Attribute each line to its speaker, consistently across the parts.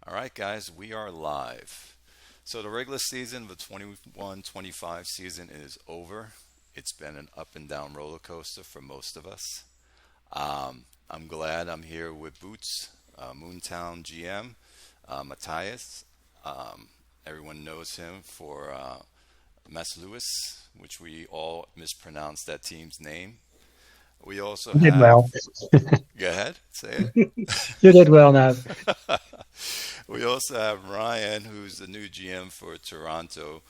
Speaker 1: All right, guys, we are live. So the regular season of the 21-25 season is over. It's been an up and down roller coaster for most of us. I'm glad I'm here with Boots, Moontown GM, Matthias. Um, Everyone knows him for Mess Lewis, which we all mispronounce that team's name. We also
Speaker 2: You did
Speaker 1: have,
Speaker 2: well.
Speaker 1: go ahead, say
Speaker 2: You did well now.
Speaker 1: it. We also have Ryan, who's the new GM for Toronto.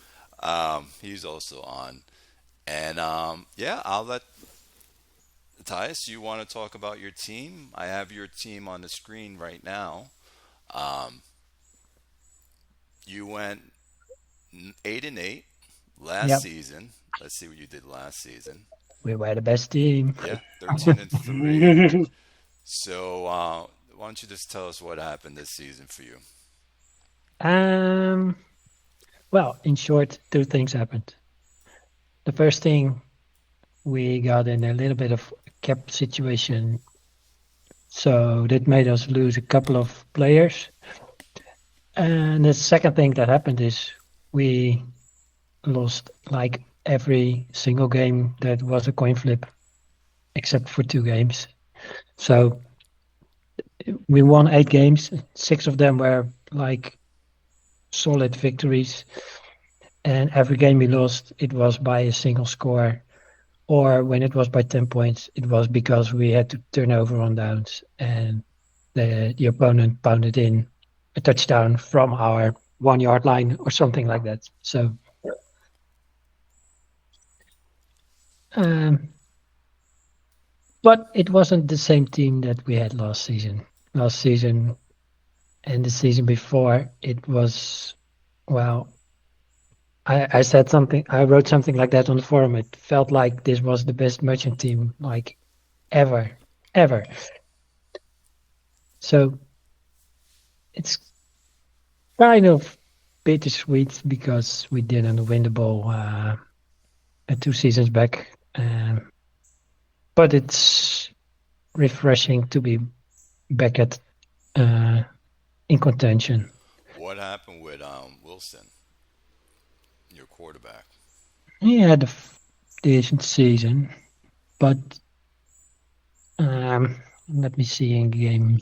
Speaker 1: He's also on. And yeah, I'll let Tyus, you want to talk about your team? I have your team on the screen right now. Um, you went 8-8 last
Speaker 2: Yep,
Speaker 1: season. Let's see what you did last season.
Speaker 2: we were the best team.
Speaker 1: Yeah, 13-3. So why don't you just tell us what happened this season for you?
Speaker 2: um, well, in short, two things happened. The first thing, we got in a little bit of a cap situation, so that made us lose a couple of players. And the second thing that happened is we lost like every single game that was a coin flip, except for two games. So we won 8 games. Six of them were like solid victories, and every game we lost, it was by a single score, or when it was by 10 points, it was because we had to turn over on downs and the opponent pounded in a touchdown from our 1 yard line or something like that. So, um, but it wasn't the same team that we had last season. Last season and the season before, it was, well, I said something, I wrote something like that on the forum. It felt like this was the best merchant team like ever, ever. So it's kind of bittersweet because we didn't win the ball 2 seasons back. But it's refreshing to be back at uh, in contention.
Speaker 1: What happened with Wilson, your quarterback?
Speaker 2: He had a decent season, but let me see in game.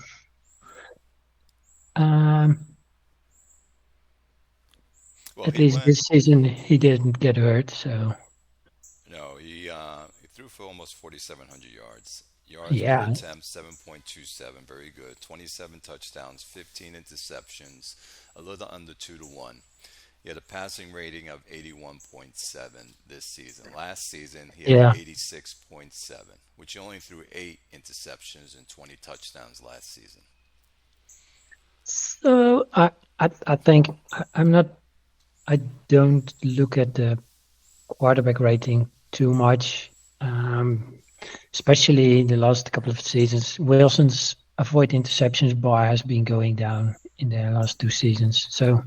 Speaker 2: Um,
Speaker 1: Well,
Speaker 2: at
Speaker 1: he
Speaker 2: least
Speaker 1: went.
Speaker 2: this season he didn't get hurt, so
Speaker 1: No, he threw for almost 4,700 yards. Yards per
Speaker 2: yeah.
Speaker 1: attempt 7.27, very good. 27 touchdowns, 15 interceptions, a little under 2-1. He had a passing rating of 81.7 this season. Last season he had
Speaker 2: Yeah.
Speaker 1: 86.7, which he only threw 8 interceptions and 20 touchdowns last season.
Speaker 2: So I think I'm not. I don't look at the quarterback rating too much, um, especially in the last couple of seasons. Wilson's avoid interceptions bar has been going down in the last 2 seasons, so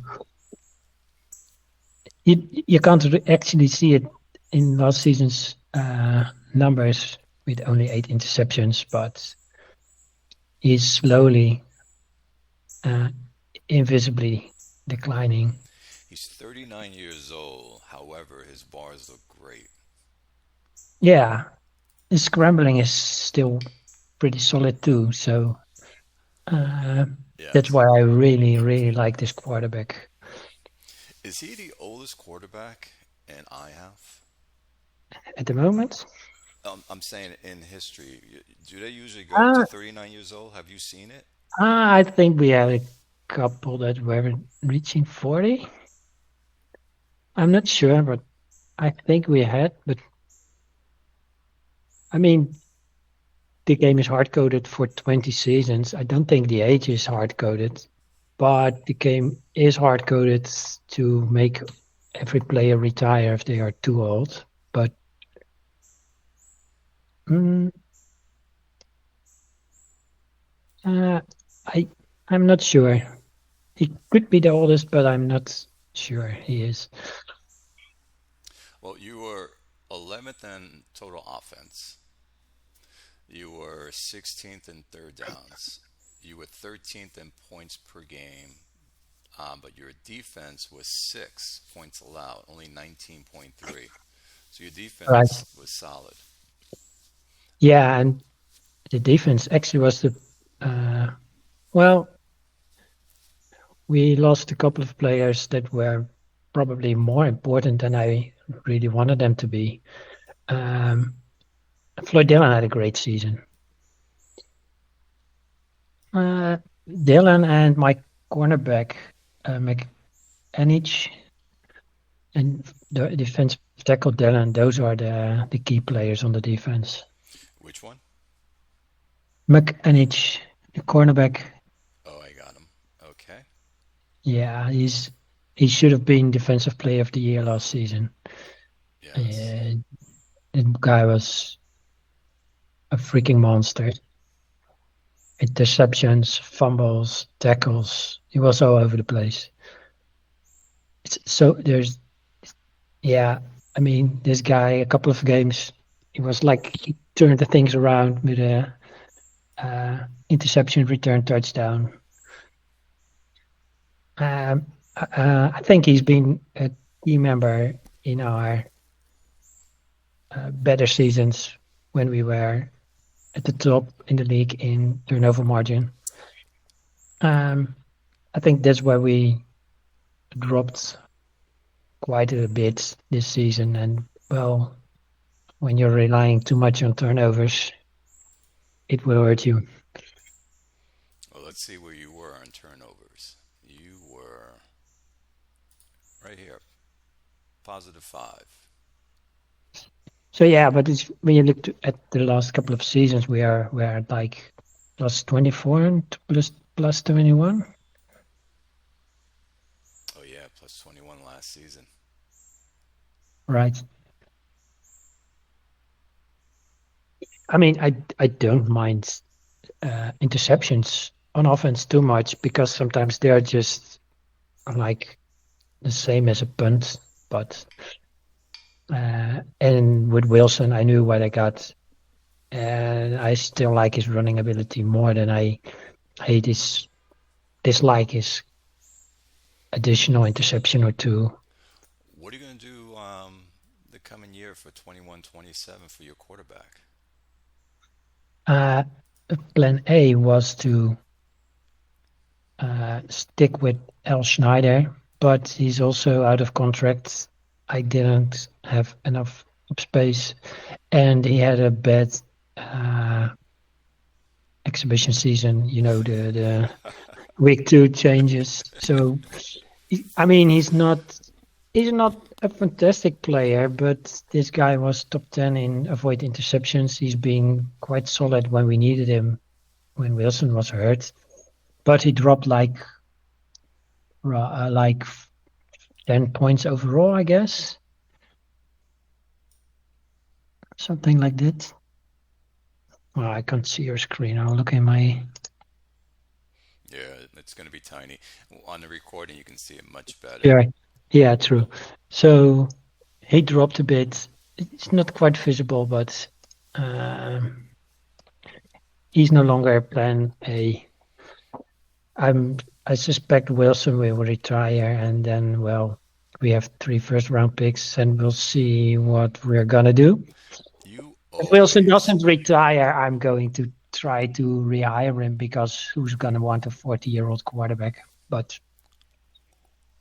Speaker 2: you can't actually see it in last season's numbers with only 8 interceptions, but he's slowly, uh, invisibly declining.
Speaker 1: He's 39 years old. However, his bars look great.
Speaker 2: Yeah, his scrambling is still pretty solid too. So uh, that's
Speaker 1: Yes.
Speaker 2: why I really, really like this quarterback
Speaker 1: Is he the oldest quarterback in IHOF?
Speaker 2: at the moment.
Speaker 1: I'm saying in history. Do they usually go up to
Speaker 2: Uh,
Speaker 1: 39 years old? Have you seen it?
Speaker 2: I think we have a couple that were reaching 40. I'm not sure, but I think we had. But I mean, the game is hard coded for 20 seasons. I don't think the age is hard coded, but the game is hard coded to make every player retire if they are too old. But mm, uh, I I'm not sure. He could be the oldest, but I'm not sure he is.
Speaker 1: Well, you were 11th in total offense. You were 16th in third downs. You were 13th in points per game. but your defense was 6 points allowed, only 19.3. So your
Speaker 2: Right.
Speaker 1: defense was solid.
Speaker 2: Yeah, and the defense actually was the well, we lost a couple of players that were probably more important than I really wanted them to be. Um, Floyd Dillon had a great season. Uh, Dillon and my cornerback, McAnich, and the defensive tackle Dillon, those are the key players on the defense.
Speaker 1: Which one?
Speaker 2: McAnich, the cornerback,
Speaker 1: Oh, I got him. Okay.
Speaker 2: yeah, he should have been defensive player of the year last season.
Speaker 1: Yes.
Speaker 2: Uh, the guy was a freaking monster. Interceptions, fumbles, tackles. He was all over the place. So there's, yeah, I mean, this guy, a couple of games, it was like he turned the things around with a interception, return touchdown. I think he's been a key member in our better seasons when we were at the top in the league in turnover margin. Um, I think that's where we dropped quite a bit this season. And well, when you're relying too much on turnovers, it will hurt you.
Speaker 1: Well, let's see where you were on turnovers. You were right here, +5.
Speaker 2: So yeah, but it's, when you look at the last couple of seasons, we are like plus 24 and plus 21,
Speaker 1: Oh yeah, +21 last season.
Speaker 2: right? I mean, I don't mind interceptions on offense too much because sometimes they are just like the same as a punt. But and with Wilson, I knew what I got, and I still like his running ability more than I hate his dislike his additional interception or two.
Speaker 1: What are you going to do the coming year for 21-27 for your quarterback?
Speaker 2: Uh, Plan A was to stick with L. Schneider, but he's also out of contract. I didn't have enough space, and he had a bad uh, exhibition season. You know the week two changes. So I mean, he's not a fantastic player, but this guy was top 10 in avoid interceptions. He's been quite solid when we needed him when Wilson was hurt, but he dropped like 10 points overall, I guess. Something like that. Well, I can't see your screen. I'll look in my.
Speaker 1: Yeah, it's going to be tiny. On the recording, you can see it much better.
Speaker 2: Yeah, yeah, true. So he dropped a bit. It's not quite visible, but um, he's no longer plan A. I suspect Wilson will retire, and then well, we have 3 first-round picks, and we'll see what we're gonna do.
Speaker 1: You
Speaker 2: If Wilson
Speaker 1: always,
Speaker 2: doesn't retire, I'm going to try to rehire him because who's gonna want a 40-year-old quarterback? But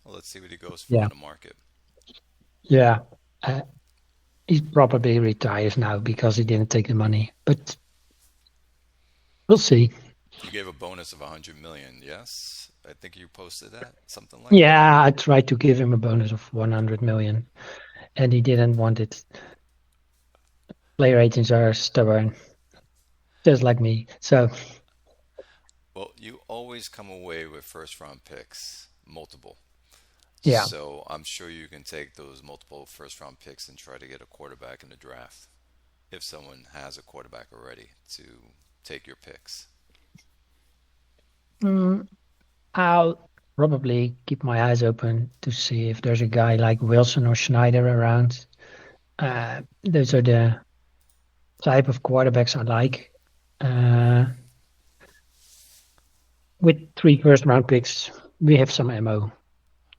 Speaker 1: well, let's see what he goes for
Speaker 2: yeah,
Speaker 1: on the market.
Speaker 2: yeah, uh, he probably retires now because he didn't take the money. But we'll see.
Speaker 1: You gave a bonus of 100 million, yes? I think you posted that, something like that.
Speaker 2: Yeah, I tried to give him a bonus of 100 million, and he didn't want it. Player agents are stubborn, just like me. So
Speaker 1: Well, you always come away with first round picks, multiple.
Speaker 2: yeah.
Speaker 1: So I'm sure you can take those multiple first round picks and try to get a quarterback in the draft if someone has a quarterback already to take your picks.
Speaker 2: Mm, I'll probably keep my eyes open to see if there's a guy like Wilson or Schneider around. Those are the type of quarterbacks I like. Uh, with 3 first round picks. we have some ammo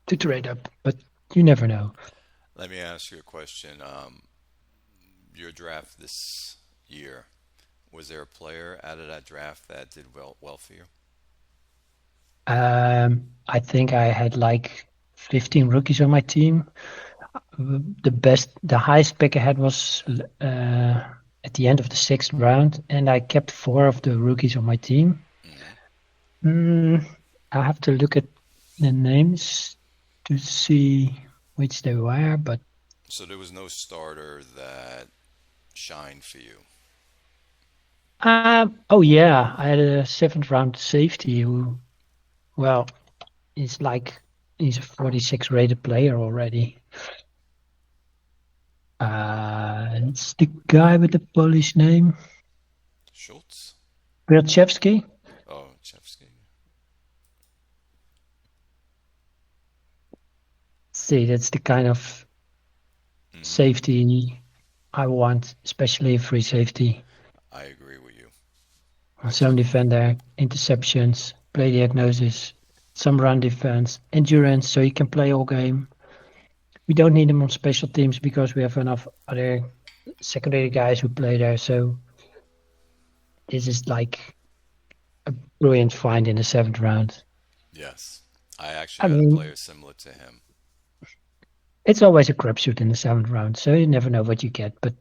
Speaker 2: to trade up, but you never know.
Speaker 1: Let me ask you a question. Your draft this year, was there a player out of that draft that did well for you?
Speaker 2: I think I had like 15 rookies on my team. The highest pick I had was at the end of the sixth round, and I kept four of the rookies on my team.
Speaker 1: Hmm.
Speaker 2: Mm, I have to look at the names to see which they were, but
Speaker 1: So there was no starter that shined for you.
Speaker 2: oh yeah, I had a seventh round safety who, well, is like he's a 46 rated player already. It's the guy with the Polish name,
Speaker 1: Schultz?
Speaker 2: Wilczewski.
Speaker 1: Oh, Chevsky.
Speaker 2: See, that's the kind of
Speaker 1: Hmm.
Speaker 2: safety I want, especially a free safety.
Speaker 1: I agree with you.
Speaker 2: Zone
Speaker 1: Actually,
Speaker 2: defender, interceptions, play diagnosis, some run defense, endurance, so he can play all game. We don't need him on special teams because we have enough other secondary guys who play there. So this is like a brilliant find in the seventh round.
Speaker 1: yes. I actually
Speaker 2: I
Speaker 1: had a
Speaker 2: mean,
Speaker 1: player similar to him.
Speaker 2: it's always a crapshoot in the seventh round, so you never know what you get. But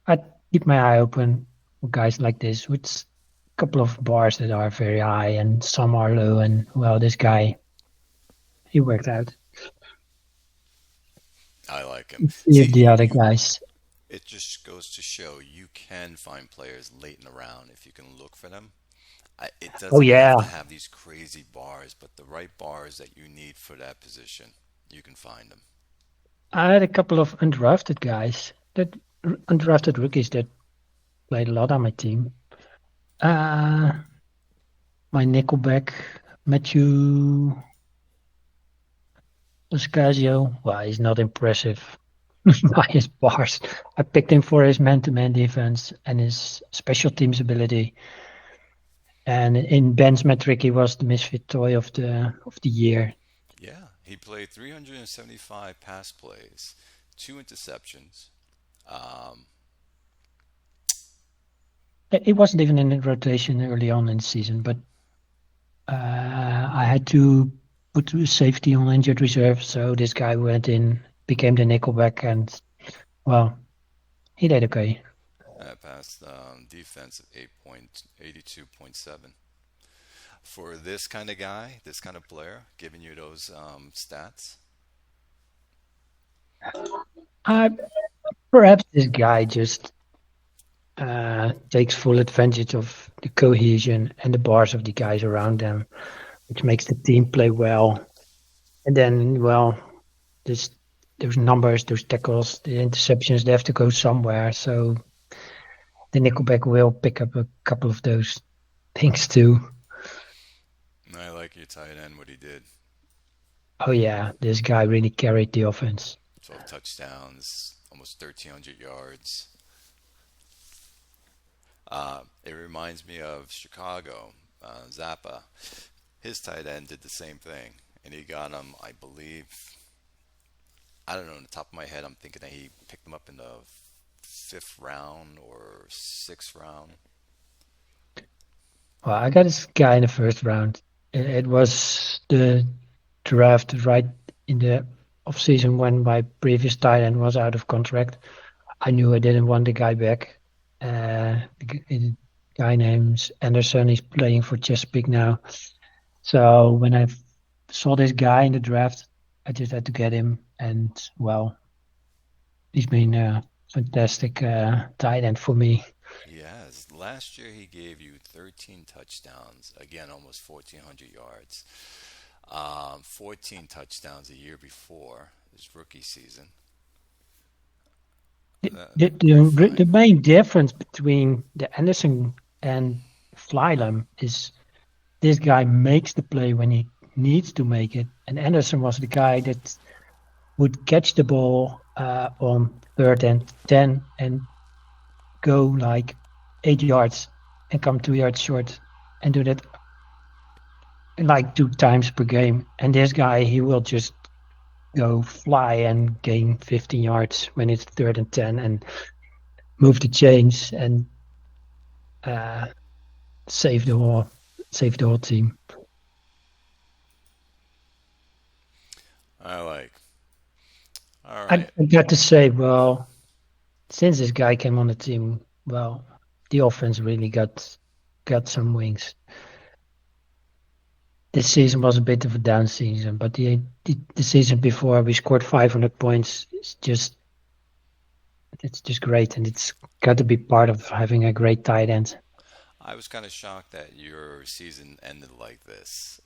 Speaker 2: I keep my eye open for guys like this with a couple of bars that are very high and some are low. And well, this guy, he worked out.
Speaker 1: I like him.
Speaker 2: See
Speaker 1: See,
Speaker 2: if the other guys.
Speaker 1: it just goes to show you can find players late in the round if you can look for them. It
Speaker 2: Oh
Speaker 1: doesn't have to
Speaker 2: yeah,
Speaker 1: have these crazy bars, but the right bars that you need for that position, you can find them.
Speaker 2: I had a couple of undrafted guys that undrafted rookies that played a lot on my team. Uh, my nickelback, Matthew Oscasio. Well, he's not impressive by his bars. I picked him for his man-to-man defense and his special teams ability. And in Ben's metric, he was the misfit toy of the year.
Speaker 1: Yeah, he played 375 pass plays, two interceptions. Um,
Speaker 2: It wasn't even in the rotation early on in the season, but I had to put safety on injured reserve, so this guy went in, became the nickelback, and well, he did okay.
Speaker 1: Pass defense of 8.82.7. For this kind of guy, this kind of player, giving you those stats,
Speaker 2: I Perhaps this guy just takes full advantage of the cohesion and the bars of the guys around them, which makes the team play well. And then, well, this those numbers, those tackles, the interceptions, they have to go somewhere. So the nickelback will pick up a couple of those things too.
Speaker 1: I like your tight end, what he did.
Speaker 2: Oh yeah, this guy really carried the offense.
Speaker 1: 12 touchdowns, almost 1,300 yards. It reminds me of Chicago, Zappa. His tight end did the same thing, and he got him, I believe, I don't know, on the top of my head, I'm thinking that he picked him up in the fifth round or sixth round.
Speaker 2: Well, I got this guy in the first round. It was the draft right in the off season when my previous tight end was out of contract. I knew I didn't want the guy back. The guy named Anderson. He's playing for Chesapeake now. So when I saw this guy in the draft, I just had to get him. And well, he's been a fantastic tight end for me.
Speaker 1: He has. Last year he gave you 13 touchdowns, again almost 1,400 yards. 14 touchdowns a year before his rookie season.
Speaker 2: The,
Speaker 1: Uh,
Speaker 2: the,
Speaker 1: pretty
Speaker 2: the,
Speaker 1: fine.
Speaker 2: the main difference between the Anderson and Phylum is this guy makes the play when he needs to make it. And Anderson was the guy that would catch the ball on third and 10 and go like 8 yards and come 2 yards short and do that like 2 times per game. And this guy, he will just go fly and gain 15 yards when it's 3rd and 10 and move the chains and uh, save the whole save the whole team.
Speaker 1: I like. All
Speaker 2: I,
Speaker 1: right.
Speaker 2: I got to say, well, since this guy came on the team, well, the offense really got some wings. This season was a bit of a down season, but the season before we scored 500 points. It's just great, and it's got to be part of having a great tight end.
Speaker 1: I was kind of shocked that your season ended like this.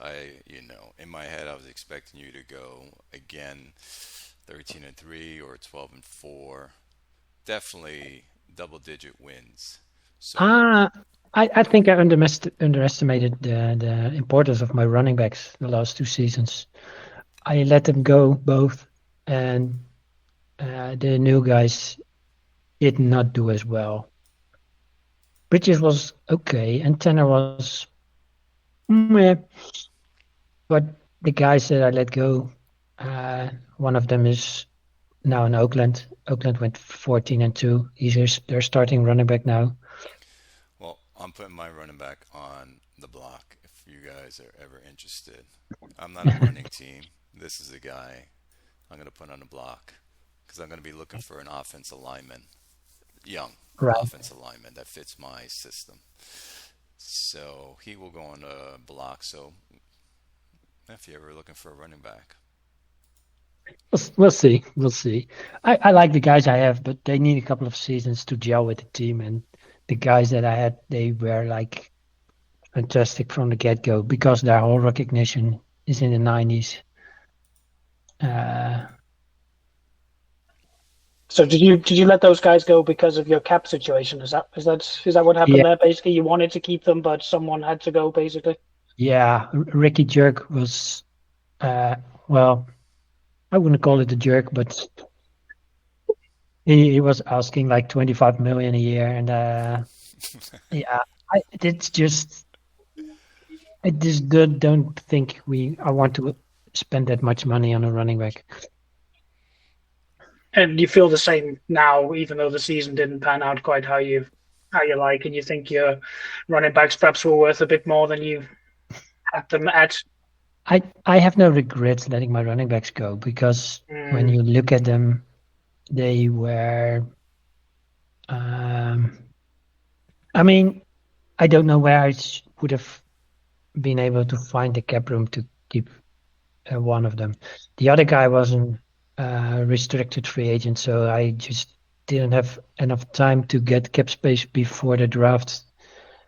Speaker 1: In my head, I was expecting you to go again 13-3 or 12-4. Definitely double digit wins. So,
Speaker 2: Ah, I think I underestimated the importance of my running backs the last 2 seasons. I let them go both, and the new guys did not do as well. Bridges was okay, and Tanner was meh, but the guys that I let go, one of them is now in Oakland. Oakland went 14-2. They're starting running back now.
Speaker 1: well, I'm putting my running back on the block if you guys are ever interested. I'm not a running team. This is a guy I'm going to put on the block because I'm going to be looking for an offensive lineman, young
Speaker 2: Right.
Speaker 1: offensive lineman that fits my system. So he will go on the block. So if you're ever looking for a running back,
Speaker 2: We'll see. We'll see. I like the guys I have, but they need a couple of seasons to gel with the team. And the guys that I had, they were like fantastic from the get go because their whole recognition is in the 90s. Uh,
Speaker 3: So did you let those guys go because of your cap situation? Is that what happened
Speaker 2: yeah,
Speaker 3: there? Basically, you wanted to keep them, but someone had to go. Basically.
Speaker 2: yeah. Ricky Jerk was, uh, well, I wouldn't call it a jerk, but he was asking like 25 million a year. And yeah, it's just, I just don't think I want to spend that much money on a running back.
Speaker 3: And you feel the same now, even though the season didn't pan out quite how you like, and you think your running backs perhaps were worth a bit more than you had them at.
Speaker 2: I have no regrets letting my running backs go because when
Speaker 3: Mm,
Speaker 2: you look at them, they were. Um, I mean, I don't know where would have been able to find the cap room to keep one of them. The other guy wasn't restricted free agent, so I just didn't have enough time to get cap space before the draft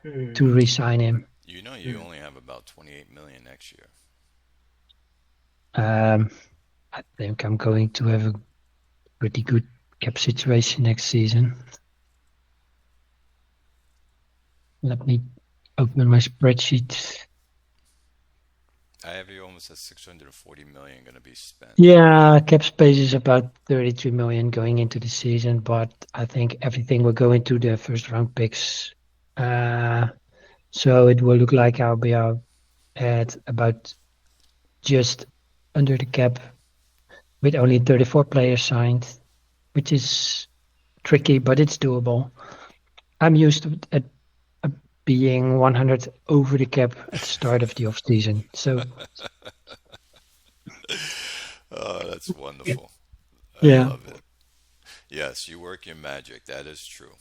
Speaker 3: mm,
Speaker 2: to re-sign him.
Speaker 1: you
Speaker 3: mm.
Speaker 1: only have about 28 million next year.
Speaker 2: Um, I think I'm going to have a pretty good cap situation next season. Let me open my spreadsheet.
Speaker 1: I have you almost at 640 million going to be spent.
Speaker 2: Yeah, cap space is about 33 million going into the season, but I think everything will go into the first round picks. Uh, so it will look like I'll be out at about just under the cap with only 34 players signed, which is tricky, but it's doable. I'm used to at being 100 over the cap at the start of the off season. So
Speaker 1: Oh, that's wonderful. I
Speaker 2: yeah.
Speaker 1: love it. Yes, you work your magic. That is true.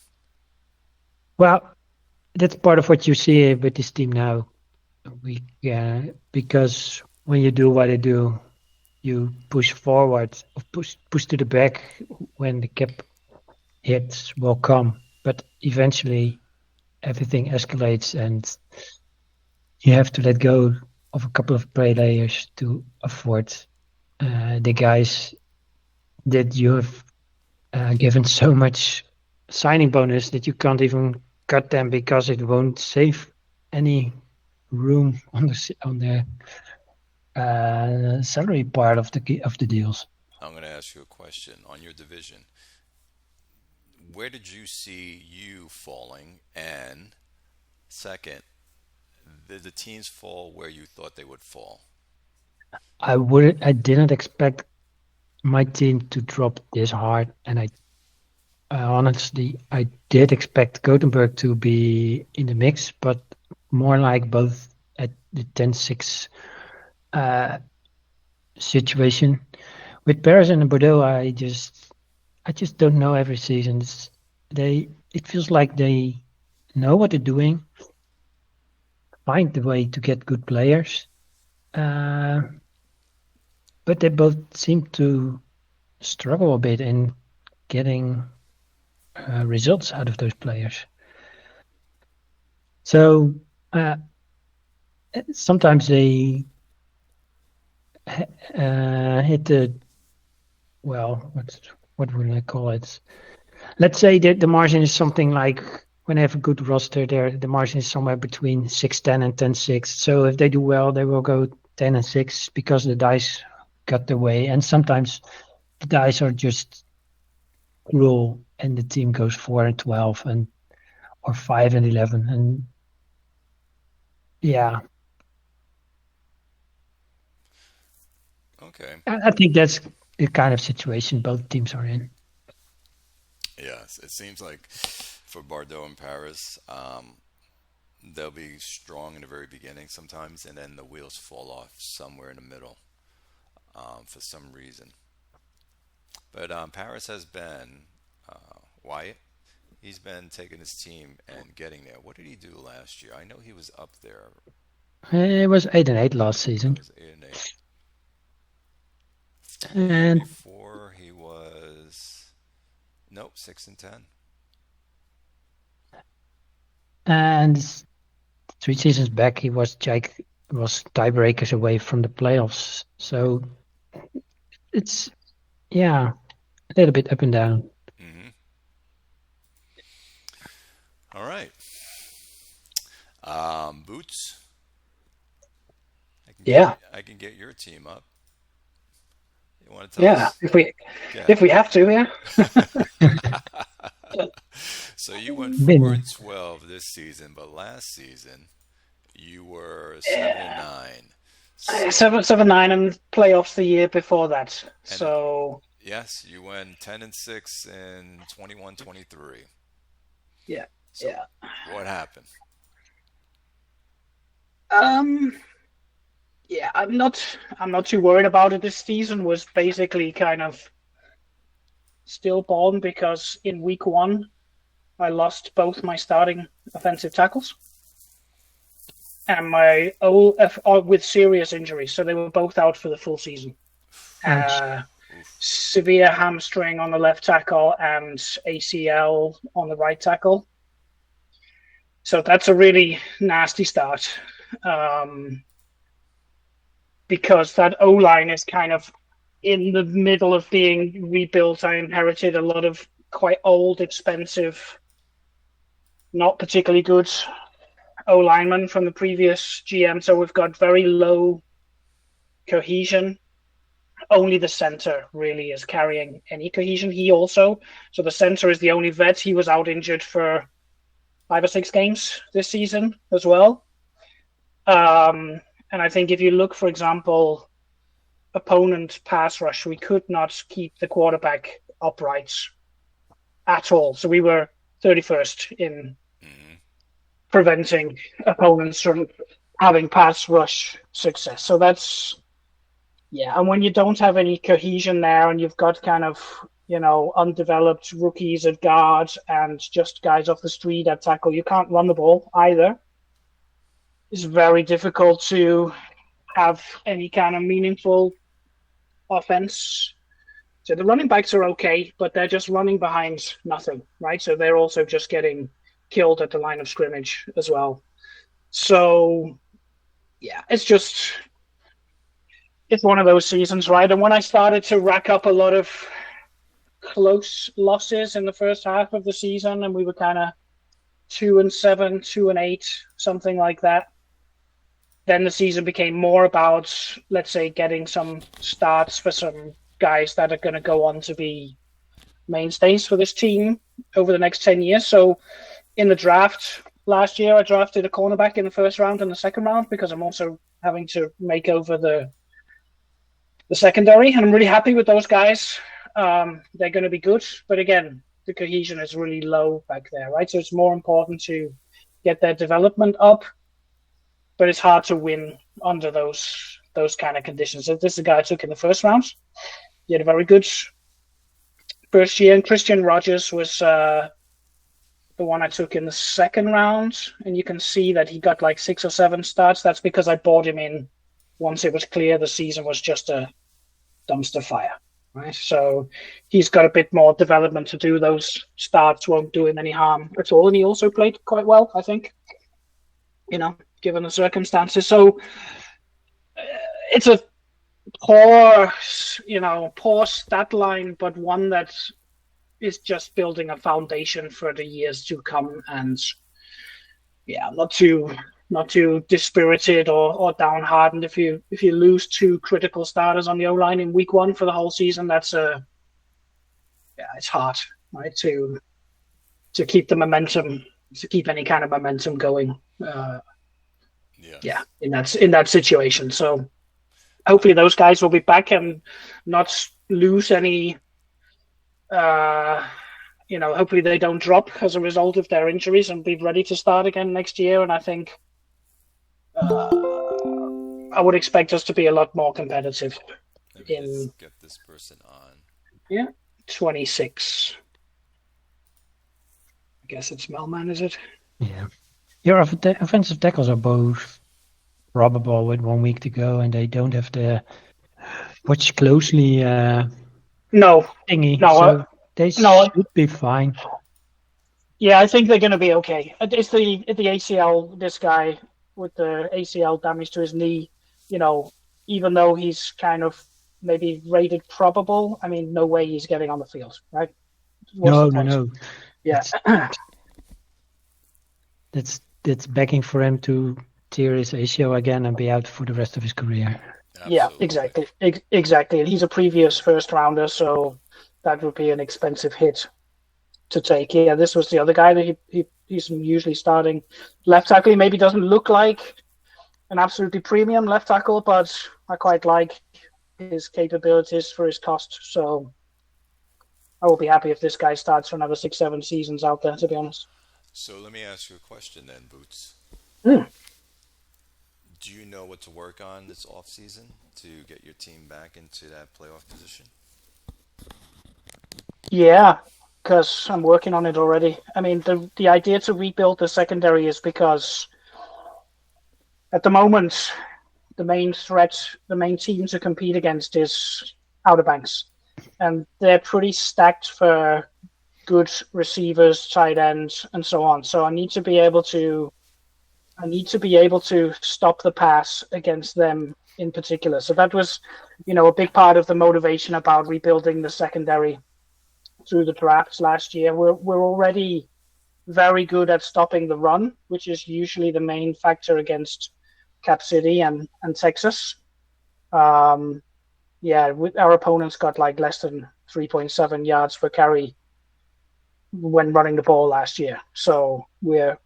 Speaker 2: Well, that's part of what you see with this team now. Because when you do what I do, you push forward, or push to the back when the cap hits will come. But eventually, everything escalates, and you have to let go of a couple of play layers to afford the guys that you have given so much signing bonus that you can't even cut them because it won't save any room on the salary part of the deals.
Speaker 1: I'm going to ask you a question on your division. Where did you see you falling? And second, did the teams fall where you thought they would fall?
Speaker 2: I didn't expect my team to drop this hard, and honestly, I did expect Gothenburg to be in the mix, but more like both at the 10-6 situation. With Paris and Bordeaux, I just don't know every season. It feels like they know what they're doing, find the way to get good players, uh, but they both seem to struggle a bit in getting results out of those players. So sometimes they hit the what would I call it? Let's say that the margin is something like when they have a good roster, the margin is somewhere between 6-10 and 10-6. So if they do well, they will go 10-6 because the dice got their way. And sometimes the dice are just cruel, and the team goes 4-12 and or 5-11, and yeah,
Speaker 1: Okay.
Speaker 2: I think that's the kind of situation both teams are in.
Speaker 1: Yes, it seems like for Bordeaux and Paris, they'll be strong in the very beginning sometimes, and then the wheels fall off somewhere in the middle for some reason. But Paris has been Wyatt. He's been taking his team and getting there. What did he do last year? I know he was up there.
Speaker 2: It was 8-8 last
Speaker 1: That
Speaker 2: season,
Speaker 1: was 8-8. The year
Speaker 2: and
Speaker 1: before he was nope 6-10.
Speaker 2: and 3 seasons back he was tiebreakers away from the playoffs. So it's yeah, a little bit up and down.
Speaker 1: Hmm. All right. Boots.
Speaker 3: Yeah,
Speaker 1: I can get your team up. You want to tell
Speaker 3: yeah.
Speaker 1: us?
Speaker 3: If we
Speaker 1: Yeah.
Speaker 3: if we have to, yeah.
Speaker 1: So you went four
Speaker 2: Been
Speaker 1: and 12 this season, but last season you were 7-9. So
Speaker 3: 7-9 and playoffs the year before that.
Speaker 1: and then
Speaker 3: So
Speaker 1: yes, you went 10-6 in 21-23.
Speaker 3: yeah,
Speaker 1: So
Speaker 3: yeah.
Speaker 1: what happened?
Speaker 3: Um, yeah. I'm not too worried about it. This season was basically kind of stillborn because in week one I lost both my starting offensive tackles and my OF with serious injuries, so they were both out for the full season.
Speaker 2: ouch.
Speaker 3: Uh,
Speaker 1: Oof.
Speaker 3: Severe hamstring on the left tackle and ACL on the right tackle. So that's a really nasty start because that O line is kind of in the middle of being rebuilt. I inherited a lot of quite old, expensive, not particularly good O linemen from the previous GM. So we've got very low cohesion. Only the center really is carrying any cohesion. So the center is the only vet. He was out injured for 5 or 6 games this season as well. And I think if you look, for example, opponent pass rush, we could not keep the quarterback upright at all. So we were 31st in
Speaker 1: Hmm.
Speaker 3: preventing opponents from having pass rush success. So that's, yeah. And when you don't have any cohesion there and you've got kind of, undeveloped rookies at guard and just guys off the street at tackle, you can't run the ball either. It's very difficult to have any kind of meaningful offense. So the running backs are okay, but they're just running behind nothing, right? So they're also just getting killed at the line of scrimmage as well. So yeah, it's one of those seasons, right? And when I started to rack up a lot of close losses in the first half of the season, and we were kind of 2-7, 2-8, something like that, then the season became more about, let's say, getting some starts for some guys that are going to go on to be mainstays for this team over the next 10 years. So in the draft, last year, I drafted a cornerback in the first round and the second round because I'm also having to make over the secondary, and I'm really happy with those guys. They're going to be good, but again, the cohesion is really low back there, right? So it's more important to get their development up, but it's hard to win under those kind of conditions. So this is a guy I took in the first round. He had a very good first year, and Christian Rogers was the one I took in the second round, and you can see that he got like 6 or 7 starts. That's because I bought him in once it was clear the season was just a dumpster fire, right? So he's got a bit more development to do. Those starts won't do him any harm at all, and he also played quite well, I think, given the circumstances. So it's a poor stat line, but one that is just building a foundation for the years to come. And yeah, not too dispirited or downhearted if you lose 2 critical starters on the O-line in week 1 for the whole season. That's it's hard, right, to keep the momentum, to keep any kind of momentum going. In that situation. So hopefully those guys will be back and not lose any. Hopefully they don't drop as a result of their injuries and be ready to start again next year. And I think I would expect us to be a lot more competitive.
Speaker 1: Let's get this person on.
Speaker 3: Yeah, 26. I guess it's Melman, is it?
Speaker 2: Yeah. Your offensive tackles are both probable with 1 week to go, and they don't have the watch closely thingy. So they should be fine.
Speaker 3: Yeah, I think they're going to be okay. It's the ACL, this guy with the ACL damage to his knee, even though he's kind of maybe rated probable, I mean, no way he's getting on the field, right?
Speaker 2: No.
Speaker 3: Yeah.
Speaker 2: That's begging for him to tear his ACL again and be out for the rest of his career.
Speaker 1: Absolutely.
Speaker 3: Yeah, exactly. And he's a previous first rounder, so that would be an expensive hit to take. Yeah, this was the other guy that he's usually starting left tackle. He maybe doesn't look like an absolutely premium left tackle, but I quite like his capabilities for his cost. So I will be happy if this guy starts for another 6-7 seasons out there, to be honest.
Speaker 1: So let me ask you a question then, Boots. Do you know what to work on this offseason to get your team back into that playoff position?
Speaker 3: Yeah, because I'm working on it already. I mean, the idea to rebuild the secondary is because at the moment, the main threat, the main team to compete against is Outer Banks. And they're pretty stacked for good receivers, tight ends, and so on. So I need to be able to stop the pass against them in particular. So that was, a big part of the motivation about rebuilding the secondary through the drafts last year. We're already very good at stopping the run, which is usually the main factor against Cap City and Texas. Our opponents got like less than 3.7 yards per carry when running the ball last year. So we're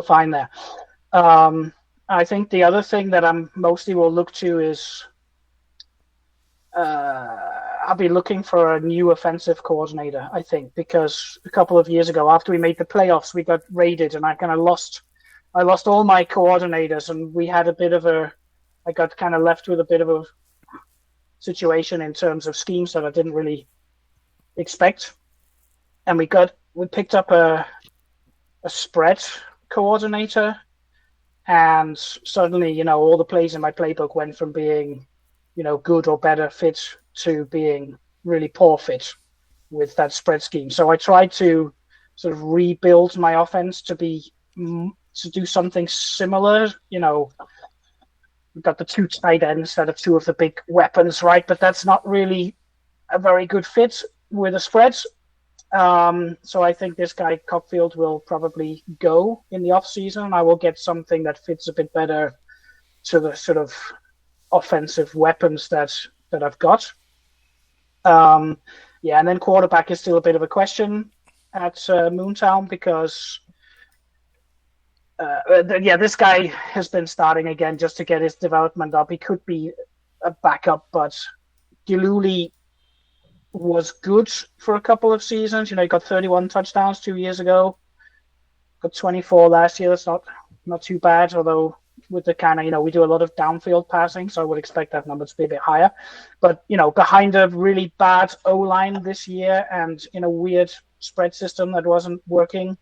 Speaker 3: fine there. I think the other thing that I'm mostly will look to is I'll be looking for a new offensive coordinator, I think, because a couple of years ago, after we made the playoffs, we got raided and I lost all my coordinators, and we had I got kind of left with a bit of a situation in terms of schemes that I didn't really expect. And we picked up a spread coordinator, and suddenly, all the plays in my playbook went from being, good or better fit to being really poor fit with that spread scheme. So I tried to sort of rebuild my offense to do something similar. We've got the 2 tight ends that are 2 of the big weapons, right? But that's not really a very good fit with a spread. So I think this guy Copfield will probably go in the off season. I will get something that fits a bit better to the sort of offensive weapons that I've got. And then quarterback is still a bit of a question at Moontown because This guy has been starting again just to get his development up. He could be a backup, but Giluli was good for a couple of seasons. He got 31 touchdowns 2 years ago. Got 24 last year. That's not too bad, although with the kind of, we do a lot of downfield passing, so I would expect that number to be a bit higher. But, behind a really bad O-line this year and in a weird spread system that wasn't working,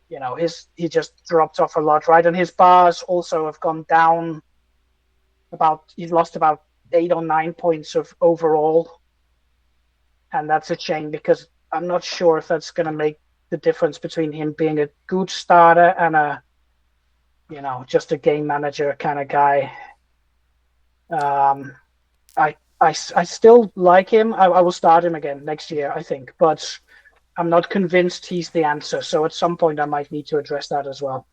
Speaker 3: he just dropped off a lot, right? And his bars also have gone down he's lost about 8 or 9 points of overall. And that's a shame because I'm not sure if that's going to make the difference between him being a good starter and just a game manager kind of guy. I still like him. I will start him again next year, I think, but I'm not convinced he's the answer. So at some point I might need to address that as well.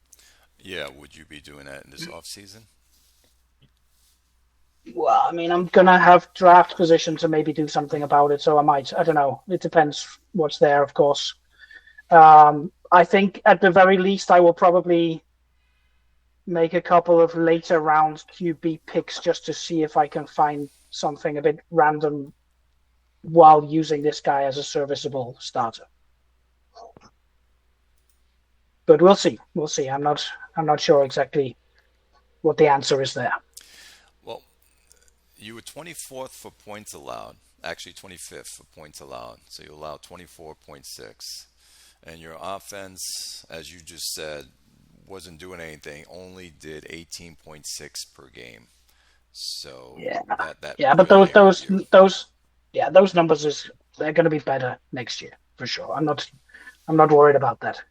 Speaker 1: Yeah, would you be doing that in this offseason?
Speaker 3: Well, I mean, I'm going to have draft position to maybe do something about it. So I might. I don't know. It depends what's there, of course. I think at the very least I will probably make a couple of later round QB picks just to see if I can find something a bit random while using this guy as a serviceable starter. But we'll see. We'll see. I'm not sure exactly what the answer is there.
Speaker 1: Well, you were 24th for points allowed, actually 25th for points allowed. So you allowed 24.6. And your offense, as you just said, wasn't doing anything, only did 18.6 per game. So
Speaker 3: but those numbers they're going to be better next year for sure. I'm not worried about that.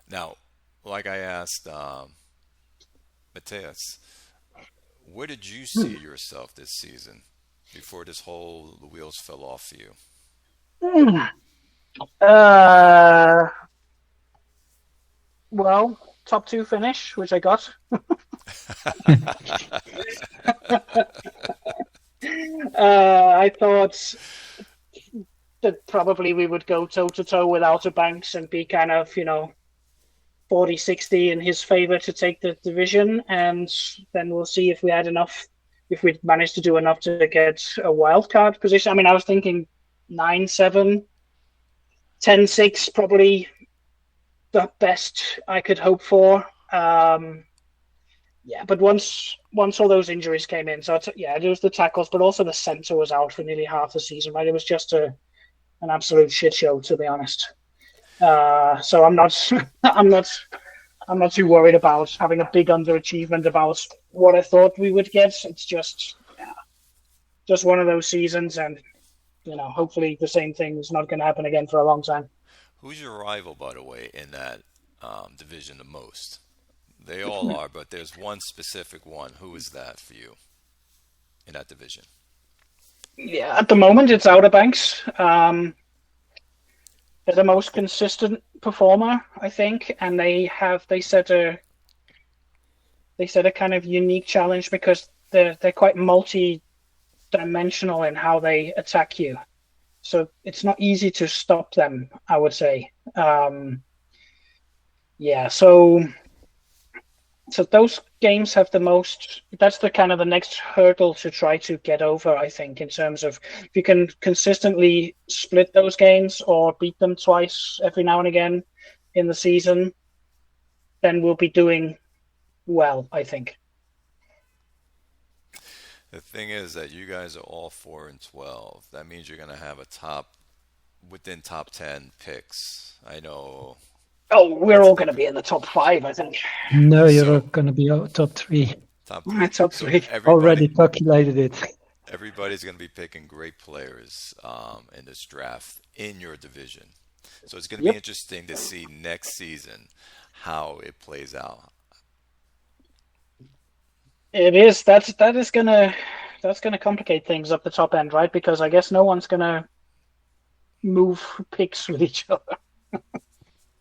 Speaker 1: Now, like I asked Mateus, where did you see yourself this season before the wheels fell off for you?
Speaker 3: Well, top 2 finish, which I got. I thought that probably we would go toe-to-toe with Outer Banks and be kind of, 40-60 in his favor to take the division. And then we'll see if we managed to do enough to get a wild card position. I mean, I was thinking 9-7, 10-6, probably the best I could hope for. But once all those injuries came in, so it was the tackles, but also the center was out for nearly half the season. Right, it was just an absolute shit show, to be honest. So I'm not too worried about having a big underachievement about what I thought we would get. It's just one of those seasons, and hopefully the same thing is not going to happen again for a long time.
Speaker 1: Who's your rival, by the way, in that division the most? They all are, but there's one specific one. Who is that for you in that division?
Speaker 3: Yeah, at the moment it's Outer Banks. They're the most consistent performer, I think, and they set a kind of unique challenge because they're quite multi-dimensional in how they attack you. So it's not easy to stop them, I would say. So those games have the most. That's the kind of the next hurdle to try to get over, I think, in terms of if you can consistently split those games or beat them twice every now and again in the season, then we'll be doing well, I think.
Speaker 1: The thing is that you guys are all 4-12. That means you're going to have within top 10 picks. I know.
Speaker 3: Oh, we're all going to be in the top 5, I think.
Speaker 2: No, you're going to be top 3.
Speaker 1: Top 3.
Speaker 3: Top 3.
Speaker 2: Already calculated it.
Speaker 1: Everybody's going to be picking great players in this draft in your division. So it's going to be interesting to see next season how it plays out.
Speaker 3: It is. That's gonna complicate things up the top end, right? Because I guess no one's gonna move picks with each other.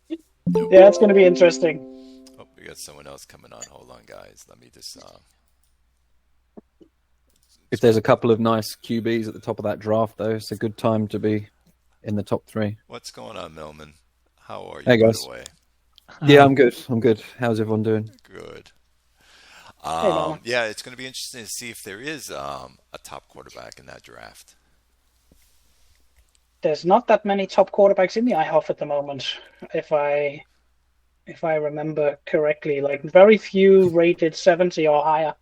Speaker 3: Yeah, it's gonna be interesting.
Speaker 1: Oh, we got someone else coming on. Hold on, guys. Let me just.
Speaker 4: If there's a couple of nice QBs at the top of that draft, though, it's a good time to be in the top 3.
Speaker 1: What's going on, Millman? How are you,
Speaker 4: Hey,
Speaker 1: by
Speaker 4: guys.
Speaker 1: the way?
Speaker 4: Yeah, I'm good. I'm good. How's everyone doing?
Speaker 1: Good.
Speaker 3: Hey, Norman.
Speaker 1: Yeah, it's going to be interesting to see if there is a top quarterback in that draft.
Speaker 3: There's not that many top quarterbacks in the IHOF at the moment, if I remember correctly. Like very few rated 70 or higher.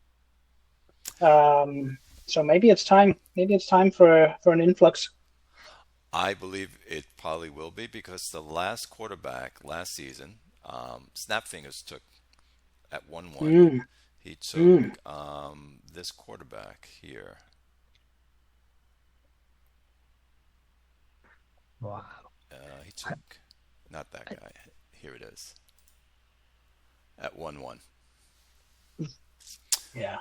Speaker 3: So maybe it's time. Maybe it's time for an influx.
Speaker 1: I believe it probably will be because the last quarterback last season, Snapfingers took at 1-1.
Speaker 3: Mm,
Speaker 1: He
Speaker 3: mm.
Speaker 1: took this quarterback here.
Speaker 2: Wow.
Speaker 1: He took not that guy. Here it is. At 1-1.
Speaker 3: Yeah.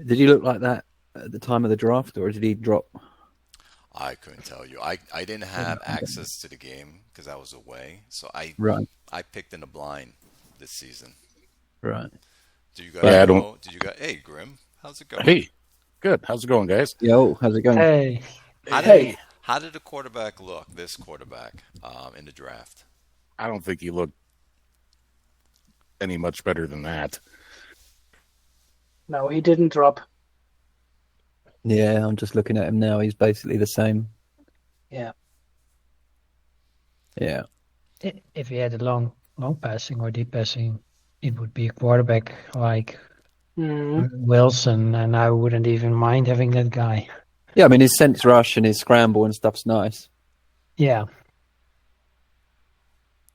Speaker 4: Did he look like that at the time of the draft, or did he drop?
Speaker 1: I couldn't tell you. I didn't have access to the game because I was away. So
Speaker 4: Right,
Speaker 1: I picked in the blind this season.
Speaker 4: right.
Speaker 1: Do you guys
Speaker 5: Yeah, I
Speaker 1: know?
Speaker 5: don't-
Speaker 1: Did you guys? Hey, Grim, how's it going?
Speaker 5: Hey, good. How's it going, guys?
Speaker 4: Yo, how's it going?
Speaker 2: Hey,
Speaker 1: How did the quarterback look? This quarterback in the draft.
Speaker 5: I don't think he looked any much better than that.
Speaker 3: No, he didn't drop.
Speaker 4: Yeah, I'm just looking at him now. He's basically the same.
Speaker 3: Yeah.
Speaker 4: Yeah.
Speaker 2: if he had a long passing or deep passing, it would be a quarterback like
Speaker 3: Mm.
Speaker 2: Wilson, and I wouldn't even mind having that guy.
Speaker 4: Yeah, I mean, his sense rush and his scramble and stuff's nice.
Speaker 2: Yeah.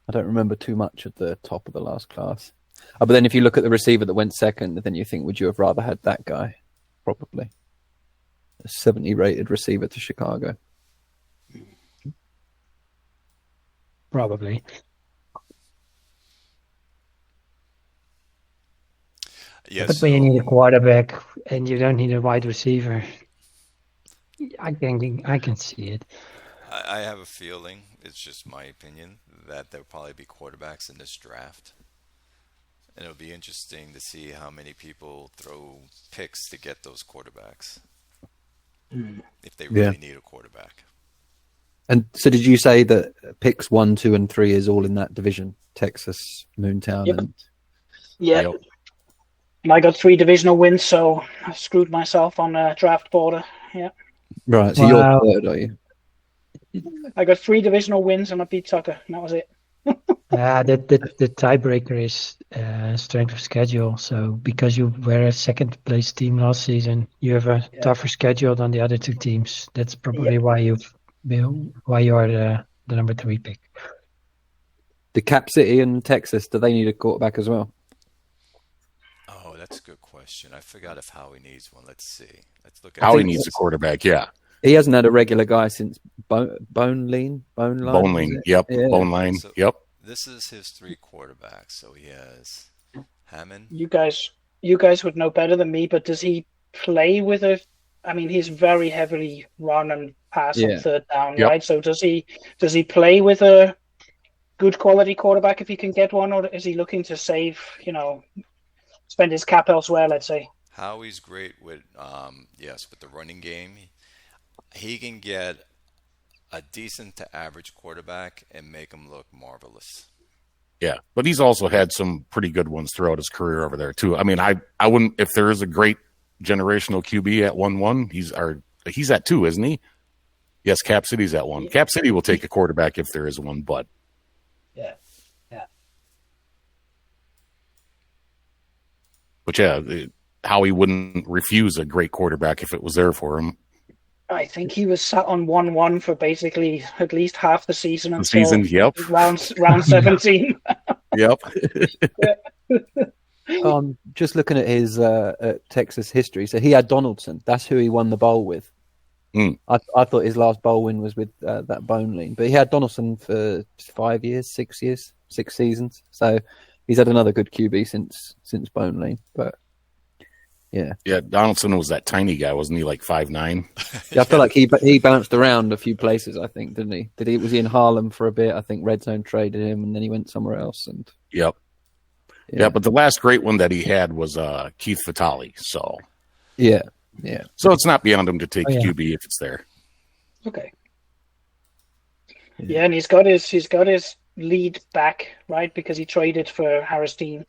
Speaker 4: I don't remember too much at the top of the last class. But then if you look at the receiver that went second, then you think, would you have rather had that guy? Probably. A 70 rated receiver to Chicago.
Speaker 2: Probably.
Speaker 1: Yes.
Speaker 2: But when you need a quarterback and you don't need a wide receiver, I can see it.
Speaker 1: I have a feeling, it's just my opinion, that there'll probably be quarterbacks in this draft. And it'll be interesting to see how many people throw picks to get those quarterbacks. If they really need a quarterback.
Speaker 4: And so did you say that picks 1, 2, and 3 is all in that division? Texas, Moontown,
Speaker 3: Yep.
Speaker 4: and
Speaker 3: Yeah.
Speaker 5: Yep.
Speaker 3: And I got 3 divisional wins, so I screwed myself on a draft border. Yeah.
Speaker 4: right. So
Speaker 2: Wow.
Speaker 4: you're third, are you?
Speaker 3: I got 3 divisional wins and I beat Tucker. And that was it.
Speaker 2: The tiebreaker is strength of schedule. So because you were a second place team last season, you have a tougher schedule than the other two teams. That's probably why you are the number 3 pick.
Speaker 4: The Cap City and Texas, do they need a quarterback as well?
Speaker 1: Oh, that's a good question. I forgot if Howie needs one. Let's see. Let's look at
Speaker 5: Howie
Speaker 4: think
Speaker 5: needs a
Speaker 4: that's-
Speaker 5: quarterback, yeah.
Speaker 4: He hasn't had a regular guy since Bone Line.
Speaker 5: Bone Line, yep.
Speaker 4: Yeah.
Speaker 5: Bone Line,
Speaker 1: So-
Speaker 5: yep.
Speaker 1: This is his 3 quarterbacks. So he has Hammond.
Speaker 3: You guys would know better than me, but does he play with a? I mean, he's very heavily run and pass
Speaker 4: Yeah.
Speaker 3: on third down,
Speaker 5: Yep.
Speaker 3: right? So does he play with a good quality quarterback if he can get one, or is he looking to save? Spend his cap elsewhere, let's say.
Speaker 1: Howie's great with with the running game. He can get a decent to average quarterback and make him look marvelous.
Speaker 5: Yeah, but he's also had some pretty good ones throughout his career over there too. I mean, I wouldn't, if there is a great generational QB at 1-1, he's at 2, isn't he? Yes, Cap City's at 1. Cap City will take a quarterback if there is one, but
Speaker 3: Yeah.
Speaker 5: Howie wouldn't refuse a great quarterback if it was there for him.
Speaker 3: I think he was sat on 1-1 for basically at least half the season
Speaker 5: The
Speaker 3: until
Speaker 5: season, yep,
Speaker 3: round 17.
Speaker 5: yep.
Speaker 4: Just looking at his Texas history. So he had Donaldson. That's who he won the bowl with.
Speaker 5: Mm.
Speaker 4: I thought his last bowl win was with that Bone Lean. But he had Donaldson for 5 years, 6 seasons. So he's had another good QB since Bone Lean. But yeah.
Speaker 5: Yeah, Donaldson was that tiny guy, wasn't he? Like 5'9".
Speaker 4: Yeah, I feel like he bounced around a few places, I think, didn't he? Was he in Harlem for a bit? I think Red Zone traded him and then he went somewhere else. And
Speaker 5: Yep. Yeah, but the last great one that he had was Keith Vitale. So
Speaker 4: yeah.
Speaker 5: it's not beyond him to take
Speaker 2: Oh, yeah.
Speaker 5: QB if it's there.
Speaker 3: Okay. Yeah, and he's got his lead back, right? Because he traded for Harris Dean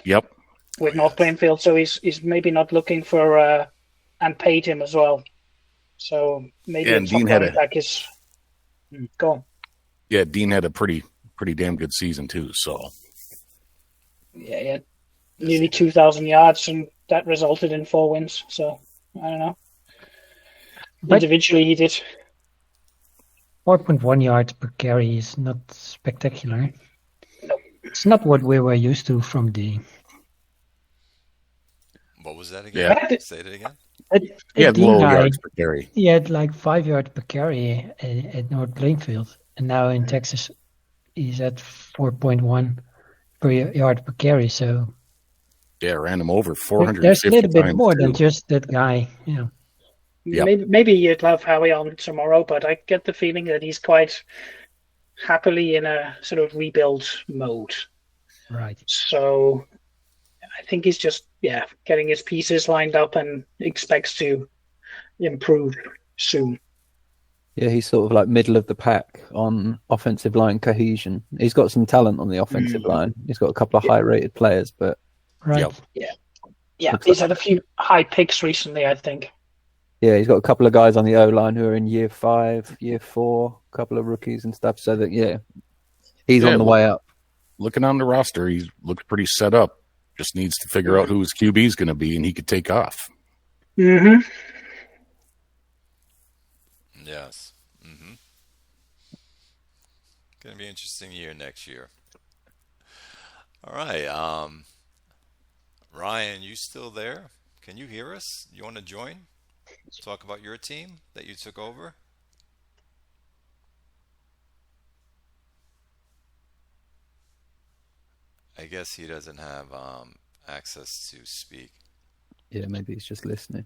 Speaker 5: Yep.
Speaker 3: with North Plainfield, so he's maybe not looking for and paid him as well. So maybe
Speaker 5: And
Speaker 3: a top
Speaker 5: Dean had
Speaker 3: running back is go on.
Speaker 5: Yeah, Dean had a pretty damn good season too. So
Speaker 3: Yeah, nearly 2,000 yards, and that resulted in 4 wins. So I don't know.
Speaker 2: But
Speaker 3: Individually, he did.
Speaker 2: 4.1 yards per carry is not spectacular. It's not what we were used to from D.
Speaker 1: What was that again?
Speaker 5: Yeah.
Speaker 1: Say it again.
Speaker 5: he had
Speaker 2: D
Speaker 5: low
Speaker 2: guy,
Speaker 5: yards per carry.
Speaker 2: he had like 5 yards per carry at North Plainfield, and now in Texas, he's at 4.1 per yard per carry. So
Speaker 5: Yeah, ran him over 450
Speaker 2: there's a little bit
Speaker 5: times,
Speaker 2: more
Speaker 5: too.
Speaker 2: than just that guy. Yeah.
Speaker 5: Yep.
Speaker 3: Maybe you'd have Howie on tomorrow, but I get the feeling that he's quite happily in a sort of rebuild mode.
Speaker 2: Right.
Speaker 3: So I think he's just getting his pieces lined up and expects to improve soon.
Speaker 4: Yeah, he's sort of like middle of the pack on offensive line cohesion. He's got some talent on the offensive line. He's got a couple of high-rated players, but
Speaker 2: Right.
Speaker 5: Yep.
Speaker 3: Yeah, he's had a few high picks recently, I think.
Speaker 4: yeah, he's got a couple of guys on the O-line who are in year 5, year 4, a couple of rookies and stuff. So that he's
Speaker 5: Yeah,
Speaker 4: on the way up.
Speaker 5: Looking on the roster, he's looked pretty set up. Just needs to figure out who his QB is going to be, and he could take off.
Speaker 3: Mm-hmm.
Speaker 1: Yes. Mm-hmm. Going to be an interesting year next year. All right. Ryan, you still there? Can you hear us? You want to join? Talk about your team that you took over? I guess he doesn't have access to speak.
Speaker 4: Yeah, maybe he's just listening.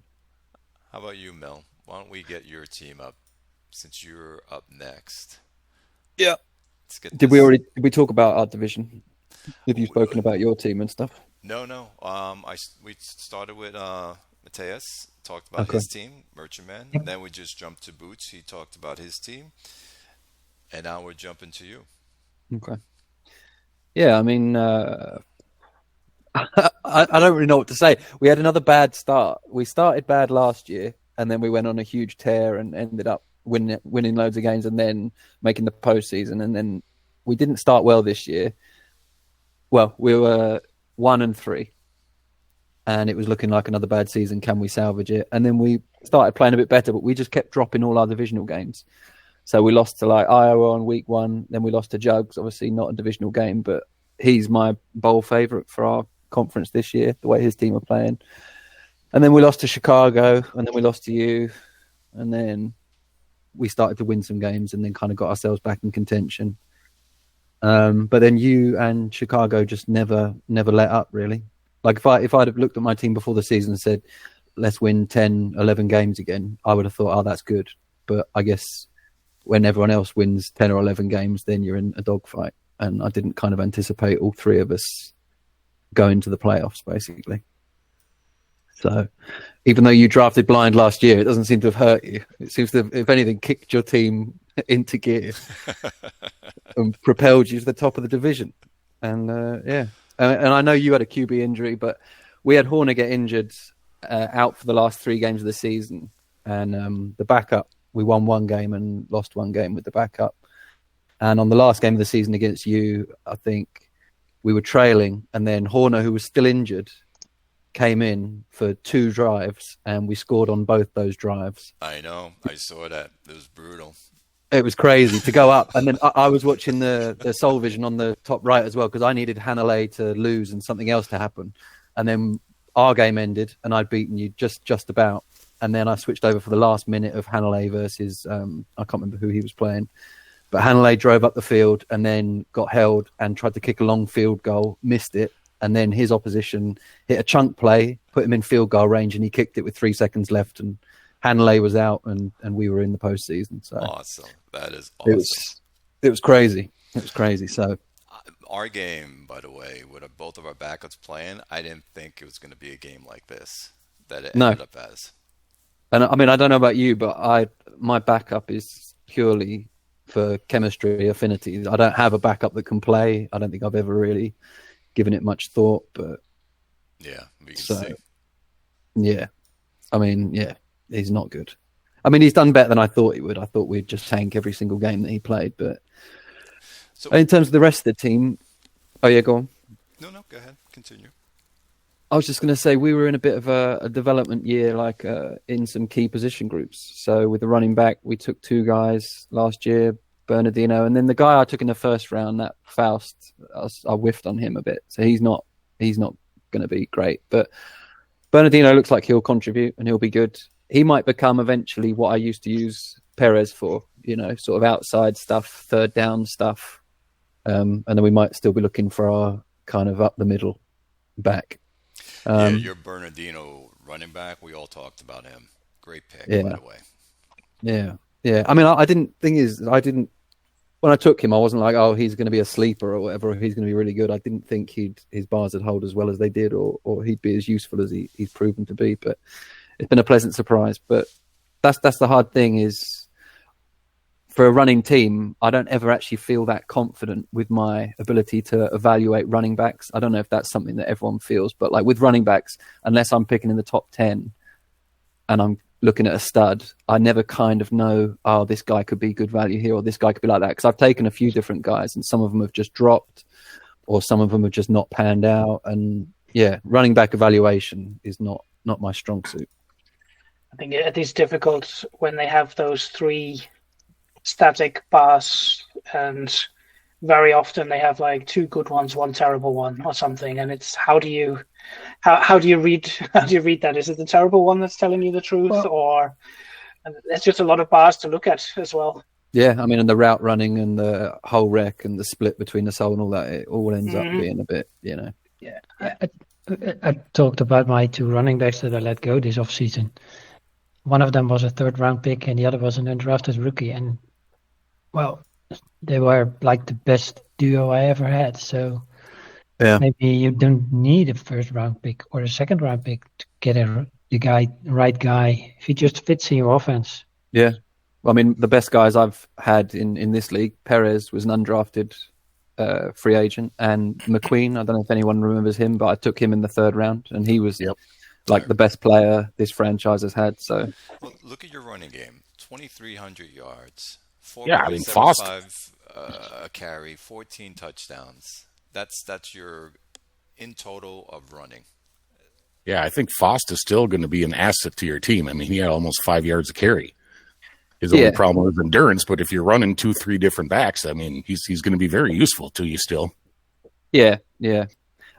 Speaker 1: How about you, Mel? Why don't we get your team up since you're up next?
Speaker 4: Yeah.
Speaker 1: Let's get
Speaker 4: Did we talk about our division? Have you spoken about your team and stuff?
Speaker 1: No. We started with Mateus, talked about his team, Merchantman. Then we just jumped to Boots. He talked about his team. And now we're jumping to you.
Speaker 4: Okay. Yeah, I mean, I don't really know what to say. We had another bad start. We started bad last year, and then we went on a huge tear and ended up winning loads of games and then making the postseason. And then we didn't start well this year. Well, we were 1-3, and it was looking like another bad season. Can we salvage it? And then we started playing a bit better, but we just kept dropping all our divisional games. So we lost to like Iowa on week 1. Then we lost to Jugs, obviously not a divisional game, but he's my bowl favourite for our conference this year, the way his team are playing. And then we lost to Chicago, and then we lost to you. And then we started to win some games and then kind of got ourselves back in contention. But then you and Chicago just never let up, really. Like if I'd have looked at my team before the season and said, let's win 10, 11 games again, I would have thought, oh, that's good. But I guess when everyone else wins 10 or 11 games, then you're in a dogfight. And I didn't kind of anticipate all 3 of us going to the playoffs, basically. So even though you drafted blind last year, it doesn't seem to have hurt you. It seems to have, if anything, kicked your team into gear and propelled you to the top of the division. And and I know you had a QB injury, but we had Horner get injured out for the last 3 games of the season. And the backup, we won 1 game and lost 1 game with the backup. And on the last game of the season against you, I think we were trailing. And then Horner, who was still injured, came in for 2 drives, and we scored on both those drives.
Speaker 1: I know. I saw that. It was brutal.
Speaker 4: It was crazy to go up. And then I was watching the Soul Vision on the top right as well, because I needed Hanalei to lose and something else to happen. And then our game ended, and I'd beaten you just about. And then I switched over for the last minute of Hanalei versus, I can't remember who he was playing. But Hanalei drove up the field and then got held and tried to kick a long field goal, missed it. And then his opposition hit a chunk play, put him in field goal range, and he kicked it with 3 seconds left. And Hanalei was out, and we were in the postseason. So
Speaker 1: awesome. That is awesome.
Speaker 4: It was crazy. It was crazy. So
Speaker 1: our game, by the way, with both of our backups playing, I didn't think it was going to be a game like this that it ended up as.
Speaker 4: And I mean, I don't know about you, but my backup is purely for chemistry, affinity. I don't have a backup that can play. I don't think I've ever really given it much thought, but
Speaker 1: Yeah, we can
Speaker 4: so
Speaker 1: see.
Speaker 4: yeah, I mean, yeah, he's not good. I mean, he's done better than I thought he would. I thought we'd just tank every single game that he played, but
Speaker 1: So
Speaker 4: in terms of the rest of the team, oh yeah, go on.
Speaker 1: no, go ahead, continue.
Speaker 4: I was just going to say we were in a bit of a development year, like in some key position groups. So with the running back, we took 2 guys last year, Bernardino, and then the guy I took in the first round, that Faust, I whiffed on him a bit. So he's not going to be great. But Bernardino looks like he'll contribute and he'll be good. He might become eventually what I used to use Perez for, sort of outside stuff, third down stuff. And then we might still be looking for our kind of up the middle back.
Speaker 1: Yeah, your Bernardino running back, we all talked about him. Great pick, by the way.
Speaker 4: Yeah. I mean, I didn't. Thing is, when I took him, I wasn't like, oh, he's going to be a sleeper or whatever. He's going to be really good. I didn't think his bars would hold as well as they did, or he'd be as useful as he's proven to be. But it's been a pleasant surprise. But that's the hard thing is, for a running team, I don't ever actually feel that confident with my ability to evaluate running backs. I don't know if that's something that everyone feels, but like with running backs, unless I'm picking in the top 10 and I'm looking at a stud, I never kind of know, oh, this guy could be good value here or this guy could be like that. Because I've taken a few different guys and some of them have just dropped or some of them have just not panned out. And yeah, running back evaluation is not my strong suit.
Speaker 3: I think it is difficult when they have those 3 static bars, and very often they have like 2 good ones, 1 terrible one, or something. And it's how do you read that? Is it the terrible one that's telling you the truth, or there's just a lot of bars to look at as well?
Speaker 4: Yeah, I mean, and the route running and the whole wreck and the split between the soul and all that, it all ends up being a bit,
Speaker 2: Yeah, I talked about my 2 running backs that I let go this offseason. One of them was a 3rd round pick, and the other was an undrafted rookie. And well, they were like the best duo I ever had. So maybe you don't need a 1st round pick or a 2nd round pick to get the right guy if he just fits in your offense.
Speaker 4: Yeah. I mean, the best guys I've had in this league, Perez was an undrafted free agent, and McQueen, I don't know if anyone remembers him, but I took him in the 3rd round, and he was like the best player this franchise has had. So,
Speaker 1: well, look at your running game: 2,300 yards,
Speaker 5: 4.75
Speaker 1: a carry, 14 touchdowns. That's your in total of running.
Speaker 5: Yeah, I think Faust is still going to be an asset to your team. I mean, he had almost 5 yards of carry. His only problem was endurance, but if you're running 2-3 different backs, I mean, he's going to be very useful to you still.
Speaker 4: Yeah.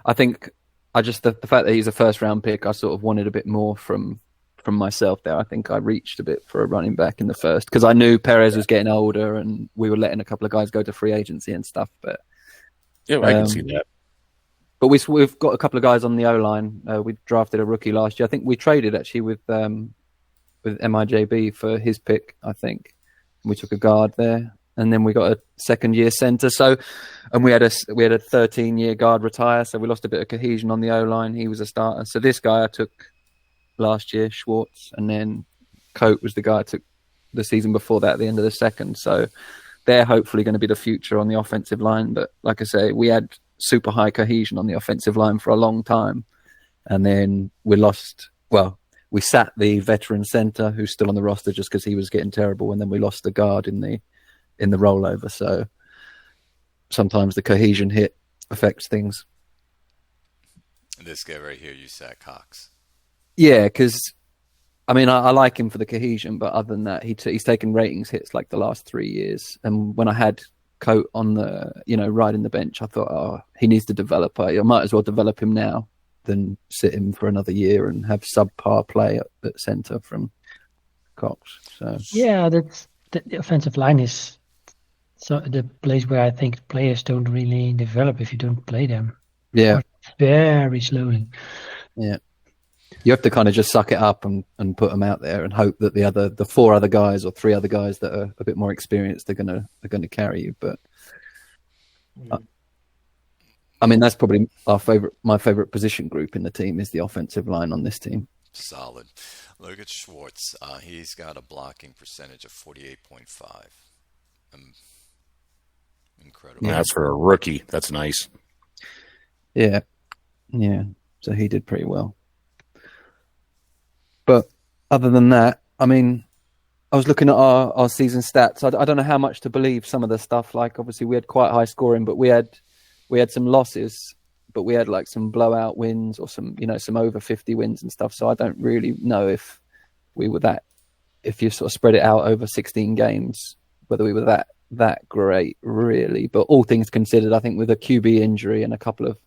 Speaker 4: I think the fact that he's a 1st round pick, I sort of wanted a bit more from myself there. I think I reached a bit for a running back in the 1st because I knew Perez was getting older and we were letting a couple of guys go to free agency and stuff. But
Speaker 5: yeah, I can see that.
Speaker 4: But we've got a couple of guys on the O-line. We drafted a rookie last year. I think we traded actually with MIJB for his pick, I think. We took a guard there. And then we got a 2nd-year center. So, and we had a 13-year guard retire. So we lost a bit of cohesion on the O-line. He was a starter. So this guy I took last year, Schwartz, and then Coate was the guy I took the season before that at the end of the 2nd. So they're hopefully going to be the future on the offensive line. But like I say, we had super high cohesion on the offensive line for a long time. And then we sat the veteran center who's still on the roster just because he was getting terrible. And then we lost the guard in the rollover. So sometimes the cohesion hit affects things.
Speaker 1: This guy right here, you sat Cox.
Speaker 4: Yeah, because I mean, I like him for the cohesion, but other than that, he's taken ratings hits like the last 3 years. And when I had Coate on the, riding the bench, I thought, oh, he needs to develop. I might as well develop him now than sit him for another year and have subpar play at centre from Cox. So
Speaker 2: yeah, that's the offensive line is so the place where I think players don't really develop if you don't play them.
Speaker 4: Yeah,
Speaker 2: or very slowly.
Speaker 4: Yeah. You have to kind of just suck it up and put them out there and hope that the 4 other guys or 3 other guys that are a bit more experienced are gonna carry you. But I mean, that's probably my favorite position group in the team is the offensive line on this team.
Speaker 1: Solid. Look at Schwartz. He's got a blocking percentage of 48.5. Incredible.
Speaker 5: That's for a rookie. That's nice.
Speaker 4: Yeah. So he did pretty well. But other than that, I mean, I was looking at our season stats. I don't know how much to believe some of the stuff. Like, obviously, we had quite high scoring, but we had some losses. But we had like some blowout wins or some over 50 wins and stuff. So I don't really know if we were that. If you sort of spread it out over 16 games, whether we were that great, really. But all things considered, I think with a QB injury and a couple of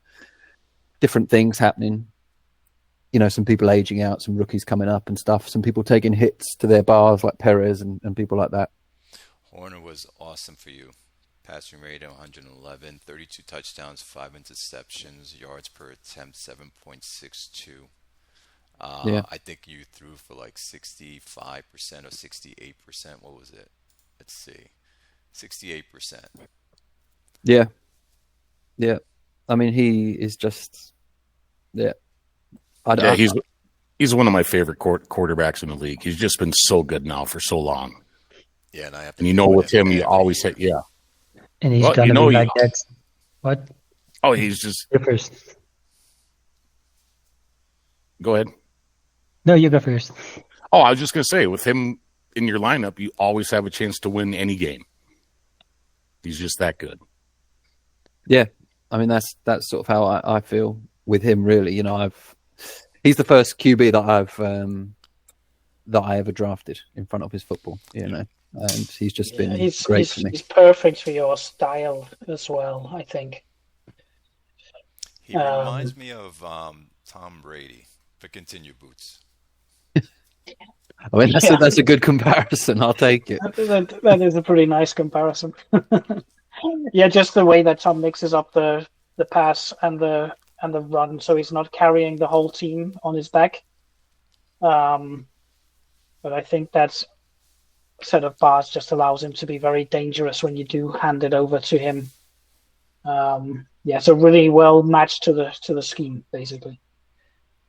Speaker 4: different things happening, some people aging out, some rookies coming up and stuff, some people taking hits to their bars like Perez and people like that.
Speaker 1: Horner was awesome for you. Passing rate 111, 32 touchdowns, 5 interceptions, yards per attempt 7.62.
Speaker 4: Yeah.
Speaker 1: I think you threw for like 65% or 68%. What was it? Let's see. 68%.
Speaker 4: Yeah. I mean, he is just,
Speaker 5: he's one of my favorite quarterbacks in the league. He's just been so good now for so long.
Speaker 1: Yeah, and I have to.
Speaker 5: And with him, you always hit, yeah.
Speaker 2: And he's gonna be like that. What?
Speaker 5: Oh, he's just.
Speaker 2: You first.
Speaker 5: Go ahead.
Speaker 2: No, you go first.
Speaker 5: Oh, I was just gonna say, with him in your lineup, you always have a chance to win any game. He's just that good.
Speaker 4: Yeah, I mean that's sort of how I feel with him. Really, he's the first QB that I ever drafted in front of his football. And he's just been great for me.
Speaker 3: He's perfect for your style as well, I think.
Speaker 1: He reminds me of Tom Brady. But continue, Boots.
Speaker 4: I mean, that's a good comparison. I'll take it.
Speaker 3: That is a pretty nice comparison. Yeah, just the way that Tom mixes up the pass and the run, so he's not carrying the whole team on his back. But I think that set of bars just allows him to be very dangerous when you do hand it over to him. So really well matched to the scheme, basically.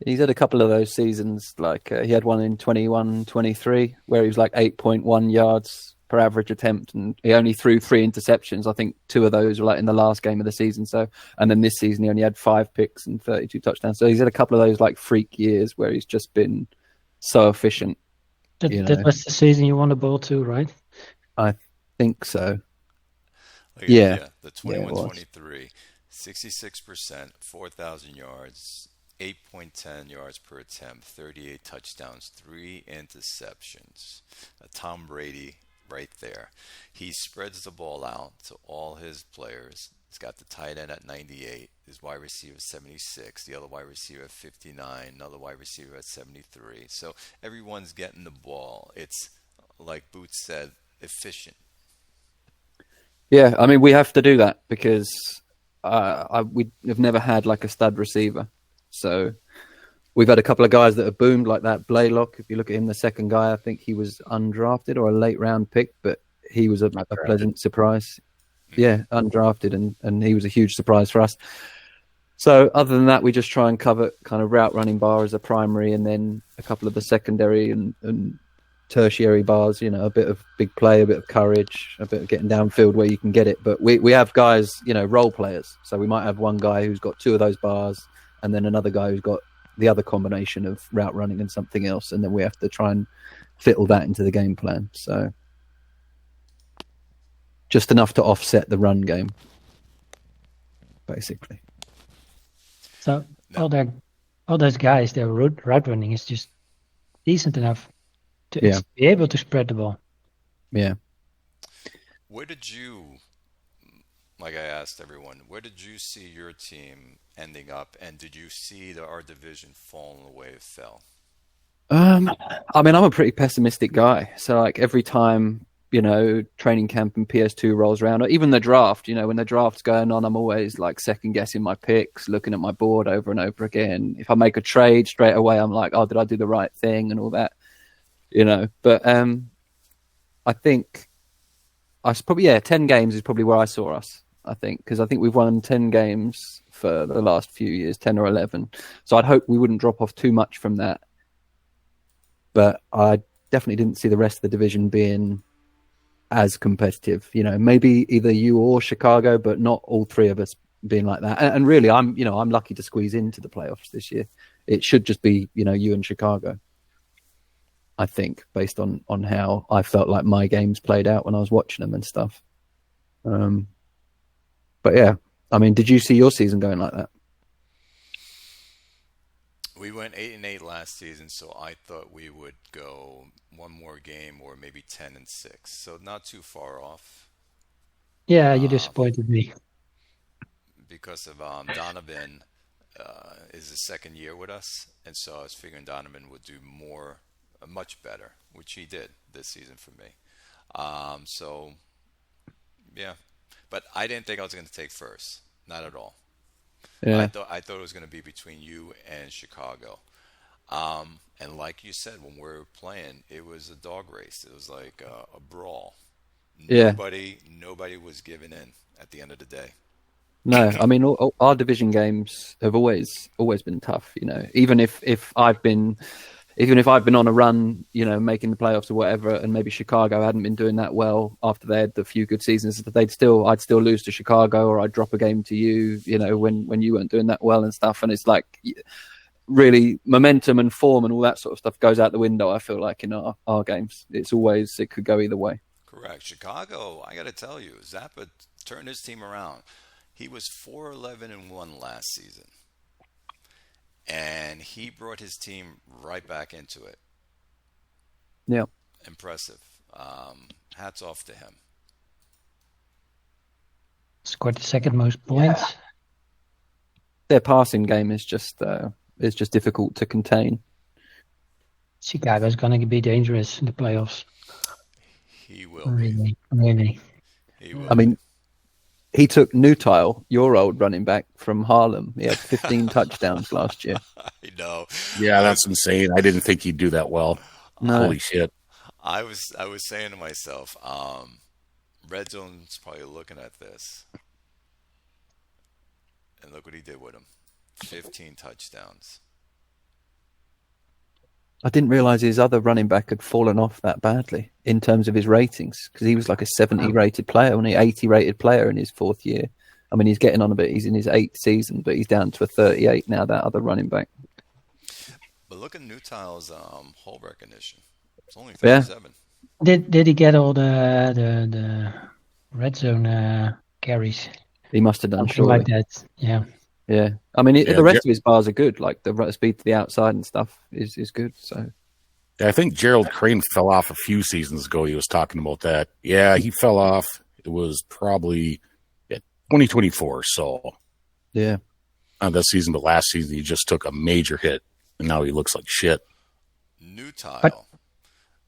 Speaker 4: He's had a couple of those seasons, like he had one in 21-23 where he was like 8.1 yards per average attempt, and he only threw 3 interceptions. I think 2 of those were like in the last game of the season. So, and then this season he only had 5 picks and 32 touchdowns. So he's had a couple of those like freak years where he's just been so efficient.
Speaker 2: That was the season you won the ball too, right?
Speaker 4: I think so.
Speaker 1: The 21-23, 66%, 4,000 yards, 8.10 yards per attempt, 38 touchdowns, 3 interceptions. Tom Brady right there. He spreads the ball out to all his players. He's got the tight end at 98, his wide receiver 76, the other wide receiver at 59, another wide receiver at 73. So everyone's getting the ball. It's, like Boots said, efficient.
Speaker 4: Yeah, I mean, we have to do that because we have never had like a stud receiver. So we've had a couple of guys that have boomed like that. Blaylock, if you look at him, the second guy, I think he was undrafted or a late round pick, but he was a pleasant surprise. Yeah, undrafted, and he was a huge surprise for us. So other than that, we just try and cover kind of route running bar as a primary, and then a couple of the secondary and tertiary bars, a bit of big play, a bit of courage, a bit of getting downfield where you can get it. But we have guys, role players. So we might have one guy who's got 2 of those bars, and then another guy who's got the other combination of route running and something else, and then we have to try and fit all that into the game plan. So just enough to offset the run game, basically.
Speaker 2: So all those guys, their route running is just decent enough to be able to spread the ball.
Speaker 4: Yeah.
Speaker 1: Where did you, like I asked everyone, where did you see your team ending up, and did you see our division falling the way it fell?
Speaker 4: I mean, I'm a pretty pessimistic guy. So like every time, training camp and PS2 rolls around, or even the draft, when the draft's going on, I'm always like second guessing my picks, looking at my board over and over again. If I make a trade straight away, I'm like, oh, did I do the right thing and all that, But I think 10 games is probably where I saw us, I think, because I think we've won 10 games for the last few years, 10 or 11. So I'd hope we wouldn't drop off too much from that. But I definitely didn't see the rest of the division being as competitive. Maybe either you or Chicago, but not all three of us being like that. And really, I'm lucky to squeeze into the playoffs this year. It should just be, you and Chicago, I think, based on how I felt like my games played out when I was watching them and stuff. But yeah, I mean, did you see your season going like that?
Speaker 1: We went 8-8 last season, so I thought we would go one more game or maybe 10-6. So not too far off
Speaker 2: Yeah, you disappointed me.
Speaker 1: because of Donovan is his second year with us, and so I was figuring Donovan would do much better, which he did this season for me. So yeah, but I didn't think I was going to take first, not at all.
Speaker 4: Yeah.
Speaker 1: I thought it was going to be between you and Chicago. And like you said, when we were playing, it was a dog race. It was like a brawl.
Speaker 4: Yeah.
Speaker 1: Nobody was giving in at the end of the day.
Speaker 4: No, I mean, all our division games have always been tough. Even if I've been on a run, making the playoffs or whatever, and maybe Chicago hadn't been doing that well after they had the few good seasons, I'd still lose to Chicago, or I'd drop a game to you, when you weren't doing that well and stuff. And it's like, really, momentum and form and all that sort of stuff goes out the window, I feel like, in our games. It could go either way.
Speaker 1: Correct. Chicago, I got to tell you, Zappa turned his team around. He was 4-11-1 last season. And he brought his team right back into it.
Speaker 4: Yeah.
Speaker 1: Impressive. Hats off to him.
Speaker 2: Scored the second most points.
Speaker 3: Yeah.
Speaker 4: Their passing game is just difficult to contain.
Speaker 2: Chicago's going to be dangerous in the playoffs.
Speaker 1: He will
Speaker 2: Really, really.
Speaker 1: He will.
Speaker 4: I mean, he took Nutile, your old running back, from Harlem. He had 15 touchdowns last year.
Speaker 1: I know.
Speaker 5: Yeah, that's insane. I didn't think he'd do that well.
Speaker 4: No.
Speaker 5: Holy shit.
Speaker 1: I was saying to myself, Red Zone's probably looking at this. And look what he did with him. 15 touchdowns.
Speaker 4: I didn't realize his other running back had fallen off that badly in terms of his ratings, because he was like a 70 rated player, only 80 rated player in his fourth year. I mean, he's getting on a bit. He's in his 8th season, but he's down to a 38 now, that other running back.
Speaker 1: But look at Nutile's hole recognition. It's only
Speaker 4: Yeah.
Speaker 1: 37.
Speaker 2: Did he get all the red zone carries?
Speaker 4: He must have done,
Speaker 2: Something
Speaker 4: surely.
Speaker 2: like that. Yeah.
Speaker 4: Yeah. I mean,
Speaker 5: Yeah,
Speaker 4: the rest of his bars are good. Like the speed to the outside and stuff is good. So
Speaker 5: Yeah, I think Gerald Crane fell off a few seasons ago. He was talking about that. Yeah, he fell off. It was probably 2024. So
Speaker 4: yeah.
Speaker 5: not this season, but last season he just took a major hit, and now he looks like shit.
Speaker 1: Nutile.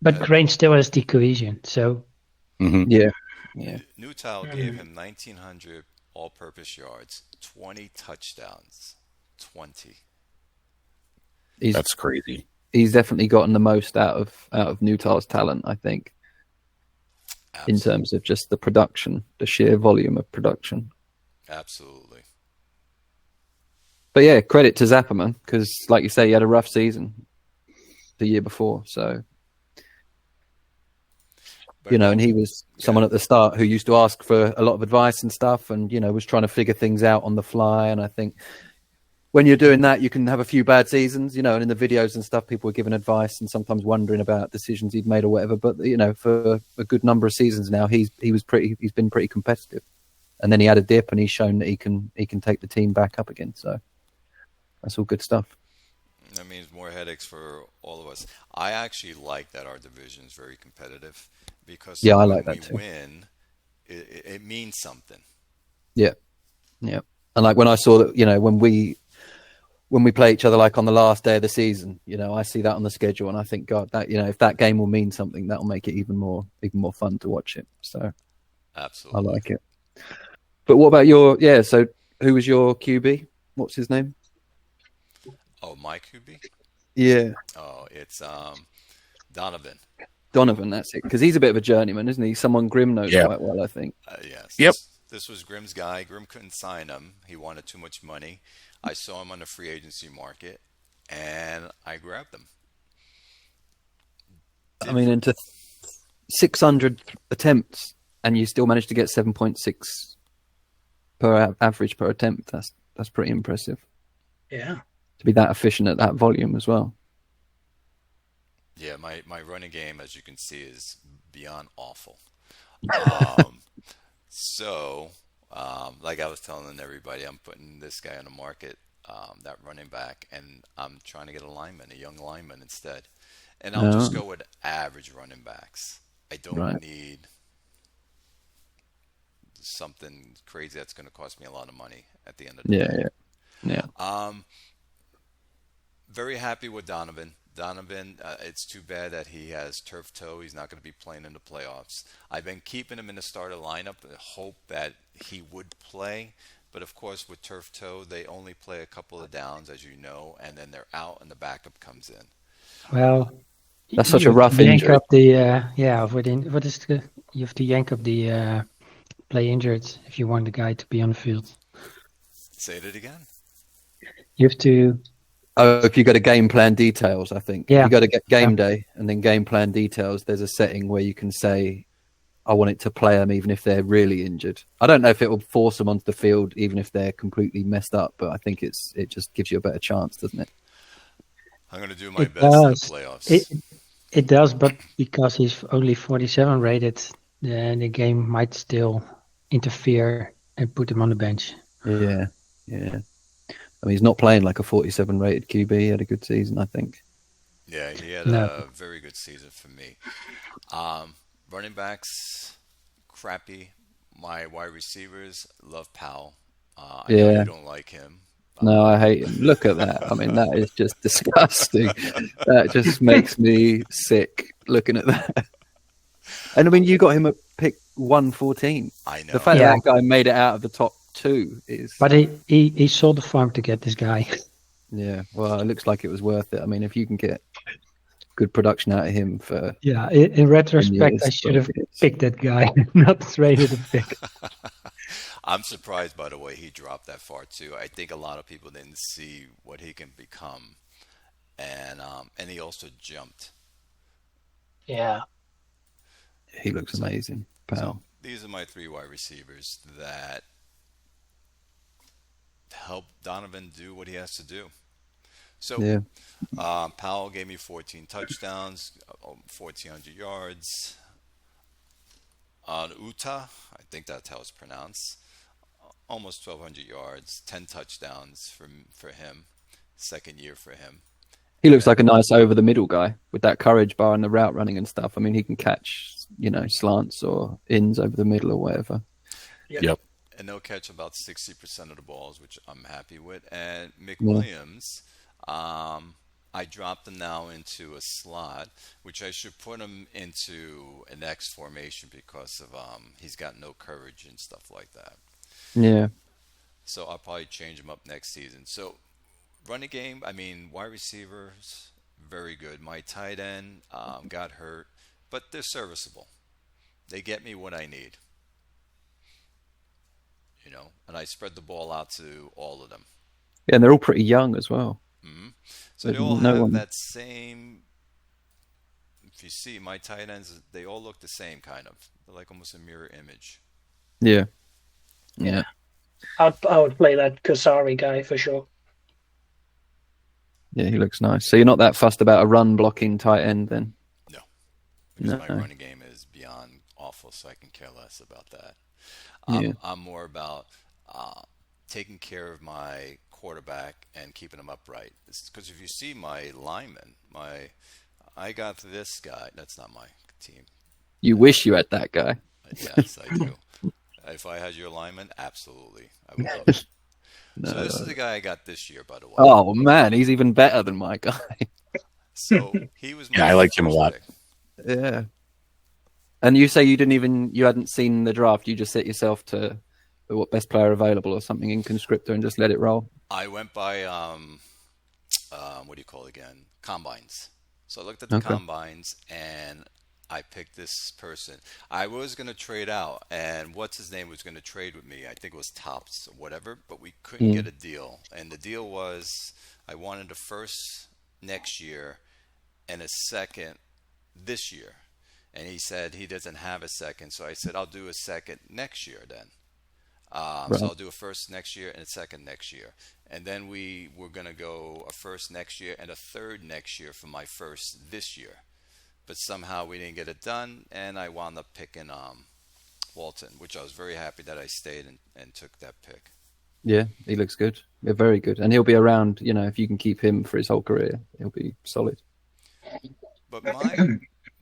Speaker 2: But Crane still has the cohesion, so
Speaker 4: Yeah.
Speaker 1: Nutile gave him 1,900 all-purpose yards, 20 touchdowns. 20.
Speaker 5: That's crazy.
Speaker 4: He's definitely gotten the most out of Nutile's talent, I think,
Speaker 1: Absolutely.
Speaker 4: in terms of just the production, the sheer volume of production.
Speaker 1: Absolutely.
Speaker 4: But yeah, credit to Zapperman, because like you say, he had a rough season the year before. So,
Speaker 1: But
Speaker 4: and he was someone at the start who used to ask for a lot of advice and stuff, and, was trying to figure things out on the fly. And I think when you're doing that, you can have a few bad seasons, and in the videos and stuff, people were giving advice and sometimes wondering about decisions he'd made or whatever. But, for a good number of seasons now, he's been pretty competitive. And then he had a dip, and he's shown that he can take the team back up again. So that's all good stuff.
Speaker 1: That means more headaches for all of us. I actually like that our division is very competitive, because
Speaker 4: I
Speaker 1: when
Speaker 4: like that
Speaker 1: we
Speaker 4: too.
Speaker 1: win, it means something.
Speaker 4: Yeah. Yeah. And like when I saw that, when we play each other, like on the last day of the season, I see that on the schedule, and I think, God, that, if that game will mean something, that'll make it even more fun to watch it. So
Speaker 1: Absolutely.
Speaker 4: I like it. But what about so who was your QB? What's his name?
Speaker 1: Oh, my QB?
Speaker 4: Yeah.
Speaker 1: Oh, it's Donovan.
Speaker 4: Donovan, that's it. Because he's a bit of a journeyman, isn't he? Someone Grim knows quite well, I think.
Speaker 1: Yes.
Speaker 5: Yep.
Speaker 1: This was Grimm's guy. Grimm couldn't sign him. He wanted too much money. I saw him on the free agency market, and I grabbed him.
Speaker 4: I mean, and 600 attempts, and you still managed to get 7.6 per average per attempt. That's pretty impressive
Speaker 3: Yeah.
Speaker 4: to be that efficient at that volume as well.
Speaker 1: Yeah, my running game, as you can see, is beyond awful. Um, so, like I was telling everybody, I'm putting this guy on the market, that running back, and I'm trying to get a lineman, a young lineman instead. And I'll just
Speaker 4: Oh,
Speaker 1: go with average running backs. I don't
Speaker 4: right.
Speaker 1: need something crazy that's going to cost me a lot of money at the end of the
Speaker 4: Yeah,
Speaker 1: day.
Speaker 4: yeah.
Speaker 1: Um, Very happy with Donovan. Donovan, it's too bad that he has turf toe. He's not going to be playing in the playoffs. I've been keeping him in the starter lineup in hope that he would play. But of course, with turf toe, they only play a couple of downs, as you know, and then they're out and the backup comes in.
Speaker 2: Well,
Speaker 4: That's such a
Speaker 2: you have to
Speaker 4: rough
Speaker 2: yank
Speaker 4: injury.
Speaker 2: up the what is the you have to yank up the play injured if you want the guy to be on the field.
Speaker 1: Say it again.
Speaker 2: You have to
Speaker 4: Oh, if you go to game plan details, I think. If
Speaker 2: yeah
Speaker 4: you go to game day and then game plan details, there's a setting where you can say, I want it to play them even if they're really injured. I don't know if it will force them onto the field even if they're completely messed up, but I think it just gives you a better chance, doesn't it?
Speaker 1: I'm going to do my
Speaker 2: it
Speaker 1: best in the
Speaker 2: does
Speaker 1: playoffs.
Speaker 2: it does, but because he's only 47 rated, then the game might still interfere and put him on the bench.
Speaker 4: Yeah. I mean, he's not playing like a 47 rated QB. He had a good season, I think.
Speaker 1: Yeah, he had
Speaker 2: No.
Speaker 1: a very good season for me. Running backs, crappy. My wide receivers, love Powell. I know
Speaker 4: Yeah.
Speaker 1: you don't like him.
Speaker 4: No, I hate him. Look at that. I mean, that is just disgusting. That just makes me sick looking at that. And I mean, you got him at pick 114.
Speaker 1: I know.
Speaker 4: The fact
Speaker 2: Yeah.
Speaker 4: that guy made it out of the top 2 is...
Speaker 2: But he sold the farm to get this guy.
Speaker 4: Yeah, well, it looks like it was worth it. I mean, if you can get good production out of him for...
Speaker 2: Yeah, in retrospect,
Speaker 4: years,
Speaker 2: I should have
Speaker 4: it's-
Speaker 2: picked that guy, not traded a pick.
Speaker 1: I'm surprised, by the way, he dropped that far too. I think a lot of people didn't see what he can become, and he also jumped.
Speaker 3: Yeah.
Speaker 4: He looks amazing, pal.
Speaker 1: So these are my three wide receivers that help Donovan do what he has to do. So
Speaker 4: Yeah.
Speaker 1: Powell gave me 14 touchdowns, 1,400 yards. On Utah, I think that's how it's pronounced, almost 1,200 yards, 10 touchdowns for him. Second year for him.
Speaker 4: He looks like a nice over-the-middle guy with that courage bar and the route running and stuff. I mean, he can catch, slants or ins over the middle or whatever.
Speaker 5: Yep.
Speaker 1: And they'll catch about 60% of the balls, which I'm happy with. And Mick
Speaker 4: Yeah.
Speaker 1: Williams, I dropped him now into a slot, which I should put him into an X formation because of he's got no courage and stuff like that.
Speaker 4: Yeah.
Speaker 1: So I'll probably change him up next season. So running game, I mean, wide receivers, very good. My tight end got hurt, but they're serviceable. They get me what I need. And I spread the ball out to all of them.
Speaker 4: Yeah, and they're all pretty young as well.
Speaker 1: So they all
Speaker 4: No
Speaker 1: have
Speaker 4: one-
Speaker 1: that same. If you see my tight ends, they all look the same kind of. They're like almost a mirror image.
Speaker 4: Yeah.
Speaker 3: I would play that Kasari guy for sure.
Speaker 4: Yeah, he looks nice. So you're not that fussed about a run blocking tight end then?
Speaker 1: No, because my
Speaker 4: No.
Speaker 1: running game is beyond awful, so I can care less about that.
Speaker 4: Yeah.
Speaker 1: I'm more about taking care of my quarterback and keeping him upright. Because if you see my linemen, I got this guy. That's not my team.
Speaker 4: You wish you had that guy.
Speaker 1: Yes, I do. If I had your lineman, absolutely, I would love it.
Speaker 4: No.
Speaker 1: So this is the guy I got this year, by the way.
Speaker 4: Oh man, he's even better than my guy.
Speaker 1: So he was.
Speaker 5: Yeah, I like him a
Speaker 1: first
Speaker 5: lot.
Speaker 1: pick.
Speaker 4: Yeah. And you say you hadn't seen the draft. You just set yourself to what best player available or something in conscriptor and just let it roll.
Speaker 1: I went by what do you call it again? Combines. So I looked at the
Speaker 4: Okay.
Speaker 1: combines and I picked this person. I was going to trade out, and what's his name was going to trade with me. I think it was Tops or whatever, but we couldn't get a deal. And the deal was I wanted the first next year and a second this year. And he said he doesn't have a second. So I said, I'll do a second next year then. So I'll do a first next year and a second next year. And then we were going to go a first next year and a third next year for my first this year. But somehow we didn't get it done, and I wound up picking Walton, which I was very happy that I stayed and took that pick.
Speaker 4: Yeah, he looks good. Yeah, very good. And he'll be around, if you can keep him for his whole career, he'll be solid.
Speaker 1: But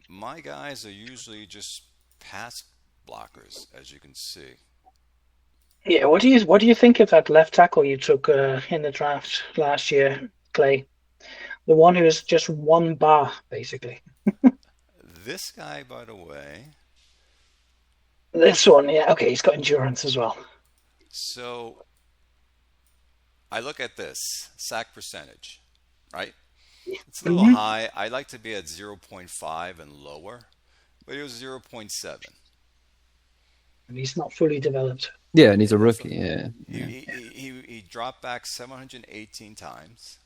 Speaker 1: my guys are usually just pass blockers, as you can see.
Speaker 3: Yeah, what do you think of that left tackle you took in the draft last year, Clay? The one who is just one bar, basically.
Speaker 1: This guy, by the way.
Speaker 3: This one, yeah, okay, he's got endurance as well.
Speaker 1: So I look at this sack percentage, right? It's a little high. I like to be at 0.5 and lower, but it was 0.7.
Speaker 3: And he's not fully developed.
Speaker 4: Yeah, and he's a rookie. Yeah.
Speaker 1: He dropped back 718 times,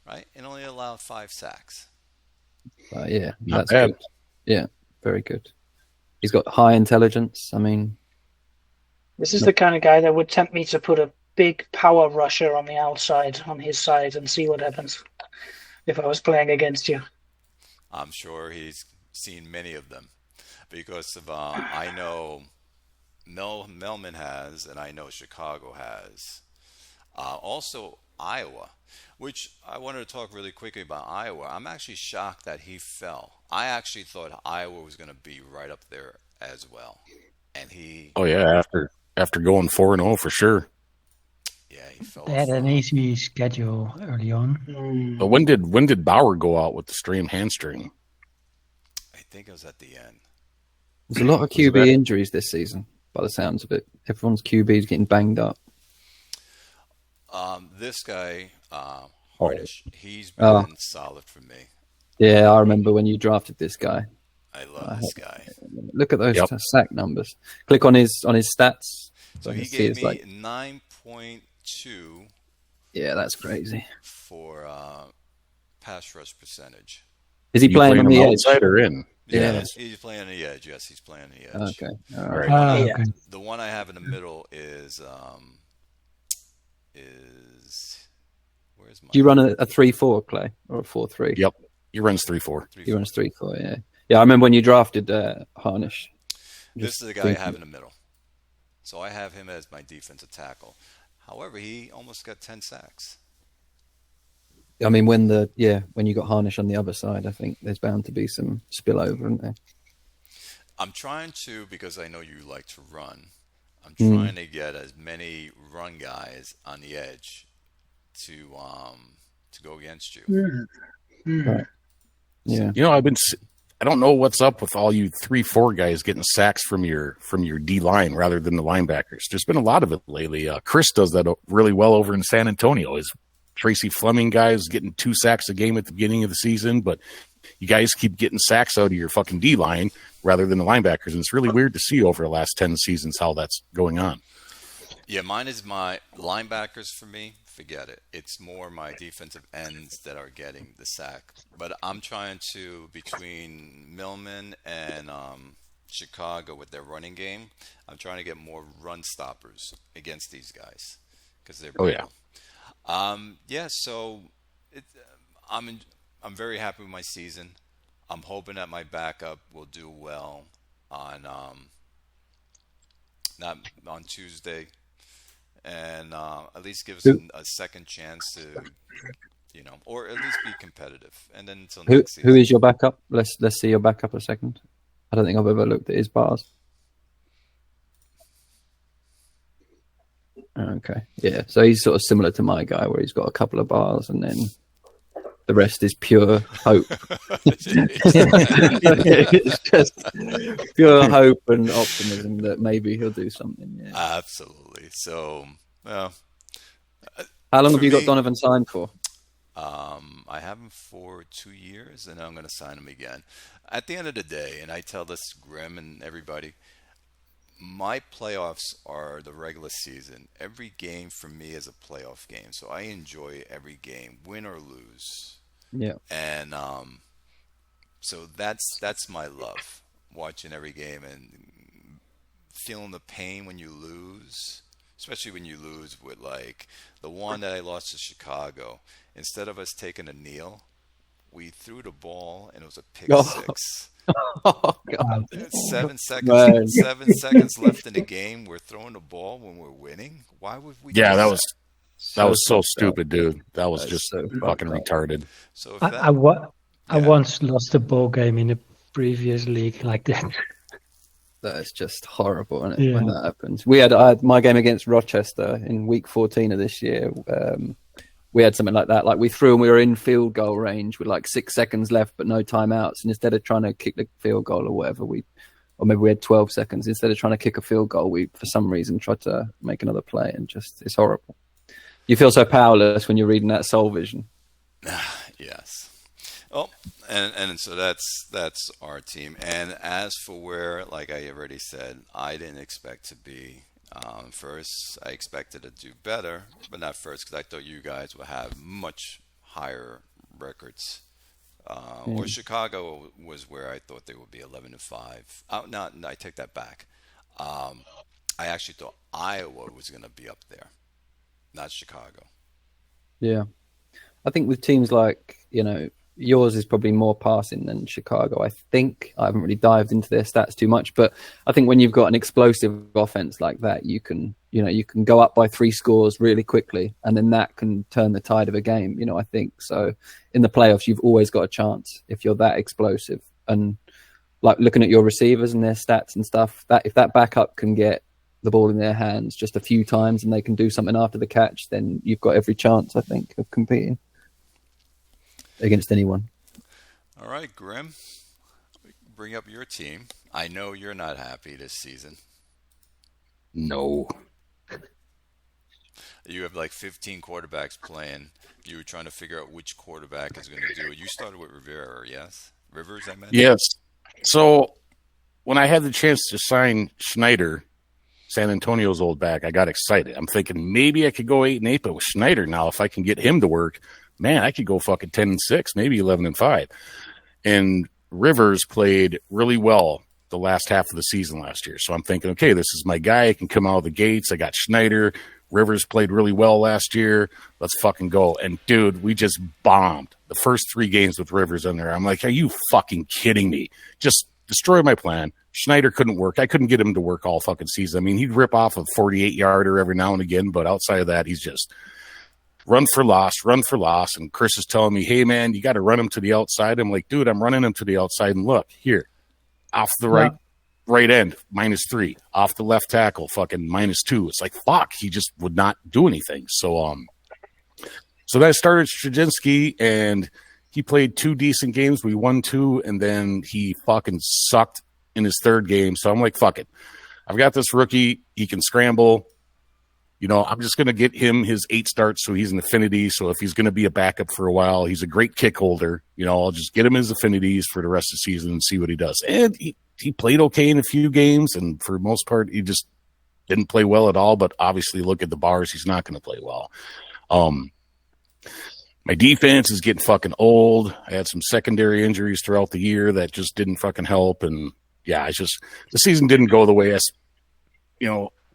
Speaker 1: right, and only allowed 5 sacks.
Speaker 4: Yeah,
Speaker 5: Not
Speaker 4: that's
Speaker 5: bad.
Speaker 4: good. Yeah, very good. He's got high intelligence. I mean,
Speaker 3: This is the kind of guy that would tempt me to put a big power rusher on the outside, on his side, and see what happens if I was playing against you.
Speaker 1: I'm sure he's seen many of them because of I know Melman has, and I know Chicago has. Also Iowa, which I wanted to talk really quickly about Iowa. I'm actually shocked that he fell. I actually thought Iowa was going to be right up there as well, and he.
Speaker 5: Oh yeah, after going 4-0 for sure.
Speaker 1: Yeah, he fell.
Speaker 2: They had an easy schedule early on.
Speaker 5: But when did Bauer go out with the strained hamstring?
Speaker 1: I think it was at the end.
Speaker 4: there's a lot of QB injuries this season, by the sounds of it. Everyone's QB is getting banged up.
Speaker 1: This guy, Harnish, he's been solid for me.
Speaker 4: Yeah, I remember when you drafted this guy.
Speaker 1: I love this guy.
Speaker 4: Look at those sack numbers. Click on his stats.
Speaker 1: So he
Speaker 4: see
Speaker 1: gave
Speaker 4: it's
Speaker 1: me
Speaker 4: like-
Speaker 1: 9.2
Speaker 4: Yeah, that's crazy.
Speaker 1: for pass rush percentage.
Speaker 4: Is he
Speaker 5: You
Speaker 4: playing on
Speaker 5: him
Speaker 4: the edge?
Speaker 5: outside or in?
Speaker 4: Yeah.
Speaker 1: He's playing on the edge. Yes, he's playing on the edge.
Speaker 4: Okay. All
Speaker 5: Right.
Speaker 4: right.
Speaker 3: Yeah.
Speaker 2: Okay.
Speaker 1: The one I have in the middle is where's my?
Speaker 4: Do you run a 3-4, Clay, or a 4-3?
Speaker 5: Yep. He runs 3-4.
Speaker 4: He runs 3-4. Yeah. Yeah, I remember when you drafted Harnish.
Speaker 1: This is the guy I have in the middle. So I have him as my defensive tackle. However, he almost got 10 sacks.
Speaker 4: I mean, when you got Harnish on the other side, I think there's bound to be some spillover, isn't there?
Speaker 1: I'm trying to, because I know you like to run, I'm trying to get as many run guys on the edge to go against you.
Speaker 4: Right. Yeah.
Speaker 5: You know, I don't know what's up with all you 3-4 guys getting sacks from your D line rather than the linebackers. There's been a lot of it lately. Chris does that really well over in San Antonio. His Tracy Fleming guys getting 2 sacks a game at the beginning of the season, but you guys keep getting sacks out of your fucking D line rather than the linebackers, and it's really weird to see over the last 10 seasons how that's going on.
Speaker 1: Yeah, mine is my linebackers for me. Forget it. It's more my defensive ends that are getting the sack. But I'm trying to, between Millman and Chicago with their running game, I'm trying to get more run stoppers against these guys because they're brutal. So I'm very happy with my season. I'm hoping that my backup will do well on not on Tuesday, and at least give us a second chance to, or at least be competitive. And then until next season.
Speaker 4: Who is your backup? Let's see your backup a second. I don't think I've ever looked at his bars. Okay, yeah. So he's sort of similar to my guy, where he's got a couple of bars, and then the rest is pure hope. It's just pure hope and optimism that maybe he'll do something. Yeah.
Speaker 1: Absolutely. So, well,
Speaker 4: How long
Speaker 1: for
Speaker 4: have you got
Speaker 1: me-
Speaker 4: Donovan signed for?
Speaker 1: I have him for 2 years, and I'm going to sign him again. At the end of the day, and I tell this to Grim and everybody, my playoffs are the regular season. Every game for me is a playoff game, so I enjoy every game, win or lose.
Speaker 4: Yeah.
Speaker 1: And So that's my love, watching every game and feeling the pain when you lose, especially when you lose with like the one that I lost to Chicago. Instead of us taking a kneel, we threw the ball and it was a pick
Speaker 4: Oh.
Speaker 1: six.
Speaker 4: Oh God,
Speaker 1: It's 7 seconds,
Speaker 4: Man.
Speaker 1: 7 seconds left in the game. We're throwing the ball when we're winning. Why would we?
Speaker 5: Yeah,
Speaker 1: do
Speaker 5: that was so stupid, dude. That was
Speaker 4: That's
Speaker 5: just
Speaker 4: so
Speaker 5: fucking
Speaker 4: fucked up.
Speaker 5: retarded.
Speaker 1: So if
Speaker 2: I,
Speaker 1: that,
Speaker 2: I, wa- I
Speaker 1: Yeah.
Speaker 2: once lost a ball game in a previous league like that.
Speaker 4: That is just horrible, isn't it, when
Speaker 2: Yeah.
Speaker 4: that happens? I had my game against Rochester in week 14 of this year. We had something like that. Like we threw and we were in field goal range with like 6 seconds left, but no timeouts. And instead of trying to kick the field goal or whatever, or maybe we had 12 seconds. Instead of trying to kick a field goal, we, for some reason, tried to make another play, and just, it's horrible. You feel so powerless when you're reading that soul vision.
Speaker 1: yes. Oh, and so that's our team. And as for where, like I already said, I didn't expect to be first. I expected to do better, but not first because I thought you guys would have much higher records. Or Chicago was where I thought they would be 11-5. No, I take that back. I actually thought Iowa was going to be up there, not Chicago.
Speaker 4: Yeah. I think with teams like, yours is probably more passing than Chicago. I think I haven't really dived into their stats too much, but I think when you've got an explosive offense like that, you can go up by 3 scores really quickly, and then that can turn the tide of a game. I think so. In the playoffs, you've always got a chance if you're that explosive. And like looking at your receivers and their stats and stuff, that if that backup can get the ball in their hands just a few times and they can do something after the catch, then you've got every chance, I think, of competing against anyone.
Speaker 1: All right, Grim, bring up your team. I know you're not happy this season.
Speaker 5: No.
Speaker 1: You have like 15 quarterbacks playing. You were trying to figure out which quarterback is going to do it. You started with Rivera, yes? Rivers, I meant?
Speaker 5: Yes. So when I had the chance to sign Schneider, San Antonio's old back, I got excited. I'm thinking maybe I could go 8-8, but with Schneider now, if I can get him to work, man, I could go fucking 10-6, maybe 11-5. And Rivers played really well the last half of the season last year. So I'm thinking, okay, this is my guy. I can come out of the gates. I got Schneider. Rivers played really well last year. Let's fucking go. And dude, we just bombed the first 3 games with Rivers in there. I'm like, are you fucking kidding me? Just destroyed my plan. Schneider couldn't work. I couldn't get him to work all fucking season. I mean, he'd rip off a 48-yarder every now and again, but outside of that, he's just run for loss. And Chris is telling me, hey, man, you got to run him to the outside. I'm like, dude, I'm running him to the outside. And look, here, off the right end, -3. Off the left tackle, fucking -2. It's like, fuck, he just would not do anything. So then I started Straczynski, and he played 2 decent games. We won 2, and then he fucking sucked in his 3rd game. So I'm like, fuck it. I've got this rookie. He can scramble. I'm just going to get him his 8 starts so he's an affinity. So if he's going to be a backup for a while, he's a great kick holder. I'll just get him his affinities for the rest of the season and see what he does. And he played okay in a few games, and for the most part, he just didn't play well at all. But obviously, look at the bars. He's not going to play well. My defense is getting fucking old. I had some secondary injuries throughout the year that just didn't fucking help. And yeah, the season didn't go the way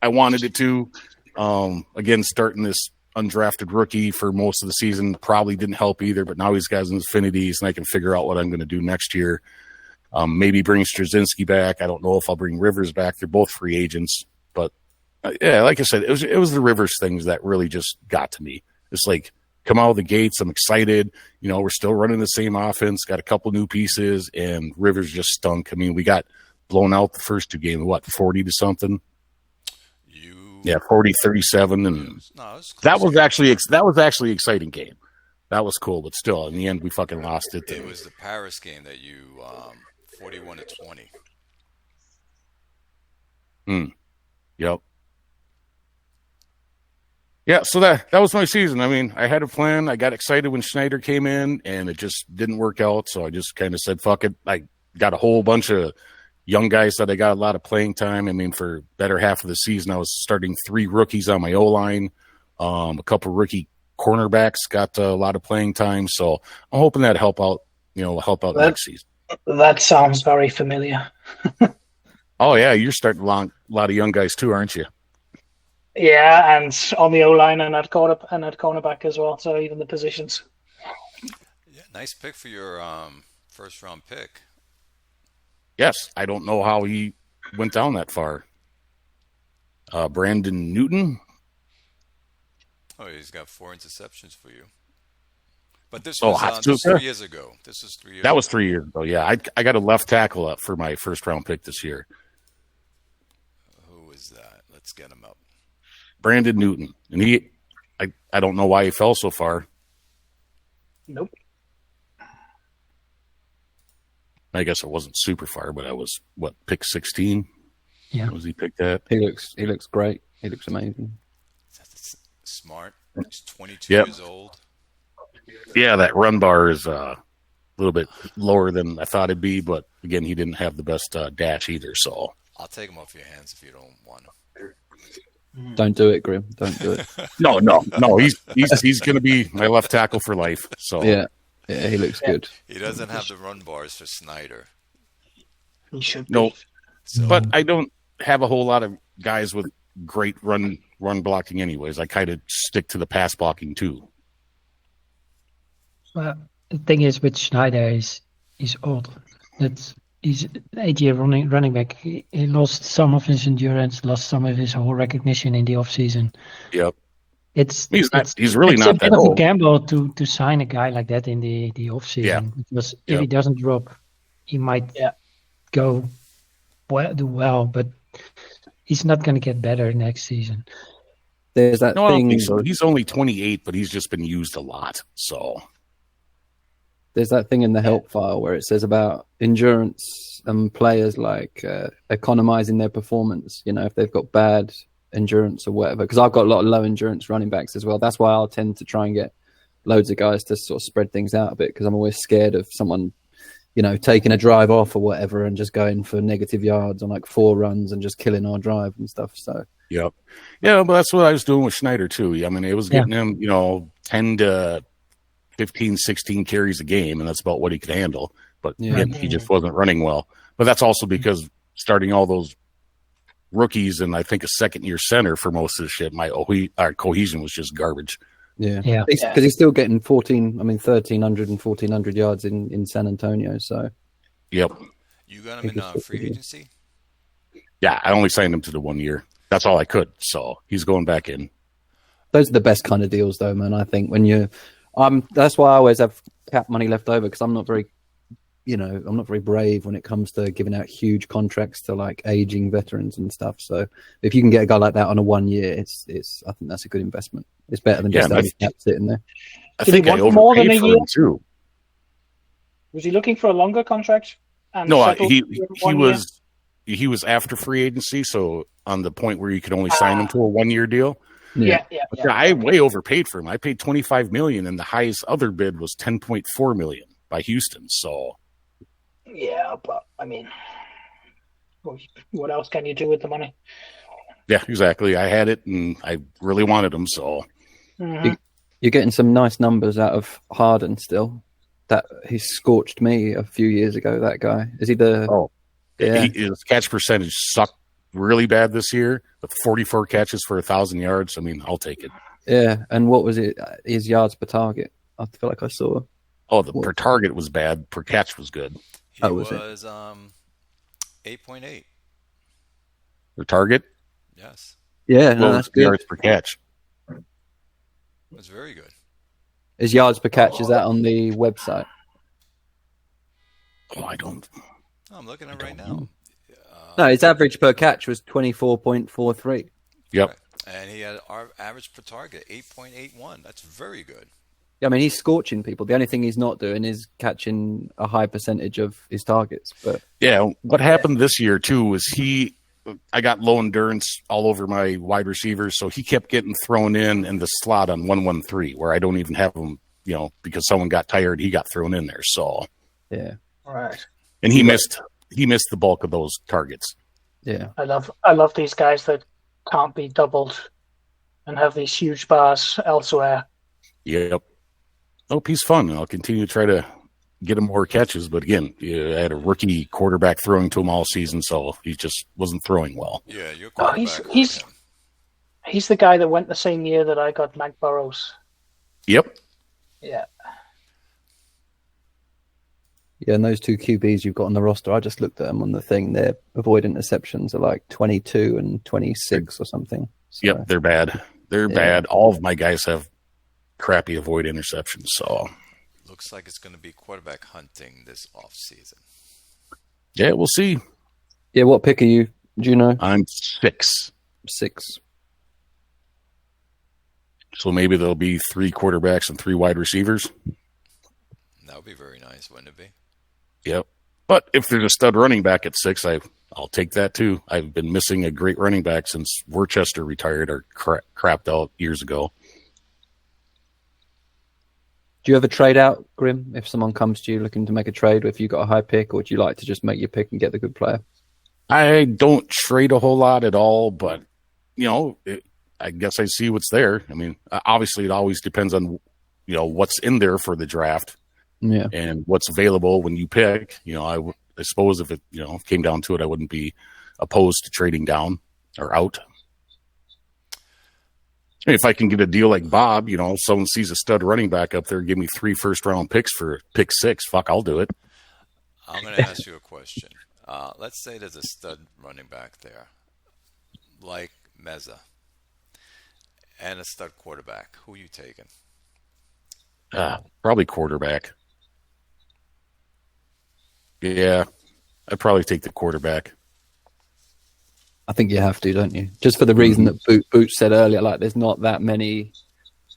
Speaker 5: I wanted it to. Again, starting this undrafted rookie for most of the season probably didn't help either, but now he's got his affinities and I can figure out what I'm going to do next year. Maybe bring Straczynski back. I don't know if I'll bring Rivers back. They're both free agents, but yeah, like I said, it was the Rivers things that really just got to me. It's like, come out of the gates. I'm excited. We're still running the same offense, got a couple new pieces, and Rivers just stunk. I mean, we got blown out the first 2 games, 40 to something? Yeah, 40-37, and that was actually an exciting game. That was cool, but still, in the end, we fucking lost it.
Speaker 1: It was the Paris game that you 41-20.
Speaker 5: Yep. Yeah, so that was my season. I mean, I had a plan. I got excited when Schneider came in, and it just didn't work out. So I just kind of said, fuck it. I got a whole bunch of young guys that I got a lot of playing time. I mean, for better half of the season, I was starting 3 rookies on my O-line. A couple rookie cornerbacks got a lot of playing time. So I'm hoping that help out next season.
Speaker 3: That sounds very familiar.
Speaker 5: Oh yeah, you're starting a lot of young guys too, aren't you?
Speaker 3: Yeah, and on the O line and at cornerback as well. So even the positions.
Speaker 1: Yeah, nice pick for your first round pick.
Speaker 5: Yes, I don't know how he went down that far. Brandon Newton.
Speaker 1: Oh, he's got 4 interceptions for you. But this
Speaker 5: Oh,
Speaker 1: was
Speaker 5: hot
Speaker 1: this
Speaker 5: super.
Speaker 1: 3 years ago. This was 3 years.
Speaker 5: That was
Speaker 1: ago.
Speaker 5: 3 years ago. Yeah, I got a left tackle up for my first round pick this year.
Speaker 1: Who is that? Let's get him up.
Speaker 5: Brandon Newton, and I don't know why he fell so far.
Speaker 3: Nope.
Speaker 5: I guess it wasn't super far, but I was pick 16.
Speaker 2: Yeah.
Speaker 5: Was he picked at?
Speaker 4: He looks great. He looks amazing.
Speaker 1: That's smart. He's 22
Speaker 5: Yep.
Speaker 1: years old.
Speaker 5: Yeah, that run bar is a little bit lower than I thought it'd be, but again, he didn't have the best dash either. So
Speaker 1: I'll take him off your hands if you don't want him.
Speaker 4: Don't do it, Grim. Don't do it.
Speaker 5: no, he's going to be my left tackle for life. So
Speaker 4: Yeah, he looks good.
Speaker 1: He doesn't have the run bars for Snyder.
Speaker 3: He should.
Speaker 5: No,
Speaker 1: So
Speaker 5: but I don't have a whole lot of guys with great run blocking anyways. I kind of stick to the pass blocking too.
Speaker 2: Well, the thing is with Schneider, he's old. He's an 8-year running back. He lost some of his endurance, lost some of his whole recognition in the offseason.
Speaker 5: Yep.
Speaker 2: It's
Speaker 5: He's really
Speaker 2: it's
Speaker 5: not
Speaker 2: a
Speaker 5: that
Speaker 2: bit of a
Speaker 5: old.
Speaker 2: gamble to sign a guy like that in the offseason.
Speaker 5: Yeah.
Speaker 2: Because
Speaker 5: Yeah.
Speaker 2: if he doesn't drop, he might do well, but he's not going to get better next season.
Speaker 4: There's that
Speaker 5: No, I don't
Speaker 4: thing.
Speaker 5: think so. He's only 28, but he's just been used a lot. So
Speaker 4: There's that thing in the help file where it says about endurance and players like economizing their performance. You know, if they've got bad endurance or whatever. Because I've got a lot of low endurance running backs as well. That's why I'll tend to try and get loads of guys to sort of spread things out a bit, because I'm always scared of someone, you know, taking a drive off or whatever and just going for negative yards on like 4 runs and just killing our drive and stuff. So
Speaker 5: yep. Yeah, but that's what I was doing with Schneider too. I mean, it was getting him, 10 to 15, 16 carries a game, and that's about what he could handle. But again, he just wasn't running well. But that's also because starting all those rookies and I think a second-year center for most of the shit, our cohesion was just garbage.
Speaker 4: yeah.
Speaker 2: Yeah.
Speaker 4: Because he's still getting 1,300 and 1,400 yards in San Antonio. So
Speaker 5: Yep.
Speaker 1: you got him in free agency?
Speaker 5: Yeah, I only signed him to the 1 year. That's all I could. So he's going back in.
Speaker 4: those are the best kind of deals, though, man. I think when you, that's why I always have cap money left over, because I'm not very brave when it comes to giving out huge contracts to like aging veterans and stuff. So if you can get a guy like that on a 1 year, I think that's a good investment. It's better than just having cap sitting there.
Speaker 5: I
Speaker 3: Did
Speaker 5: think
Speaker 3: he
Speaker 5: I
Speaker 3: want more than
Speaker 5: overpaid
Speaker 3: a
Speaker 5: for
Speaker 3: year?
Speaker 5: him too.
Speaker 3: Was he looking for a longer contract? And
Speaker 5: No,
Speaker 3: settled
Speaker 5: he
Speaker 3: for 1 year?
Speaker 5: was after free agency, so on the point where you could only sign him to a 1 year deal.
Speaker 3: Yeah.
Speaker 5: But I way overpaid for him. I paid $25 million, and the highest other bid was $10.4 million by Houston. So
Speaker 3: Yeah, but I mean, what else can you do with the money?
Speaker 5: yeah, exactly. I had it, and I really wanted him. So
Speaker 3: Mhm.
Speaker 4: You're getting some nice numbers out of Harden still. That he scorched me a few years ago. That guy, is he the?
Speaker 5: Oh.
Speaker 4: Yeah.
Speaker 5: His catch percentage sucked really bad this year, with 44 catches for 1,000 yards. I mean, I'll take it.
Speaker 4: Yeah, and what was it? His yards per target. I feel like I saw.
Speaker 5: Oh, per target was bad. Per catch was good.
Speaker 1: He
Speaker 4: Oh, was
Speaker 1: was,
Speaker 4: it?
Speaker 1: 8.8.
Speaker 5: Per target,
Speaker 1: Yes.
Speaker 4: Yeah,
Speaker 5: what
Speaker 4: no,
Speaker 5: was
Speaker 4: that's good.
Speaker 5: yards per catch?
Speaker 1: That's very good.
Speaker 4: His yards per catch, is that on the website?
Speaker 5: Oh, I don't.
Speaker 1: I'm looking at it right now.
Speaker 4: No, his average per catch was 24.43.
Speaker 5: Yep.
Speaker 1: And he had our average per target, 8.81. That's very good.
Speaker 4: I mean, he's scorching people. The only thing he's not doing is catching a high percentage of his targets. But
Speaker 5: Yeah, what happened this year too was I got low endurance all over my wide receivers, so he kept getting thrown in the slot on 1-1-3, where I don't even have him, because someone got tired, he got thrown in there. So
Speaker 4: yeah,
Speaker 3: Right.
Speaker 5: and he missed the bulk of those targets.
Speaker 4: yeah,
Speaker 3: I love these guys that can't be doubled and have these huge bars elsewhere.
Speaker 5: Yep. Oh, he's fun. I'll continue to try to get him more catches. But again, you had a rookie quarterback throwing to him all season, so he just wasn't throwing well.
Speaker 1: Yeah, your
Speaker 3: Oh,
Speaker 1: quarterback.
Speaker 3: he's the guy that went the same year that I got Mac Burrows.
Speaker 5: Yep.
Speaker 3: Yeah.
Speaker 4: Yeah, and those two QBs you've got on the roster, I just looked at them on the thing. Their avoid interceptions are like 22 and 26 or something. So,
Speaker 5: Yep, they're bad. They're bad. All of my guys have crappy avoid interceptions. So
Speaker 1: Looks like it's going to be quarterback hunting this off season.
Speaker 5: yeah, we'll see.
Speaker 4: Yeah, what pick are you? Do you know?
Speaker 5: I'm 6.
Speaker 4: 6.
Speaker 5: So maybe there'll be 3 quarterbacks and 3 wide receivers.
Speaker 1: That would be very nice, wouldn't it be?
Speaker 5: Yep. But if there's a stud running back at 6, I'll take that too. I've been missing a great running back since Worcester retired or crapped out years ago.
Speaker 4: Do you ever trade out, Grim, if someone comes to you looking to make a trade, or if you got a high pick, or do you like to just make your pick and get the good player?
Speaker 5: I don't trade a whole lot at all, but, I guess I see what's there. I mean, obviously it always depends on, what's in there for the draft.
Speaker 4: Yeah.
Speaker 5: And what's available when you pick. I suppose if it, came down to it, I wouldn't be opposed to trading down or out. If I can get a deal like Bob, someone sees a stud running back up there, give me 3 first-round picks for pick 6. Fuck, I'll do it.
Speaker 1: I'm going to ask you a question. Let's say there's a stud running back there, like Meza, and a stud quarterback. Who are you taking?
Speaker 5: Probably quarterback. Yeah, I'd probably take the quarterback.
Speaker 4: I think you have to, don't you? Just for the reason that Boots said earlier, like there's not that many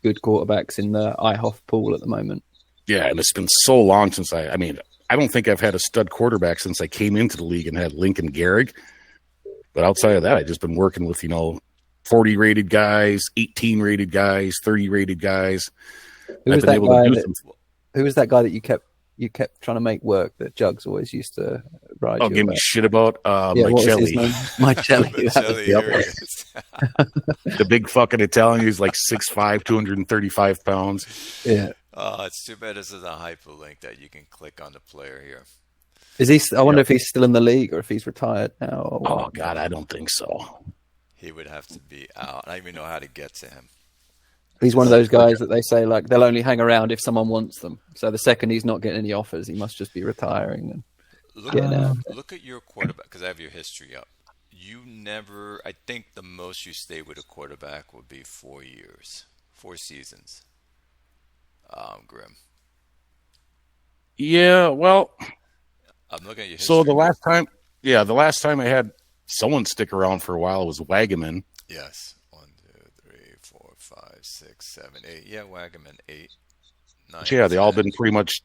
Speaker 4: good quarterbacks in the IHOF pool at the moment.
Speaker 5: Yeah, and it's been so long since I don't think I've had a stud quarterback since I came into the league and had Lincoln Gehrig. But outside of that, I've just been working with, 40 rated guys, 18 rated guys, 30 rated guys.
Speaker 4: Who was that guy that you kept trying to make work that Jugs always used to ride?
Speaker 5: Oh, give me shit about
Speaker 4: Mike Shelley. Mike Shelley.
Speaker 5: The big fucking Italian who's like 6'5", 235 pounds.
Speaker 4: Yeah.
Speaker 1: It's too bad this is a hyperlink that you can click on the player here.
Speaker 4: Is he? I wonder if he's still in the league or if he's retired now. Or what.
Speaker 5: Oh God, I don't think so.
Speaker 1: He would have to be out. I don't even know how to get to him.
Speaker 4: He's one of those guys that they say like they'll only hang around if someone wants them. So the second he's not getting any offers, he must just be retiring and getting out.
Speaker 1: Look at your quarterback, because I have your history up. You never. I think the most you stay with a quarterback would be 4 years, 4 seasons. Grim.
Speaker 5: Yeah, well,
Speaker 1: I'm looking at your history.
Speaker 5: so the last time I had someone stick around for a while was Wagaman.
Speaker 1: Yes. 1, 2, 3, 4, 5, 6, 7, 8. Yeah, Wagaman 8, 9.
Speaker 5: Yeah, they all
Speaker 1: 10.
Speaker 5: been pretty much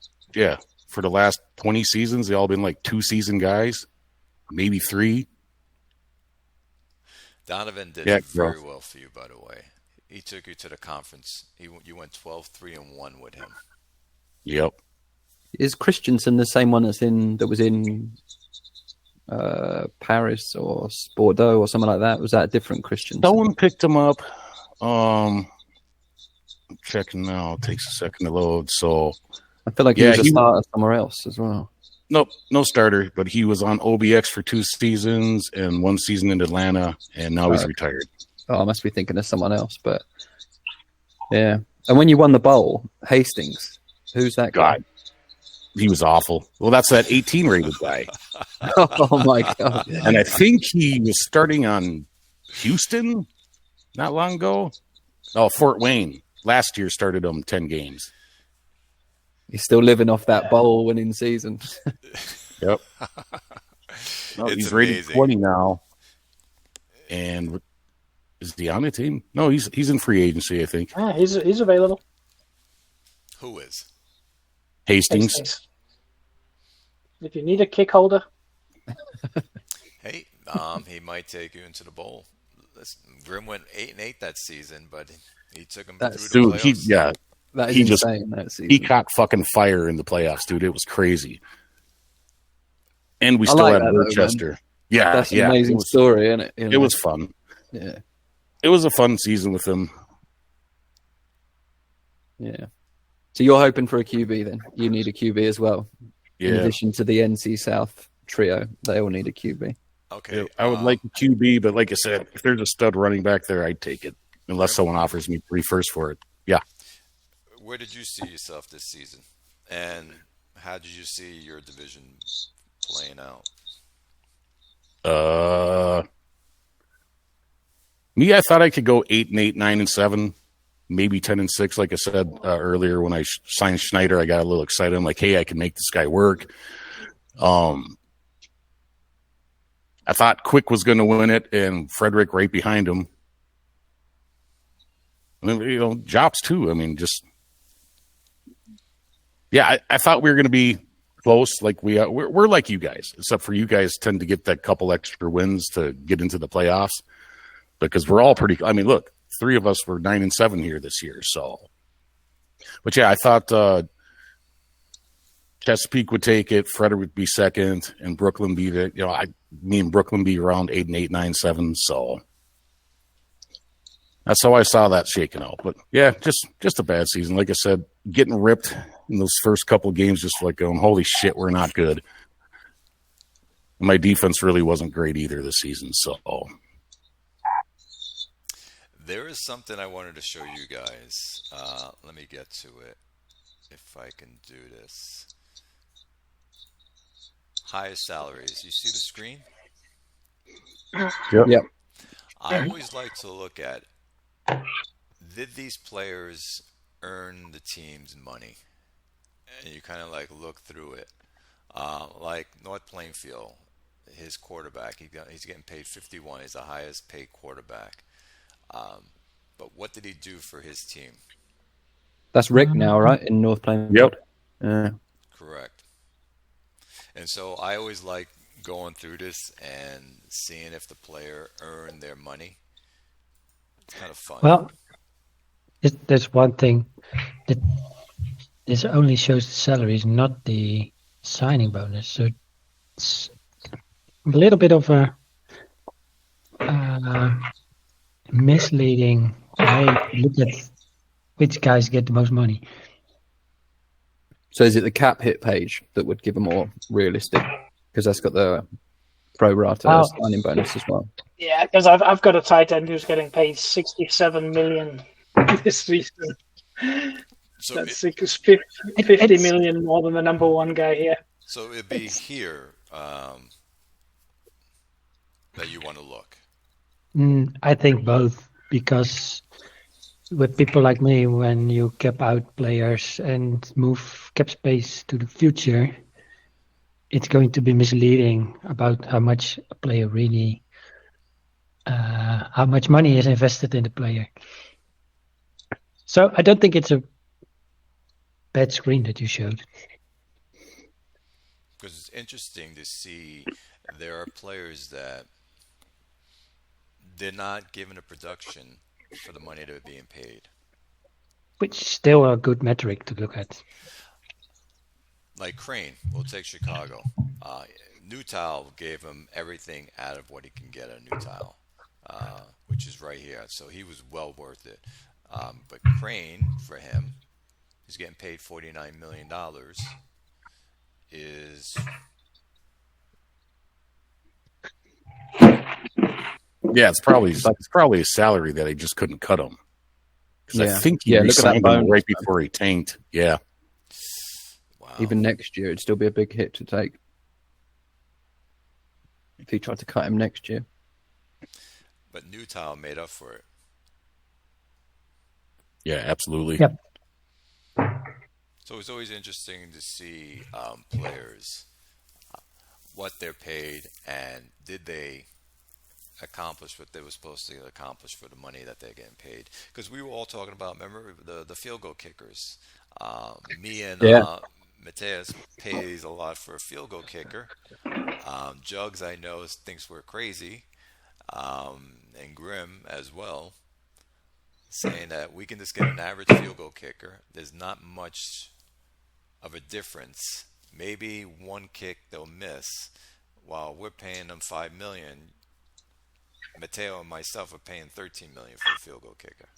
Speaker 5: for the last 20 seasons. They all been like 2-season guys, maybe 3.
Speaker 1: Donovan did very well for you, by the way. He took you to the conference. You went 12-3-1 with him.
Speaker 5: Yep.
Speaker 4: Is Christensen the same one that was in Paris or Bordeaux or something like that? Was that a different Christensen?
Speaker 5: Someone picked him up. I'm checking now. It takes a second to load. So
Speaker 4: I feel like he was a starter somewhere else as well.
Speaker 5: Nope, no starter, but he was on OBX for 2 seasons and 1 season in Atlanta, and now he's retired.
Speaker 4: Oh, I must be thinking of someone else, but yeah. And when you won the bowl, Hastings, who's that guy?
Speaker 5: God, he was awful. Well, that's that 18 rated guy.
Speaker 4: Oh my God.
Speaker 5: And I think he was starting on Houston not long ago. Oh, Fort Wayne. Last year started him 10 games.
Speaker 4: He's still living off that bowl winning season.
Speaker 5: Yep. No, he's rated 20 now. And is he on the team? No, he's in free agency, I think.
Speaker 3: Yeah, he's available.
Speaker 1: Who is?
Speaker 5: Hastings.
Speaker 3: If you need a kick holder.
Speaker 1: Hey, he might take you into the bowl. Grim went 8-8 that season, but he took him through the playoffs.
Speaker 4: That is insane. That season.
Speaker 5: He caught fucking fire in the playoffs, dude. It was crazy. And we still had Worcester. Yeah,
Speaker 4: that's an amazing story, isn't it?
Speaker 5: It was fun.
Speaker 4: Yeah,
Speaker 5: it was a fun season with him.
Speaker 4: Yeah. So you're hoping for a QB then? You need a QB as well. In
Speaker 5: Yeah,
Speaker 4: addition to the NC South trio, they all need a QB.
Speaker 1: Okay.
Speaker 5: I would like a QB, but like I said, if there's a stud running back there, I'd take it unless someone offers me 3 firsts for it. Yeah.
Speaker 1: Where did you see yourself this season? And how did you see your division playing out?
Speaker 5: Me, I thought I could go 8-8, 9-7, maybe 10-6. Like I said earlier, when I signed Schneider, I got a little excited. I'm like, hey, I can make this guy work. I thought Quick was going to win it, and Frederick right behind him. And then, Jops too. I mean, I thought we were going to be close. Like we're like you guys, except for you guys tend to get that couple extra wins to get into the playoffs because we're all pretty. I mean, look, 3 of us were 9-7 here this year. So, but yeah, I thought Chesapeake would take it, Frederick would be second, and Brooklyn be me and Brooklyn be around 8-8, 9-7. So that's how I saw that shaking out. But yeah, just a bad season. Like I said, getting ripped in those first couple of games, just like going, holy shit, we're not good. And my defense really wasn't great either this season. So
Speaker 1: There is something I wanted to show you guys. Let me get to it if I can do this. Highest salaries. You see the screen?
Speaker 5: yep.
Speaker 1: I always like to look at, did these players earn the team's money? And you kind of like look through it. Like North Plainfield, his quarterback, he's getting paid 51. He's the highest paid quarterback. But what did he do for his team?
Speaker 4: That's Rick now, right? In North Plainfield.
Speaker 5: Yep.
Speaker 1: Correct. And so I always like going through this and seeing if the player earned their money. It's kind of fun.
Speaker 2: Well, there's one thing that this only shows the salaries, not the signing bonus. So it's a little bit of a misleading way to look at which guys get the most money.
Speaker 4: So is it the cap hit page that would give a more realistic? Because that's got the pro rata signing bonus as well.
Speaker 3: Yeah, because I've got a tight end who's getting paid 67 million this season.
Speaker 1: So
Speaker 3: That's 50 million more than the number one guy here.
Speaker 1: So it'd be here that you want to look.
Speaker 2: I think both, because with people like me, when you cap out players and move cap space to the future, it's going to be misleading about how much a player really, how much money is invested in the player. So I don't think it's a bad screen that you showed.
Speaker 1: Because it's interesting to see there are players that they're not given a production for the money they're being paid.
Speaker 2: Which is still a good metric to look at.
Speaker 1: Like Crane, we'll take Chicago. Newtile gave him everything out of what he can get at Newtile, which is right here. So he was well worth it. But Crane, for him, he's getting paid $49 million, is...
Speaker 5: Yeah, it's probably a salary that he just couldn't cut him. Because I think he signed him right before he tanked. Yeah.
Speaker 1: Wow.
Speaker 4: Even next year, it'd still be a big hit to take if he tried to cut him next year.
Speaker 1: But Newtile made up for it.
Speaker 5: Yeah, absolutely.
Speaker 2: Yep.
Speaker 1: So it's always interesting to see players, what they're paid, and did they accomplish what they were supposed to accomplish for the money that they're getting paid. Because we were all talking about, remember, the field goal kickers. Me and Mateus pays a lot for a field goal kicker. Jugs, I know, thinks we're crazy, and Grim as well, saying that we can just get an average field goal kicker. There's not much of a difference. Maybe one kick they'll miss, while we're paying them $5 million. Mateo and myself are paying $13 million for a field goal kicker.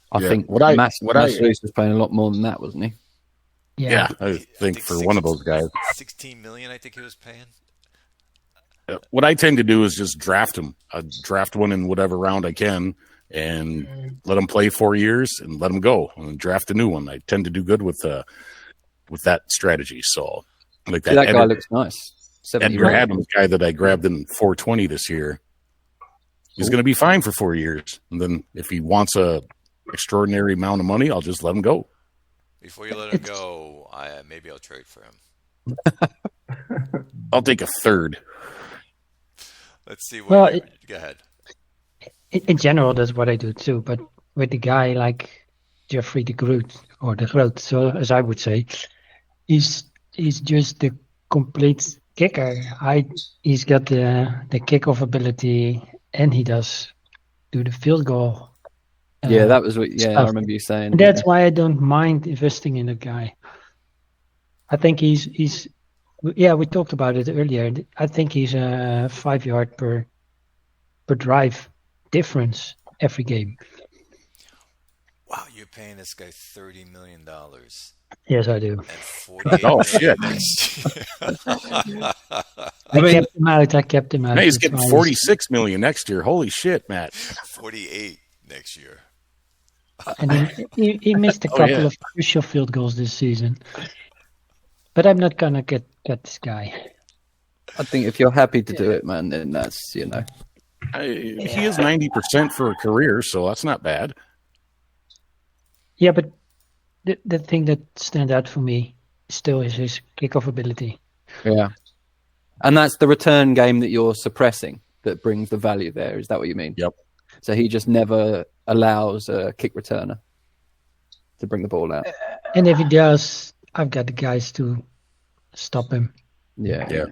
Speaker 4: I think
Speaker 5: Mass
Speaker 4: was paying a lot more than that, wasn't he?
Speaker 5: Yeah, I think for one of those guys.
Speaker 1: 16 million, I think he was paying.
Speaker 5: What I tend to do is just draft him. I draft one in whatever round I can and let him play 4 years and let him go and draft a new one. I tend to do good with that strategy. So, like
Speaker 4: that guy looks nice.
Speaker 5: Edgar Adams guy that I grabbed in 420 this year. He's going to be fine for 4 years, and then if he wants a extraordinary amount of money, I'll just let him go.
Speaker 1: Before you let him go, maybe I'll trade for him.
Speaker 5: I'll take a third.
Speaker 1: Let's see.
Speaker 2: Go
Speaker 1: ahead.
Speaker 2: In general, that's what I do too. But with a guy like Jeffrey the Groot, or the Groot, so as I would say, he's just the complete kicker. He's got the kickoff ability, and he does do the field goal.
Speaker 4: Yeah, that was what. Yeah,
Speaker 2: stuff.
Speaker 4: I remember you saying.
Speaker 2: And that's why I don't mind investing in a guy. I think he's. Yeah, we talked about it earlier. I think he's a 5 yard per drive difference every game.
Speaker 1: Wow, you're paying this guy $30 million.
Speaker 2: Yes, I do.
Speaker 1: And 48
Speaker 5: Oh, shit.
Speaker 2: I kept him out.
Speaker 5: Man, he's getting $46 million next year. Holy shit, Matt.
Speaker 1: 48 next year.
Speaker 2: And he missed a couple of crucial field goals this season. But I'm not gonna get this guy.
Speaker 4: I think if you're happy to do it, man, then that's
Speaker 5: He is 90% for a career, so that's not bad.
Speaker 2: Yeah, but the thing that stands out for me still is his kickoff ability.
Speaker 4: Yeah. And that's the return game that you're suppressing that brings the value there. Is that what you mean?
Speaker 5: Yep.
Speaker 4: So he just never allows a kick returner to bring the ball out.
Speaker 2: And if he does, I've got the guys to stop him.
Speaker 4: Yeah.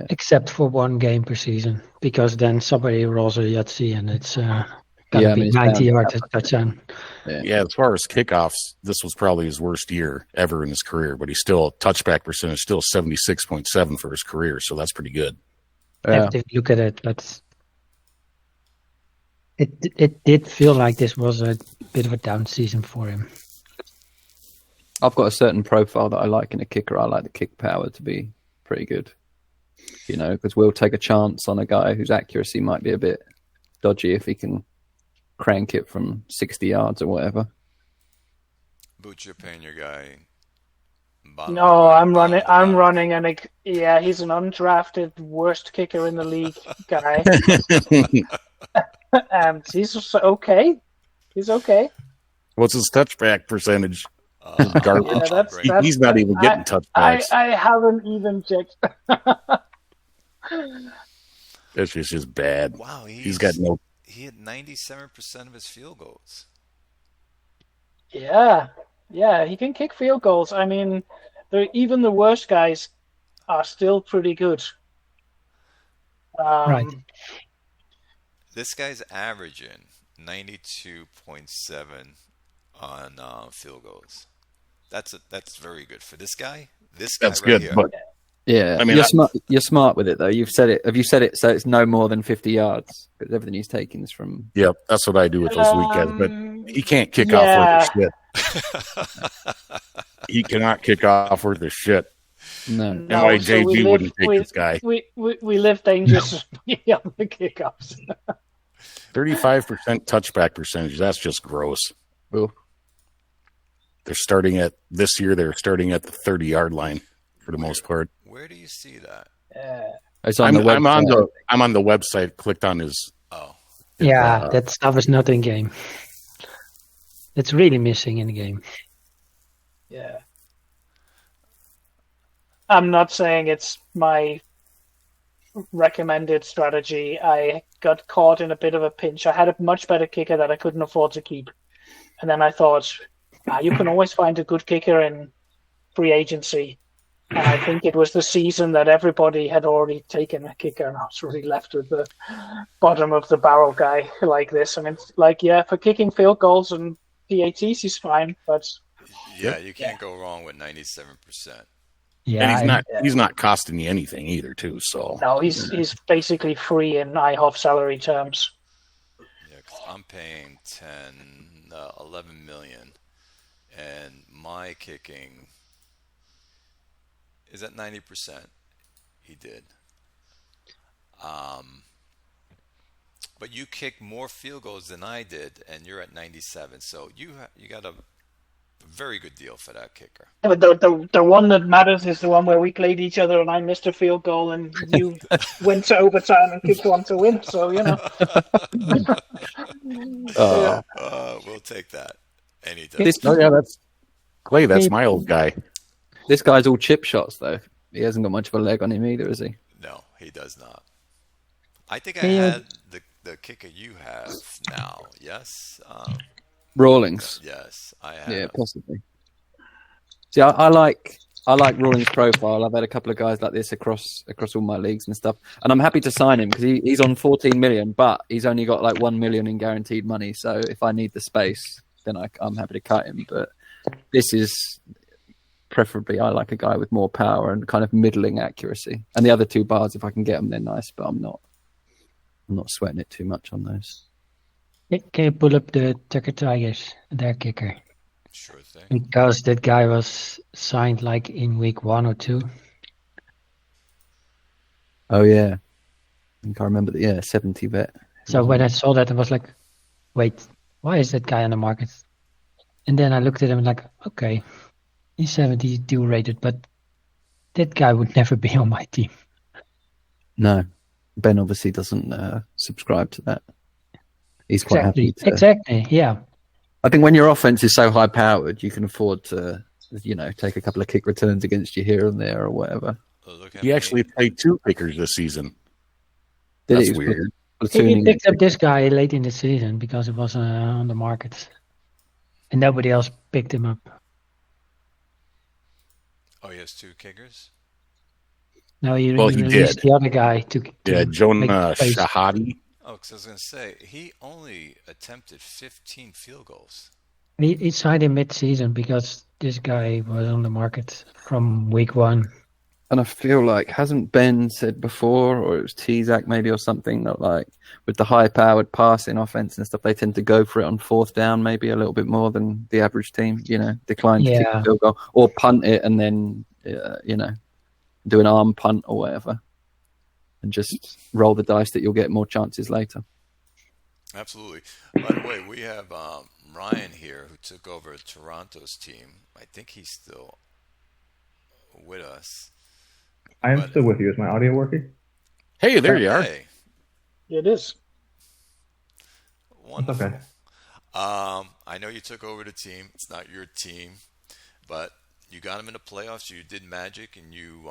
Speaker 2: Except for one game per season, because then somebody rolls a Yahtzee and it's gonna be 90 yards touchdown.
Speaker 5: Yeah, as far as kickoffs, this was probably his worst year ever in his career, but he's still touchback percentage, still 76.7 for his career, so that's pretty good.
Speaker 2: I have to look at it, but it did feel like this was a bit of a down season for him.
Speaker 4: I've got a certain profile that I like in a kicker. I like the kick power to be pretty good, because we'll take a chance on a guy whose accuracy might be a bit dodgy if he can crank it from 60 yards or whatever.
Speaker 1: Boots, you're paying your guy.
Speaker 3: No, I'm running, and he's an undrafted worst kicker in the league guy. And he's okay. He's okay.
Speaker 5: What's his touchback percentage? Garbage.
Speaker 3: Yeah,
Speaker 5: he's not even getting touchbacks.
Speaker 3: I haven't even checked.
Speaker 5: It's just bad.
Speaker 1: Wow,
Speaker 5: He hit
Speaker 1: 97% of his field goals.
Speaker 3: Yeah, he can kick field goals. I mean, even the worst guys are still pretty good.
Speaker 2: Right.
Speaker 1: This guy's averaging 92.7 on field goals. That's very good for this guy.
Speaker 5: That's good,
Speaker 1: here.
Speaker 5: but
Speaker 4: yeah, I mean, you're smart with it though. You've said it. Have you said it so it's no more than 50 yards? Because everything he's taking is from.
Speaker 5: Yep, that's what I do with those weekends. But he can't kick off worth of shit. He cannot kick off worth of shit.
Speaker 4: No.
Speaker 5: why JG wouldn't take this guy.
Speaker 3: We live dangerously on the kickoffs.
Speaker 5: 35% touchback percentage. That's just gross.
Speaker 4: Ooh.
Speaker 5: They're starting at the 30-yard line for the most part.
Speaker 1: Where do you see that?
Speaker 5: I'm on the website. Clicked on his.
Speaker 1: Oh.
Speaker 2: Yeah, that stuff is not in game. It's really missing in the game.
Speaker 3: Yeah. I'm not saying it's my recommended strategy. I got caught in a bit of a pinch. I had a much better kicker that I couldn't afford to keep. And then I thought, you can always find a good kicker in free agency. And I think it was the season that everybody had already taken a kicker, and I was really left with the bottom of the barrel guy like this. I mean, for kicking field goals and PATs, he's fine, but
Speaker 1: you can't go wrong with 97%.
Speaker 2: Yeah,
Speaker 5: and he's not costing you anything either, too. So
Speaker 3: no, he's basically free in IHOF salary terms.
Speaker 1: Yeah, because I'm paying 11 million, and my kicking is at 90%. He did. Um, but you kicked more field goals than I did, and you're at 97. So you got a very good deal for that kicker.
Speaker 3: Yeah, but the one that matters is the one where we played each other and I missed a field goal and you went to overtime and kicked one to win. So, you know.
Speaker 4: Oh,
Speaker 1: We'll take that any day.
Speaker 4: this
Speaker 5: Oh yeah, that's Clay. That's my old guy.
Speaker 4: this guy's all chip shots though. He hasn't got much of a leg on him either, has he?
Speaker 1: No, he does not. I think I
Speaker 2: Can you-
Speaker 1: had the kicker you have now. Yes.
Speaker 4: Rawlings.
Speaker 1: Yes, I have.
Speaker 4: Yeah, possibly. See, I like Rawlings' profile. I've had a couple of guys like this across all my leagues and stuff, and I'm happy to sign him because he's on 14 million, but he's only got like 1 million in guaranteed money. So if I need the space, then I'm happy to cut him. But this is preferably I like a guy with more power and kind of middling accuracy. And the other two bars, if I can get them, they're nice, but I'm not sweating it too much on those.
Speaker 2: Can you pull up the Tucker Tigers, their kicker?
Speaker 1: Sure thing.
Speaker 2: Because that guy was signed like in week 1 or 2.
Speaker 4: Oh yeah, I think I remember that. Yeah, 70 vet.
Speaker 2: So when I saw that, I was like, wait, why is that guy on the market? And then I looked at him like, okay, he's 72 rated, but that guy would never be on my team.
Speaker 4: No, Ben obviously doesn't subscribe to that. He's quite happy to.
Speaker 2: Exactly, yeah.
Speaker 4: I think when your offense is so high powered, you can afford to, take a couple of kick returns against you here and there or whatever.
Speaker 1: Look at
Speaker 5: He
Speaker 1: me.
Speaker 5: actually played 2 kickers this season.
Speaker 4: Did
Speaker 5: That's
Speaker 4: he?
Speaker 5: weird.
Speaker 2: He
Speaker 4: Platooning.
Speaker 2: picked up this guy late in the season because it was on the market. And nobody else picked him up.
Speaker 1: Oh, he has 2 kickers.
Speaker 2: No, he
Speaker 5: Well, he
Speaker 2: released
Speaker 5: did.
Speaker 2: the other guy to
Speaker 5: Yeah,
Speaker 2: make
Speaker 5: Jonah
Speaker 2: space.
Speaker 5: Shahadi.
Speaker 1: Oh, because I was going to say he only attempted 15 field goals.
Speaker 2: He signed him mid-season because this guy was on the market from week 1.
Speaker 4: And I feel like, hasn't Ben said before, or it was T-Zac maybe or something, that like with the high-powered passing offense and stuff, they tend to go for it on 4th down maybe a little bit more than the average team, decline to kick
Speaker 2: Yeah.
Speaker 4: a field goal or punt it and then, do an arm punt or whatever and just roll the dice that you'll get more chances later.
Speaker 1: Absolutely. By the way, we have Ryan here who took over Toronto's team. I think he's still with us.
Speaker 6: I am
Speaker 1: But-
Speaker 6: still with you. Is my audio working?
Speaker 5: Hey, there you are.
Speaker 1: Hey,
Speaker 3: It is.
Speaker 1: wonderful.
Speaker 6: Okay.
Speaker 1: I know you took over the team. It's not your team, but you got him in the playoffs. You did magic, and you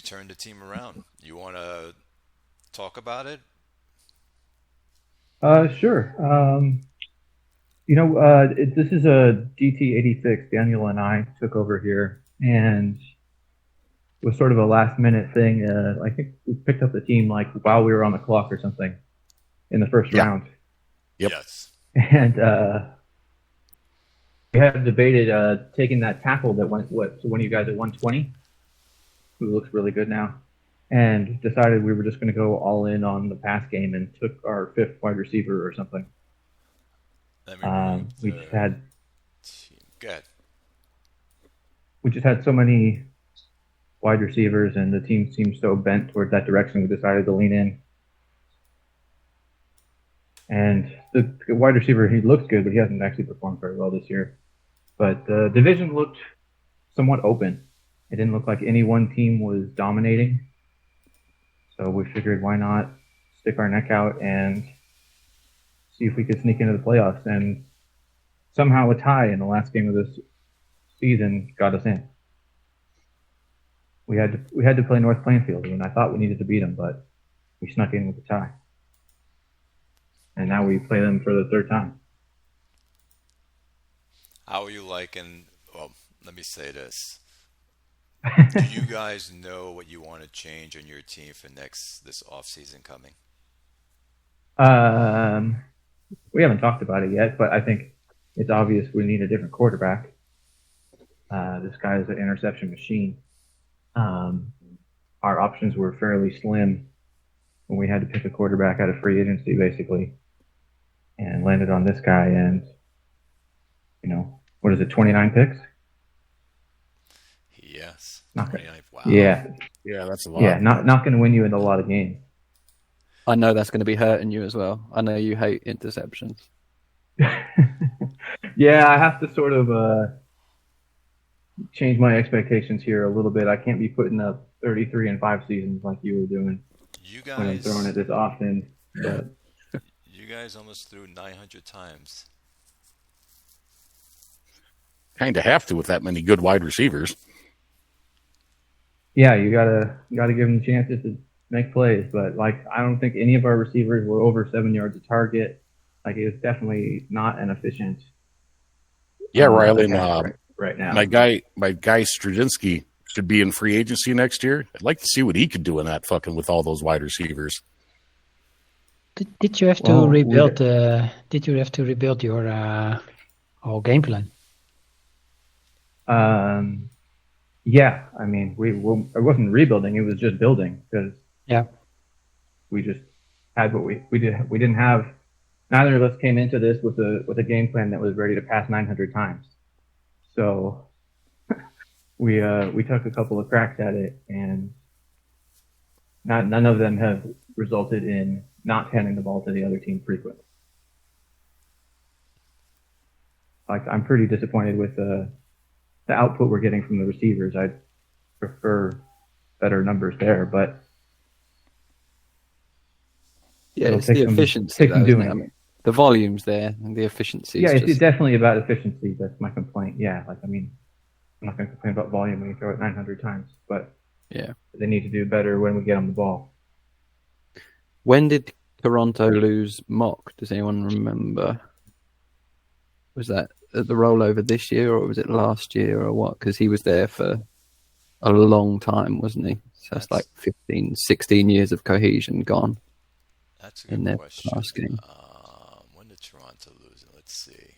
Speaker 1: turned the team around. You want to talk about it?
Speaker 6: Sure. This is a GT86. Daniel and I took over here, and it was sort of a last minute thing. I think we picked up the team like while we were on the clock or something in the first
Speaker 5: Yeah.
Speaker 6: round.
Speaker 5: Yep.
Speaker 1: Yes.
Speaker 6: And we had debated taking that tackle that went, so one of you guys at 120, who looks really good now, and decided we were just going to go all in on the pass game and took our 5th wide receiver or something.
Speaker 1: Let me read
Speaker 6: We
Speaker 1: the
Speaker 6: just had
Speaker 1: team. Go ahead.
Speaker 6: so many wide receivers, and the team seemed so bent towards that direction. We decided to lean in. And the wide receiver, he looks good, but he hasn't actually performed very well this year. But the division looked somewhat open. It didn't look like any one team was dominating. So we figured, why not stick our neck out and see if we could sneak into the playoffs. And somehow a tie in the last game of this season got us in. We had to play North Plainfield, and I thought we needed to beat them, but we snuck in with the tie. And now we play them for the 3rd time.
Speaker 1: How are you liking? Well, let me say this. Do you guys know what you want to change on your team for this off season coming?
Speaker 6: We haven't talked about it yet, but I think it's obvious we need a different quarterback. This guy is an interception machine. Our options were fairly slim when we had to pick a quarterback out of free agency, basically, and landed on this guy. And, 29 picks?
Speaker 1: Yes.
Speaker 6: Not
Speaker 1: 29th. Wow.
Speaker 6: Yeah,
Speaker 5: Yeah, that's a lot.
Speaker 6: yeah, not going to win you in a lot of games.
Speaker 4: I know that's going to be hurting you as well. I know you hate interceptions.
Speaker 6: Yeah, I have to sort of change my expectations here a little bit. I can't be putting up 33-5 seasons like you were doing
Speaker 1: You
Speaker 6: when I'm throwing
Speaker 1: guys,
Speaker 6: it this often. But
Speaker 1: you guys almost threw 900 times.
Speaker 5: Kind of have to with that many good wide receivers.
Speaker 6: yeah, you gotta give them chances to make plays. But like, I don't think any of our receivers were over 7 yards a target. Like, it was definitely not an efficient.
Speaker 5: Yeah, Riley.
Speaker 6: attack right now.
Speaker 5: My guy Straczynski should be in free agency next year. I'd like to see what he could do in that fucking with all those wide receivers.
Speaker 2: Did you have to
Speaker 6: Well,
Speaker 2: rebuild? Did you have to rebuild your whole game plan?
Speaker 6: Yeah, I mean, it wasn't rebuilding; it was just building because
Speaker 2: Yeah.
Speaker 6: we just had what we did. We didn't have. Neither of us came into this with a game plan that was ready to pass 900 times. So we took a couple of cracks at it, and none of them have resulted in not handing the ball to the other team frequently. Like, I'm pretty disappointed with the output we're getting from the receivers. I'd prefer better numbers there, but
Speaker 4: Yeah,
Speaker 6: it'll
Speaker 4: it's
Speaker 6: take
Speaker 4: the
Speaker 6: some-
Speaker 4: efficiency.
Speaker 6: take some
Speaker 4: Though, isn't
Speaker 6: doing.
Speaker 4: it? I mean, the volume's there and the efficiency.
Speaker 6: Yeah,
Speaker 4: is
Speaker 6: it's
Speaker 4: just,
Speaker 6: definitely about efficiency. That's my complaint. Yeah, like, I mean, I'm not going to complain about volume when you throw it 900 times, but
Speaker 4: yeah.
Speaker 6: they need to do better when we get them the ball.
Speaker 4: When did Toronto lose Mock? Does anyone remember? Was that at the rollover this year, or was it last year, or what? Because he was there for a long time, wasn't he? So that's like 15, 16 years of cohesion gone.
Speaker 1: That's a
Speaker 4: In
Speaker 1: good
Speaker 4: their
Speaker 1: question.
Speaker 4: last game.
Speaker 1: When did Toronto lose it? Let's see.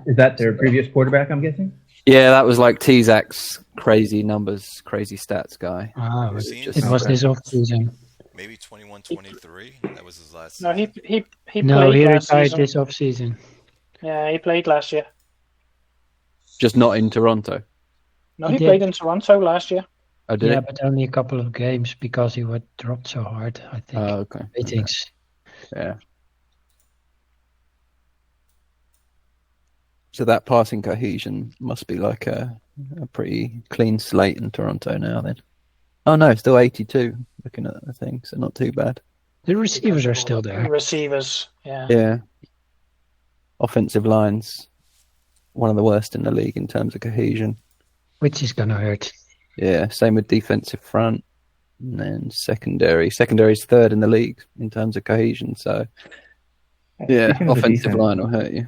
Speaker 6: Is that their previous quarterback, I'm guessing?
Speaker 4: Yeah, that was like T-Zac's crazy numbers, crazy stats guy.
Speaker 2: Ah,
Speaker 1: It
Speaker 2: it
Speaker 1: seems-
Speaker 2: was this off season.
Speaker 1: Maybe 21-23. That was his last
Speaker 3: No,
Speaker 1: season.
Speaker 3: he
Speaker 2: No,
Speaker 3: played
Speaker 2: he
Speaker 3: last
Speaker 2: retired
Speaker 3: season.
Speaker 2: this off season.
Speaker 3: Yeah, he played last year.
Speaker 4: Just not in Toronto.
Speaker 3: No,
Speaker 2: He
Speaker 3: he
Speaker 2: did.
Speaker 3: played in Toronto last year.
Speaker 4: Oh, did
Speaker 2: Yeah,
Speaker 4: it?
Speaker 2: but only a couple of games because he was dropped so hard. I think.
Speaker 4: Oh, okay.
Speaker 2: Ratings.
Speaker 4: Yeah. So that passing cohesion must be like a pretty clean slate in Toronto now then. Oh no, still 82 looking at the thing, so not too bad.
Speaker 2: The receivers are still there.
Speaker 3: Receivers, yeah.
Speaker 4: Yeah. Offensive lines, one of the worst in the league in terms of cohesion.
Speaker 2: Which is gonna hurt.
Speaker 4: Yeah, same with defensive front. And then secondary. Secondary's third in the league in terms of cohesion, so yeah,
Speaker 6: Speaking of the
Speaker 4: offensive
Speaker 6: defense,
Speaker 4: line will hurt you.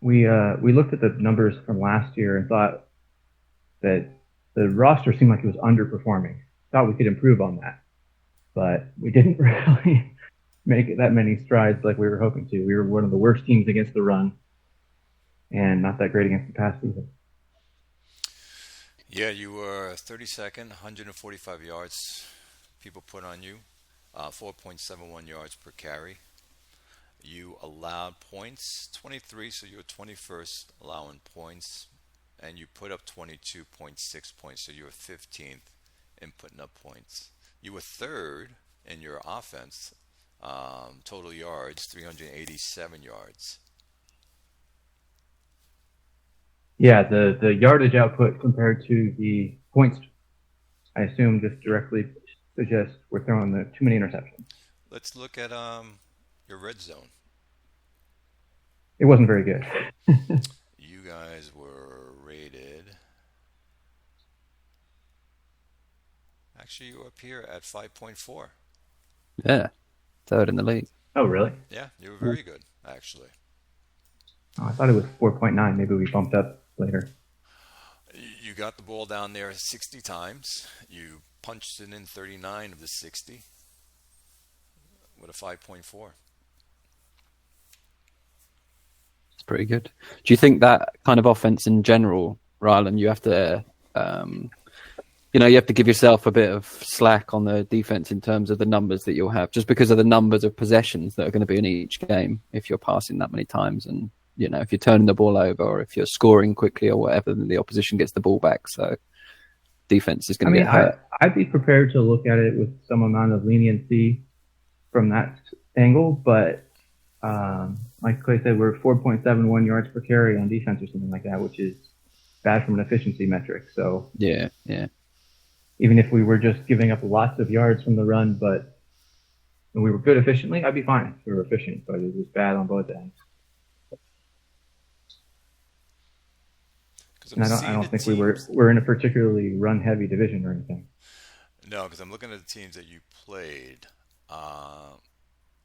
Speaker 6: we looked at the numbers from last year and thought that the roster seemed like it was underperforming. Thought we could improve on that, but we didn't really make that many strides like we were hoping to. We were one of the worst teams against the run, and not that great against the pass either.
Speaker 1: Yeah, you were 32nd, 145 yards people put on you, 4.71 yards per carry. You allowed points, 23, so you were 21st allowing points, and you put up 22.6 points, so you were 15th in putting up points. You were third in your offense, total yards, 387 yards.
Speaker 6: Yeah, the yardage output compared to the points, I assume, just directly suggests we're throwing too many interceptions.
Speaker 1: Let's look at your red zone.
Speaker 6: It wasn't very good.
Speaker 1: You guys were rated. Actually, you were up here at 5.4.
Speaker 4: Yeah, third in the league.
Speaker 6: Oh, really?
Speaker 1: Yeah, you were very good, actually.
Speaker 6: Oh, I thought it was 4.9. Maybe we bumped up later.
Speaker 1: You got the ball down there 60 times. You punched it in 39 of the 60 with a 5.4.
Speaker 4: It's pretty good. Do you think that kind of offense in general, Rylan, you have to, you have to give yourself a bit of slack on the defense in terms of the numbers that you'll have, just because of the numbers of possessions that are going to be in each game if you're passing that many times and if you're turning the ball over or if you're scoring quickly or whatever, then the opposition gets the ball back. So defense is going to get hurt.
Speaker 6: I'd be prepared to look at it with some amount of leniency from that angle, but like Clay said, we're 4.71 yards per carry on defense or something like that, which is bad from an efficiency metric. So
Speaker 4: yeah.
Speaker 6: Even if we were just giving up lots of yards from the run, but when we were good efficiently, I'd be fine if we were efficient, but it was bad on both ends. And I don't think we're in a particularly run-heavy division or anything.
Speaker 1: No, because I'm looking at the teams that you played.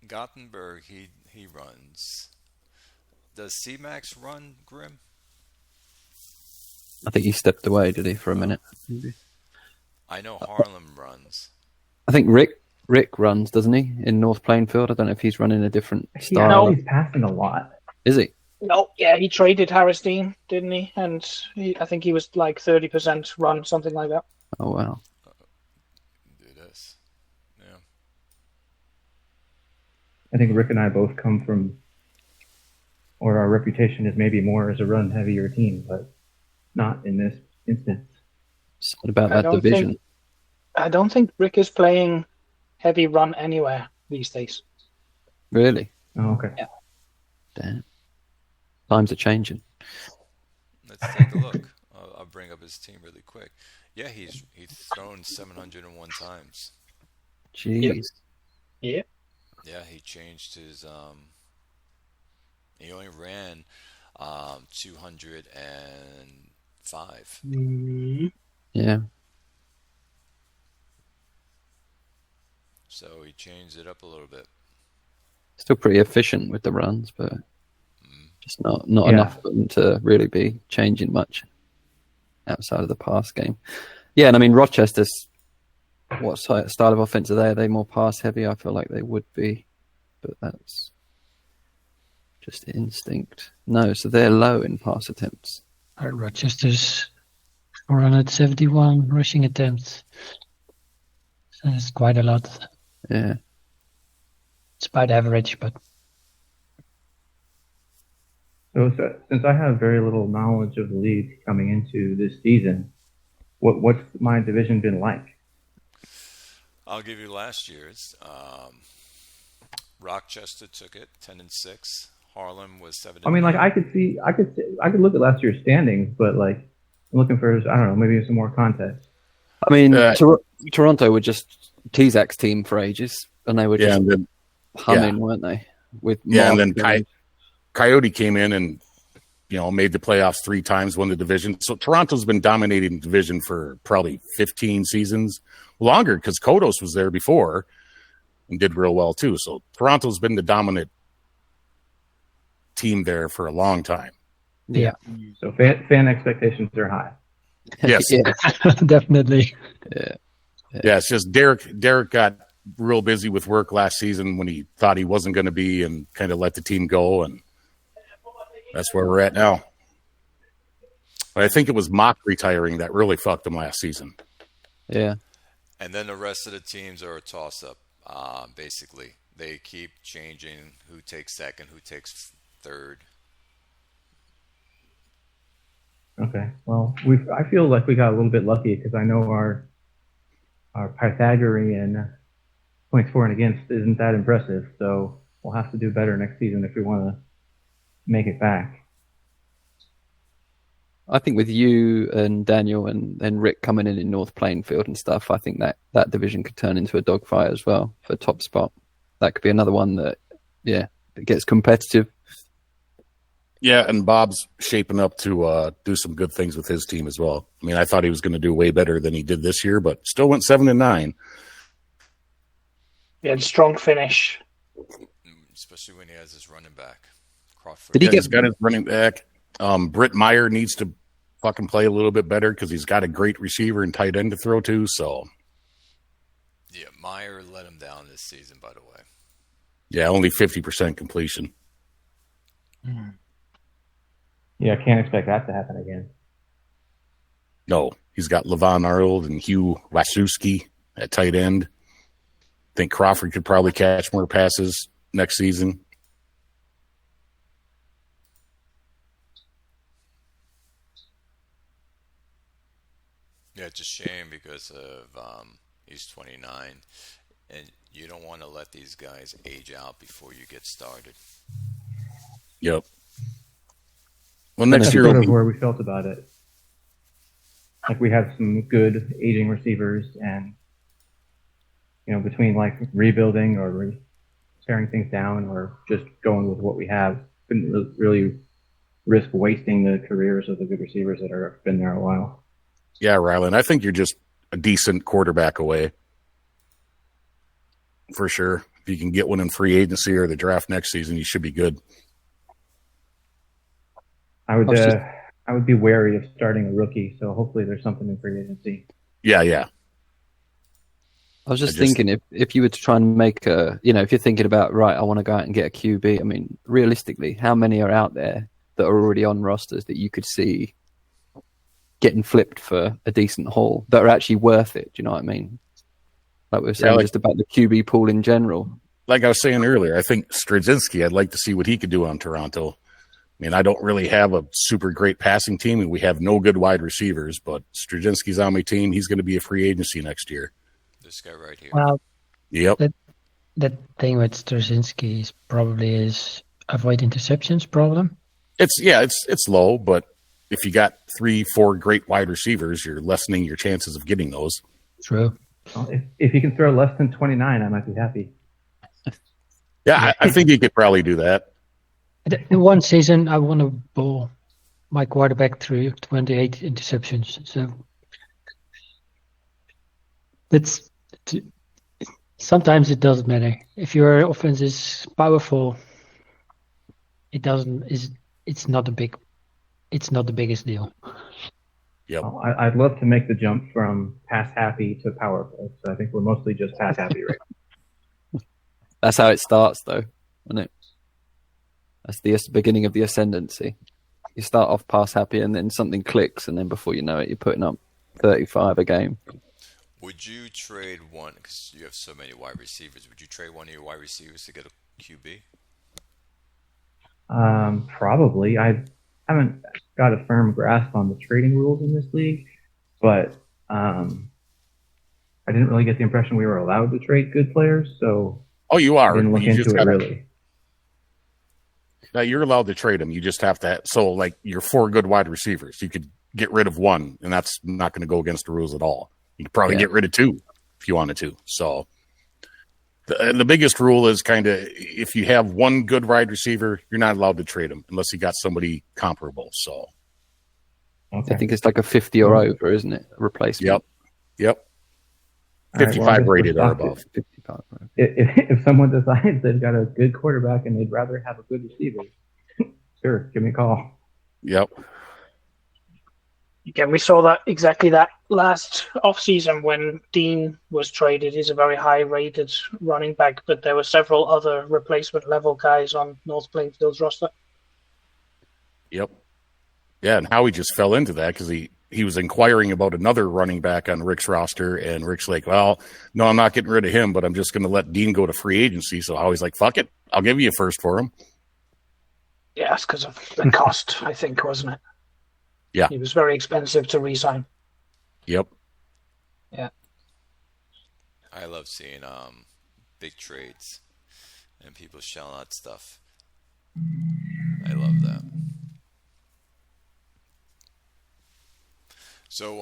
Speaker 1: Gothenburg, he runs. Does C-Max run, Grim?
Speaker 4: I think he stepped away, did he, for a minute?
Speaker 1: I know Harlem runs.
Speaker 4: I think Rick runs, doesn't he, in North Plainfield? I don't know if he's running a different style.
Speaker 6: He's passing a lot.
Speaker 4: Is he?
Speaker 3: No, yeah, he traded Harris Dean, didn't he? And I think he was like 30% run, something like that.
Speaker 4: Oh, wow.
Speaker 1: Do this. Yeah.
Speaker 6: I think Rick and I both come from, or our reputation is maybe more as a run-heavier team, but not in this instance.
Speaker 4: Something about that division.
Speaker 3: I don't think Rick is playing heavy run anywhere these days.
Speaker 4: Really?
Speaker 6: Oh, okay.
Speaker 3: Yeah.
Speaker 4: Damn. Times are changing.
Speaker 1: Let's take a look. I'll bring up his team really quick. Yeah, he's thrown 701 times.
Speaker 4: Jeez.
Speaker 3: Yeah.
Speaker 1: Yeah, he changed his. He only ran 205.
Speaker 4: Yeah.
Speaker 1: So he changed it up a little bit.
Speaker 4: Still pretty efficient with the runs, but just not enough for them to really be changing much outside of the pass game. Yeah, and I mean, Rochester's, what style of offense are they? Are they more pass heavy? I feel like they would be, but that's just instinct. No, so they're low in pass attempts.
Speaker 2: Rochester's 471 rushing attempts. So that's quite a lot.
Speaker 4: Yeah.
Speaker 2: It's about average, but...
Speaker 6: So since I have very little knowledge of the league coming into this season, what's my division been like?
Speaker 1: I'll give you last year's. Rochester took it 10-6. Harlem was 7.
Speaker 6: I mean, like I could look at last year's standings, but like I'm looking for, I don't know, maybe some more context.
Speaker 4: I mean, Toronto were just Tizak's team for ages, and they were just humming, weren't they? With
Speaker 5: and then Coyote came in and made the playoffs 3 times, won the division. So Toronto's been dominating the division for probably 15 seasons, longer, because Kodos was there before and did real well too. So Toronto's been the dominant team there for a long time.
Speaker 2: Yeah.
Speaker 6: So fan expectations are high.
Speaker 5: Yes,
Speaker 2: definitely.
Speaker 4: Yeah,
Speaker 5: it's just Derek got real busy with work last season when he thought he wasn't going to be, and kind of let the team go, and that's where we're at now. But I think it was Mock retiring that really fucked him last season.
Speaker 4: Yeah.
Speaker 1: And then the rest of the teams are a toss-up, basically. They keep changing who takes second, who takes third.
Speaker 6: Okay. Well, I feel like we got a little bit lucky because I know our Pythagorean points for and against isn't that impressive. So we'll have to do better next season if we want to make it back.
Speaker 4: I think with you and Daniel and Rick coming in North Plainfield and stuff, I think that division could turn into a dogfight as well for top spot. That could be another one that gets competitive.
Speaker 5: Yeah, and Bob's shaping up to do some good things with his team as well. I mean, I thought he was going to do way better than he did this year, but still went 7-9.
Speaker 3: Yeah, strong finish.
Speaker 1: Especially when he has his running back, Crawford.
Speaker 4: Did he
Speaker 5: He's got his running back. Britt Meyer needs to fucking play a little bit better because he's got a great receiver and tight end to throw to. So,
Speaker 1: yeah, Meyer let him down this season, by the way.
Speaker 5: Yeah, only 50% completion.
Speaker 6: Yeah, I can't expect that to happen again.
Speaker 5: No, he's got Levon Arnold and Hugh Wasiewski at tight end. I think Crawford could probably catch more passes next season.
Speaker 1: Yeah, it's a shame because of he's 29, and you don't want to let these guys age out before you get started.
Speaker 5: Yep. Well,
Speaker 4: That's
Speaker 5: next
Speaker 6: That's
Speaker 5: year
Speaker 6: sort
Speaker 5: will
Speaker 6: of
Speaker 5: be.
Speaker 6: where we felt about it. Like we have some good aging receivers, and between like rebuilding or tearing things down or just going with what we have, couldn't really risk wasting the careers of the good receivers that have been there a while.
Speaker 5: Yeah, Rylan, I think you're just a decent quarterback away. For sure. If you can get one in free agency or the draft next season, you should be good.
Speaker 6: I would be wary of starting a rookie, so hopefully there's something in free agency.
Speaker 5: Yeah.
Speaker 4: I was just thinking if you were to try and make if you're thinking about, right, I want to go out and get a QB, I mean, realistically, how many are out there that are already on rosters that you could see getting flipped for a decent haul that are actually worth it? Do you know what I mean? Like we were saying, just about the QB pool in general.
Speaker 5: Like I was saying earlier, I think Straczynski, I'd like to see what he could do on Toronto. I mean, I don't really have a super great passing team, and we have no good wide receivers, but Straczynski's on my team. He's going to be a free agency next year.
Speaker 1: This guy right here.
Speaker 2: Well,
Speaker 5: Yep.
Speaker 2: that thing with Straczynski is probably his avoid interceptions problem.
Speaker 5: It's low, but if you got 3-4 great wide receivers, you're lessening your chances of getting those.
Speaker 2: True.
Speaker 6: Well, if you can throw less than 29, I might be happy.
Speaker 5: Yeah, I think he could probably do that.
Speaker 2: In one season, I want to bowl my quarterback through 28 interceptions. So that's sometimes it doesn't matter if your offense is powerful. It doesn't. It's not the biggest deal.
Speaker 5: Yep.
Speaker 6: Well, I'd love to make the jump from pass happy to powerful. So I think we're mostly just pass happy right now.
Speaker 4: That's how it starts, though, isn't it? That's the beginning of the ascendancy. You start off pass happy, and then something clicks, and then before you know it, you're putting up 35 a game.
Speaker 1: Would you trade one, because you have so many wide receivers, would you trade one of your wide receivers to get a QB?
Speaker 6: Probably. I haven't got a firm grasp on the trading rules in this league, but I didn't really get the impression we were allowed to trade good players, so
Speaker 5: Oh, you are.
Speaker 6: I didn't look
Speaker 5: You
Speaker 6: into
Speaker 5: just
Speaker 6: it
Speaker 5: gotta-
Speaker 6: really.
Speaker 5: Now, you're allowed to trade them. You just have to. So, like, you're 4 good wide receivers. You could get rid of one, and that's not going to go against the rules at all. You could probably get rid of 2 if you wanted to. So, the biggest rule is kind of if you have one good wide receiver, you're not allowed to trade him unless you got somebody comparable. So,
Speaker 6: Okay.
Speaker 4: I think it's like a 50 or over, isn't it? A replacement.
Speaker 5: Yep.
Speaker 6: All right,
Speaker 5: 55
Speaker 6: well, I guess we're
Speaker 5: rated or
Speaker 6: stuck.
Speaker 5: above.
Speaker 4: 55. Right?
Speaker 6: If someone decides they've got a good quarterback and they'd rather have a good receiver, sure, give me a call.
Speaker 5: Yep.
Speaker 3: Again, we saw exactly that last offseason when Dean was traded. He's a very high-rated running back, but there were several other replacement-level guys on North Plainfield's roster.
Speaker 5: Yep. Yeah, and Howie just fell into that because he was inquiring about another running back on Rick's roster, and Rick's like, well, no, I'm not getting rid of him, but I'm just going to let Dean go to free agency. So Howie's like, fuck it. I'll give you a first for him.
Speaker 3: Yeah, it's because of the cost, I think, wasn't it?
Speaker 5: Yeah.
Speaker 3: He was very expensive to re-sign.
Speaker 5: Yep.
Speaker 1: I love seeing big trades and people shelling out stuff. I love that. So,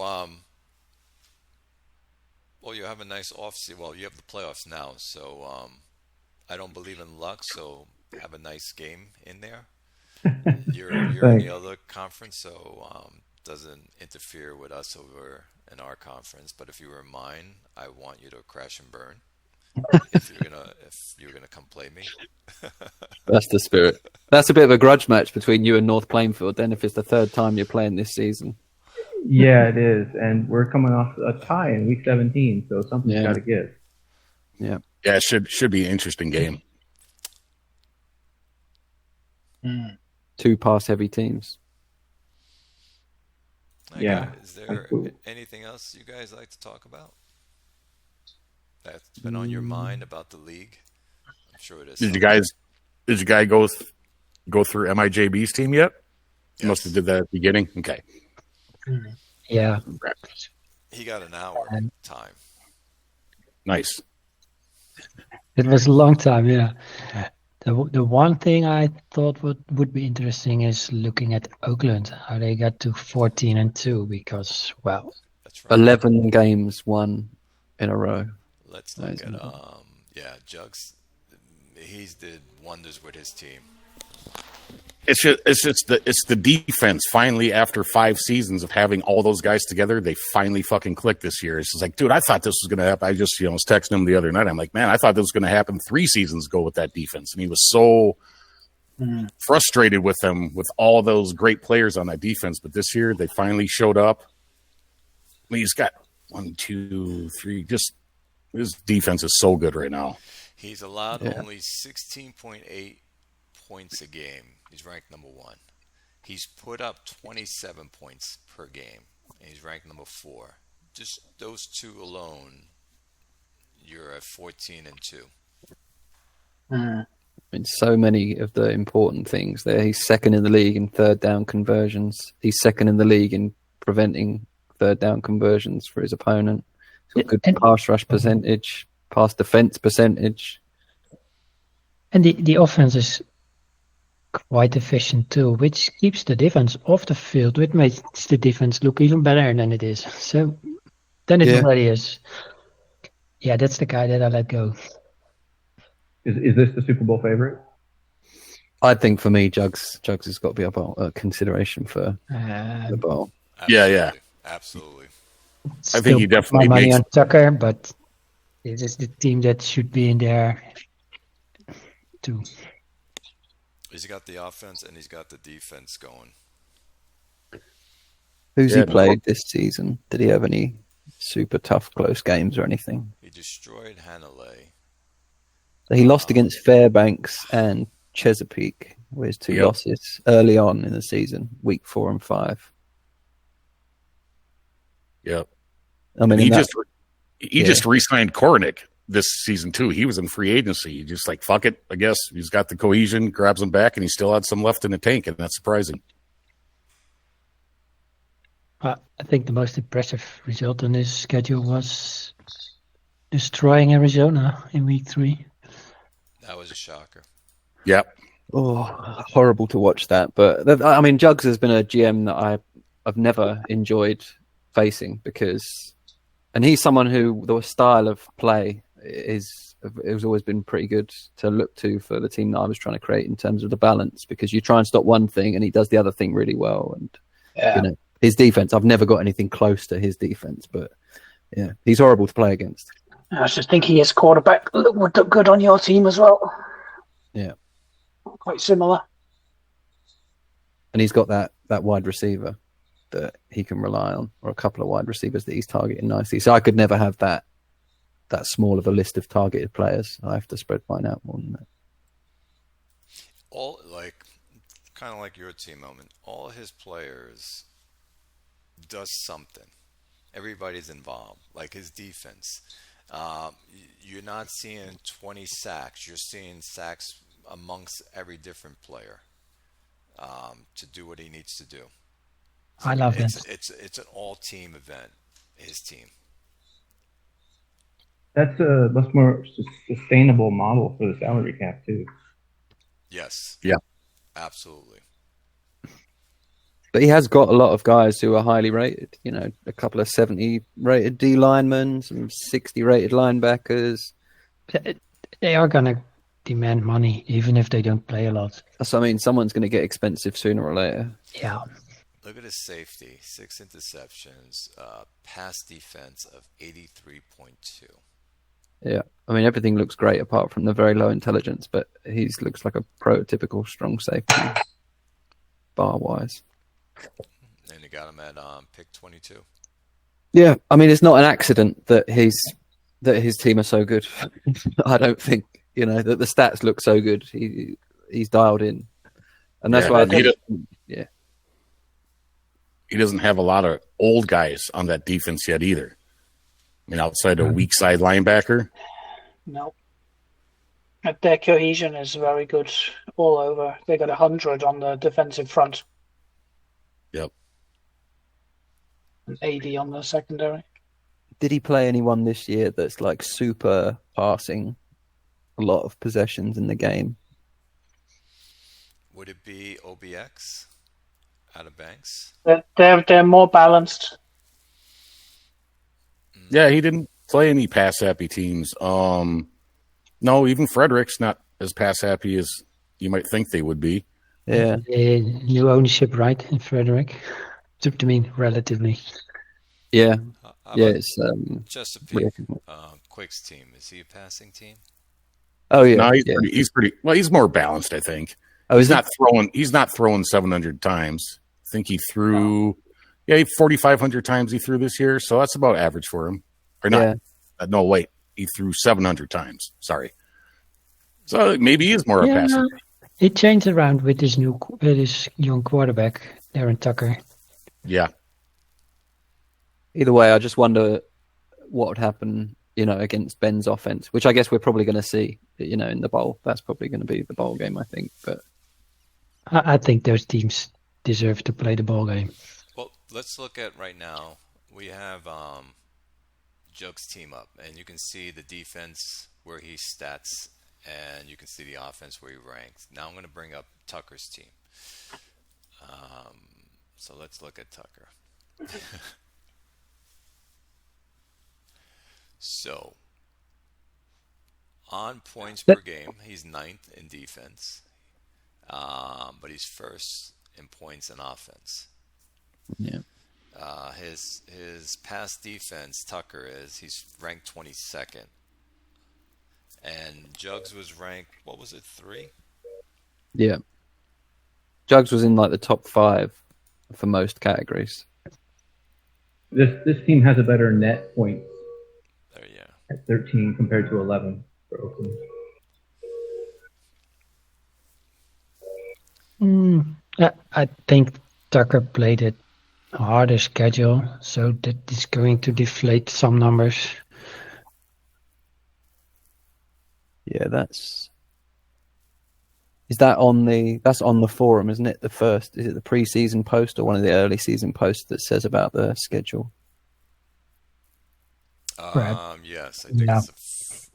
Speaker 1: well, you have a nice off-season. Well, you have the playoffs now, so I don't believe in luck, so have a nice game in there. You're in
Speaker 6: Thanks.
Speaker 1: the other conference, so doesn't interfere with us over in our conference. But if you were in mine, I want you to crash and burn. if you're gonna come play me.
Speaker 4: That's the spirit. That's a bit of a grudge match between you and North Plainfield, then, if it's the 3rd time you're playing this season.
Speaker 6: Yeah, it is. And we're coming off a tie in week 17, so something's got to give.
Speaker 4: Yeah.
Speaker 5: Yeah, it should be an interesting game.
Speaker 4: 2 pass-heavy teams.
Speaker 1: Okay,
Speaker 6: Yeah.
Speaker 1: Is there
Speaker 6: That's cool.
Speaker 1: anything else you guys like to talk about that's been on your mind about the league? I'm sure it is.
Speaker 5: Did you guys go through MIJB's team yet? You
Speaker 1: Yes.
Speaker 5: must have did that at the beginning. Okay.
Speaker 2: Yeah.
Speaker 1: He got an hour
Speaker 2: And
Speaker 1: time.
Speaker 5: Nice.
Speaker 2: it was a long time, yeah. The one thing I thought would be interesting is looking at Oakland, how they got to 14-2 because, well,
Speaker 1: That's right.
Speaker 4: 11 games won in a row.
Speaker 1: Let's look at
Speaker 4: Amazing.
Speaker 1: Jugs. He's did wonders with his team.
Speaker 5: It's just the defense. Finally, after 5 seasons of having all those guys together, they finally fucking clicked this year. It's just like, dude, I thought this was going to happen. I just was texting him the other night. I'm like, man, I thought this was going to happen 3 seasons ago with that defense, and he was so frustrated with them with all those great players on that defense. But this year, they finally showed up. I mean, he's got 1, 2, 3. Just his defense is so good right now.
Speaker 1: He's allowed only 16.8 points a game. He's ranked number 1. He's put up 27 points per game, and he's ranked number 4. Just those two alone, you're at 14-2.
Speaker 4: In so many of the important things there. He's second in the league in third down conversions. He's second in the league in preventing third down conversions for his opponent. He's got good pass rush percentage, pass defense percentage.
Speaker 2: And the offense is quite efficient too, which keeps the defense off the field, which makes the defense look even better than it is. So then it already is. Yeah, that's the guy that I let go.
Speaker 6: Is this the Super Bowl favorite?
Speaker 4: I think for me, Jugs has got to be up on consideration for the bowl.
Speaker 5: Yeah.
Speaker 1: Absolutely.
Speaker 5: I think he definitely
Speaker 2: my money
Speaker 5: makes-
Speaker 2: on Tucker, but it is the team that should be in there too.
Speaker 1: He's got the offense and he's got the defense going.
Speaker 4: Who's he played this season? Did he have any super tough close games or anything?
Speaker 1: He destroyed Hanalei.
Speaker 4: So he lost against Fairbanks and Chesapeake, with his 2 losses early on in the season, week 4 and 5.
Speaker 5: Yep.
Speaker 4: I mean,
Speaker 5: he just re-signed Kornick this season too. He was in free agency. He just like, fuck it, I guess. He's got the cohesion, grabs him back, and he still had some left in the tank, and that's surprising.
Speaker 2: I think the most impressive result on his schedule was destroying Arizona in week 3.
Speaker 1: That was a shocker.
Speaker 5: Yep.
Speaker 4: Oh, horrible to watch that. But I mean, Jugs has been a GM that I've never enjoyed facing and he's someone who the style of play has always been pretty good to look to for the team that I was trying to create in terms of the balance, because you try and stop one thing and he does the other thing really well. And his defense, I've never got anything close to his defense, but yeah, he's horrible to play against.
Speaker 3: I was just thinking his quarterback would look good on your team as well.
Speaker 4: Yeah.
Speaker 3: Quite similar.
Speaker 4: And he's got that wide receiver that he can rely on, or a couple of wide receivers that he's targeting nicely. So I could never have that small of a list of targeted players. I have to spread mine out more than that.
Speaker 1: All kind of like your team, Omen. All his players does something. Everybody's involved. Like his defense. You're not seeing 20 sacks. You're seeing sacks amongst every different player to do what he needs to do. So
Speaker 2: I love
Speaker 1: it's,
Speaker 2: that.
Speaker 1: It's an all-team event, his team.
Speaker 6: That's a much more sustainable model for the salary cap, too.
Speaker 1: Yes.
Speaker 5: Yeah.
Speaker 1: Absolutely.
Speaker 4: But he has got a lot of guys who are highly rated. You know, a couple of 70 rated D linemen, some 60 rated linebackers.
Speaker 2: They are going to demand money, even if they don't play a lot.
Speaker 4: So, I mean, someone's going to get expensive sooner or later.
Speaker 2: Yeah.
Speaker 1: Look at his safety. 6 interceptions, pass defense of 83.2.
Speaker 4: Yeah. I mean, everything looks great apart from the very low intelligence, but he looks like a prototypical strong safety, bar-wise.
Speaker 1: And you got him at pick 22.
Speaker 4: Yeah. I mean, it's not an accident that his team are so good. I don't think, that the stats look so good. He's dialed in. And that's why I think,
Speaker 5: he doesn't have a lot of old guys on that defense yet either. I mean, outside a weak side linebacker.
Speaker 3: No. Their cohesion is very good all over. They got 100 on the defensive front.
Speaker 5: Yep.
Speaker 3: And 80 on the secondary.
Speaker 4: did he play anyone this year that's like super passing a lot of possessions in the game?
Speaker 1: Would it be OBX out of Banks?
Speaker 3: They're more balanced.
Speaker 5: Yeah, he didn't play any pass happy teams. No, even Frederick's not as pass happy as you might think they would be.
Speaker 4: Yeah.
Speaker 2: New ownership, right, in Frederick? To mean, relatively.
Speaker 4: Yeah.
Speaker 1: How
Speaker 4: Yeah,
Speaker 1: about
Speaker 4: it's
Speaker 1: Chesapeake,
Speaker 4: Rick.
Speaker 1: Quick's team? Is he a passing team?
Speaker 4: Oh yeah.
Speaker 5: No,
Speaker 4: Yeah.
Speaker 5: he's pretty well, he's more balanced, I think.
Speaker 4: Oh, is
Speaker 5: He's not throwing 700 times. I think he threw 4,500 times he threw this year, so that's about average for him. Or not.
Speaker 4: Yeah.
Speaker 5: No, wait. He threw 700 times. Sorry. So maybe he is more a passer.
Speaker 2: He changed around with his young quarterback, Aaron Tucker.
Speaker 5: Yeah.
Speaker 4: Either way, I just wonder what would happen, against Ben's offense, which I guess we're probably going to see, in the bowl. That's probably going to be the bowl game, I think. But
Speaker 2: I think those teams deserve to play the ball game.
Speaker 1: Well, let's look at right now. We have Jug's team up, and you can see the defense where he stats, and you can see the offense where he ranks. Now I'm going to bring up Tucker's team. So let's look at Tucker. So, on points per game, he's ninth in defense, but he's first in points and offense.
Speaker 4: yeah,
Speaker 1: His pass defense, Tucker he's ranked 22nd, and Jugs was ranked, what was it, 3?
Speaker 4: yeah. Jugs was in like the top 5 for most categories.
Speaker 6: This team has a better net points
Speaker 1: There, yeah.
Speaker 6: at 13 compared to 11 for Oakland.
Speaker 2: I think Tucker played a harder schedule, so that is going to deflate some numbers.
Speaker 4: Yeah, that's on the forum, isn't it? Is it the preseason post or one of the early season posts that says about the schedule?
Speaker 2: Right.
Speaker 1: Yes, I think it's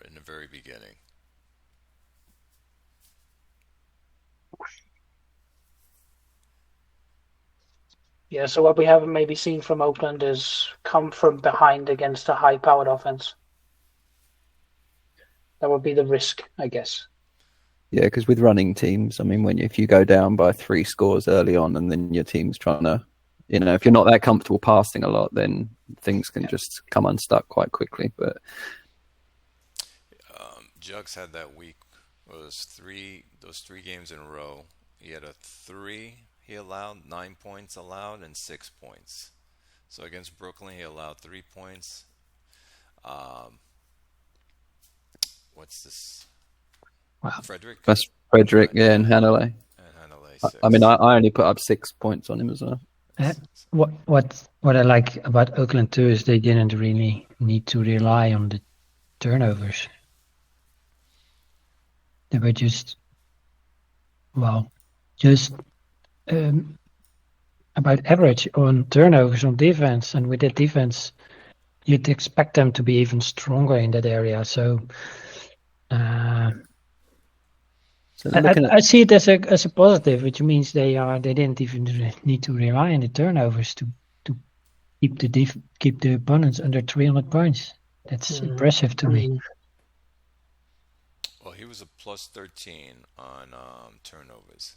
Speaker 1: in the very beginning.
Speaker 3: Yeah, so what we haven't maybe seen from Oakland is come from behind against a high-powered offense. That would be the risk, I guess.
Speaker 4: Yeah, because with running teams, I mean, if you go down by 3 scores early on, and then your team's trying to, if you're not that comfortable passing a lot, then things can just come unstuck quite quickly. But
Speaker 1: Jugs had that week was those 3 games in a row. He had a 3. He allowed 9 points allowed and 6 points. So against Brooklyn, he allowed 3 points. What's this?
Speaker 2: Wow.
Speaker 1: Frederick?
Speaker 4: that's Frederick, yeah, and Hanalei.
Speaker 1: And Hanalei 6.
Speaker 4: I mean, I only put up 6 points on him as well.
Speaker 2: What I like about Oakland too is they didn't really need to rely on the turnovers. They were just about average on turnovers on defense, and with that defense, you'd expect them to be even stronger in that area. So,
Speaker 4: So looking
Speaker 2: I see it as a positive, which means they didn't even need to rely on the turnovers to keep the opponents under 300 points. That's impressive to me.
Speaker 1: Well, he was a plus 13 on turnovers.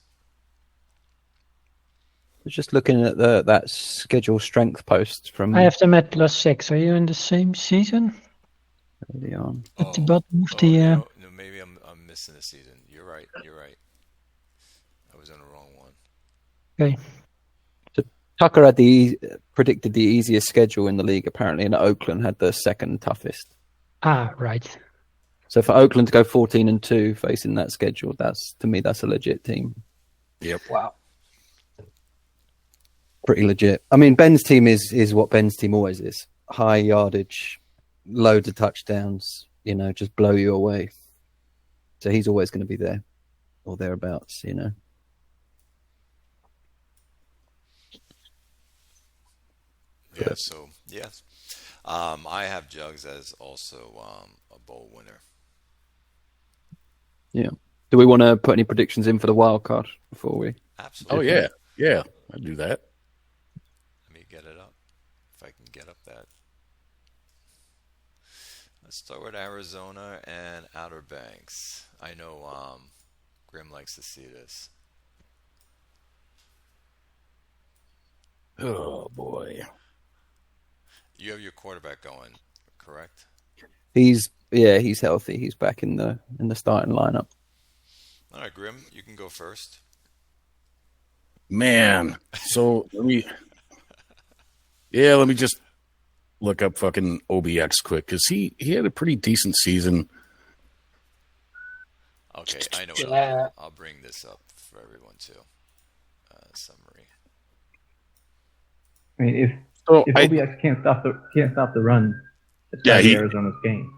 Speaker 4: just looking at that schedule strength post from
Speaker 2: I have them at +6. Are you in the same season?
Speaker 4: early on.
Speaker 2: At the bottom of the
Speaker 1: No, maybe I'm missing a season. You're right. I was on the wrong one.
Speaker 2: Okay.
Speaker 4: So Tucker had predicted the easiest schedule in the league apparently, and Oakland had the second toughest.
Speaker 2: Right.
Speaker 4: So for Oakland to go 14-2 facing that schedule, that's a legit team.
Speaker 5: Yep.
Speaker 3: Wow.
Speaker 4: Pretty legit. I mean, Ben's team is what Ben's team always is: high yardage, loads of touchdowns. Just blow you away. So he's always going to be there or thereabouts.
Speaker 1: Yeah. So yes. I have Jugs as also a bowl winner.
Speaker 4: Yeah. Do we want to put any predictions in for the wild card before we?
Speaker 1: Absolutely.
Speaker 5: Oh yeah, I'd do that.
Speaker 1: Let me get it up. If I can get up that. Let's start with Arizona and Outer Banks. I know Grim likes to see this.
Speaker 5: Oh boy.
Speaker 1: You have your quarterback going, correct?
Speaker 4: He's healthy. He's back in the starting lineup.
Speaker 1: All right, Grim, you can go first.
Speaker 5: Man, so let me just look up fucking OBX quick because he had a pretty decent season.
Speaker 1: Okay, I know what
Speaker 3: Yeah.
Speaker 1: I'll bring this up for everyone too. Summary.
Speaker 6: I mean, if
Speaker 5: So
Speaker 6: OBX can't stop the run, it's
Speaker 5: Yeah,
Speaker 6: gotta be
Speaker 5: he-
Speaker 6: Arizona's game.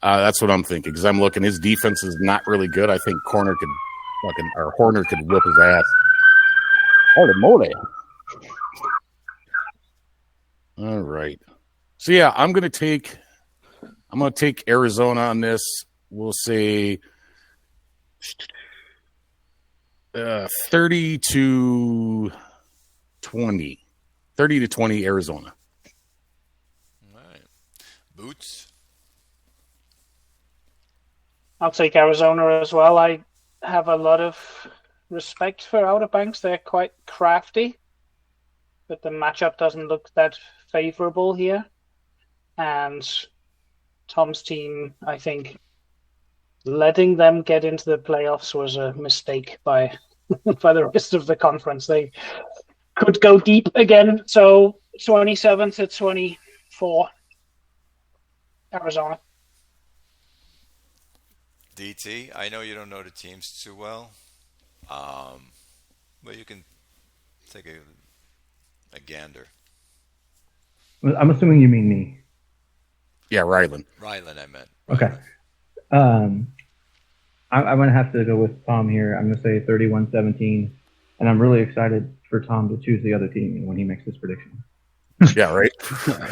Speaker 5: that's what I'm thinking because I'm looking. His defense is not really good. I think Horner could whip his ass. Holy moly! All right. So yeah, I'm gonna take Arizona on this. We'll say 30 to 20. 30 to 20 Arizona.
Speaker 1: All right. Boots.
Speaker 3: I'll take Arizona as well. I have a lot of respect for Outer Banks. They're quite crafty, but the matchup doesn't look that favorable here. And Tom's team, I think, letting them get into the playoffs was a mistake by the rest of the conference. They could go deep again. So 27 to 24, Arizona.
Speaker 1: DT, I know you don't know the teams too well, but you can take a gander.
Speaker 6: I'm assuming you mean me.
Speaker 5: Yeah, Ryland.
Speaker 1: Ryland, I meant.
Speaker 6: Okay. I'm going to have to go with Tom here. I'm going to say 31-17, and I'm really excited for Tom to choose the other team when he makes this prediction.
Speaker 5: Yeah, right.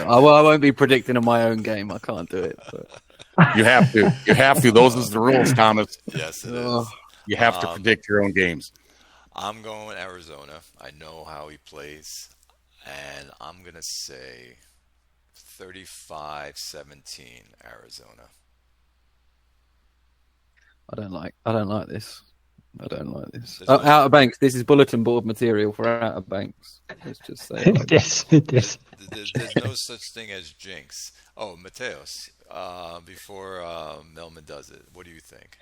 Speaker 4: I won't be predicting on my own game. I can't do it. But...
Speaker 5: You have to. You have to. Those are the rules, Thomas.
Speaker 1: Yes, it
Speaker 4: Oh.
Speaker 1: is.
Speaker 5: You have to predict your own games.
Speaker 1: I'm going with Arizona. I know how he plays, and I'm going to say 35-17 Arizona.
Speaker 4: I don't like this. I don't like this.
Speaker 1: There's no-
Speaker 4: Outer Banks. This is bulletin board material for Outer Banks. Let's just say. it like that.
Speaker 2: This.
Speaker 1: There's no such thing as jinx. Oh, Mateos, before Melman does it, what do you think?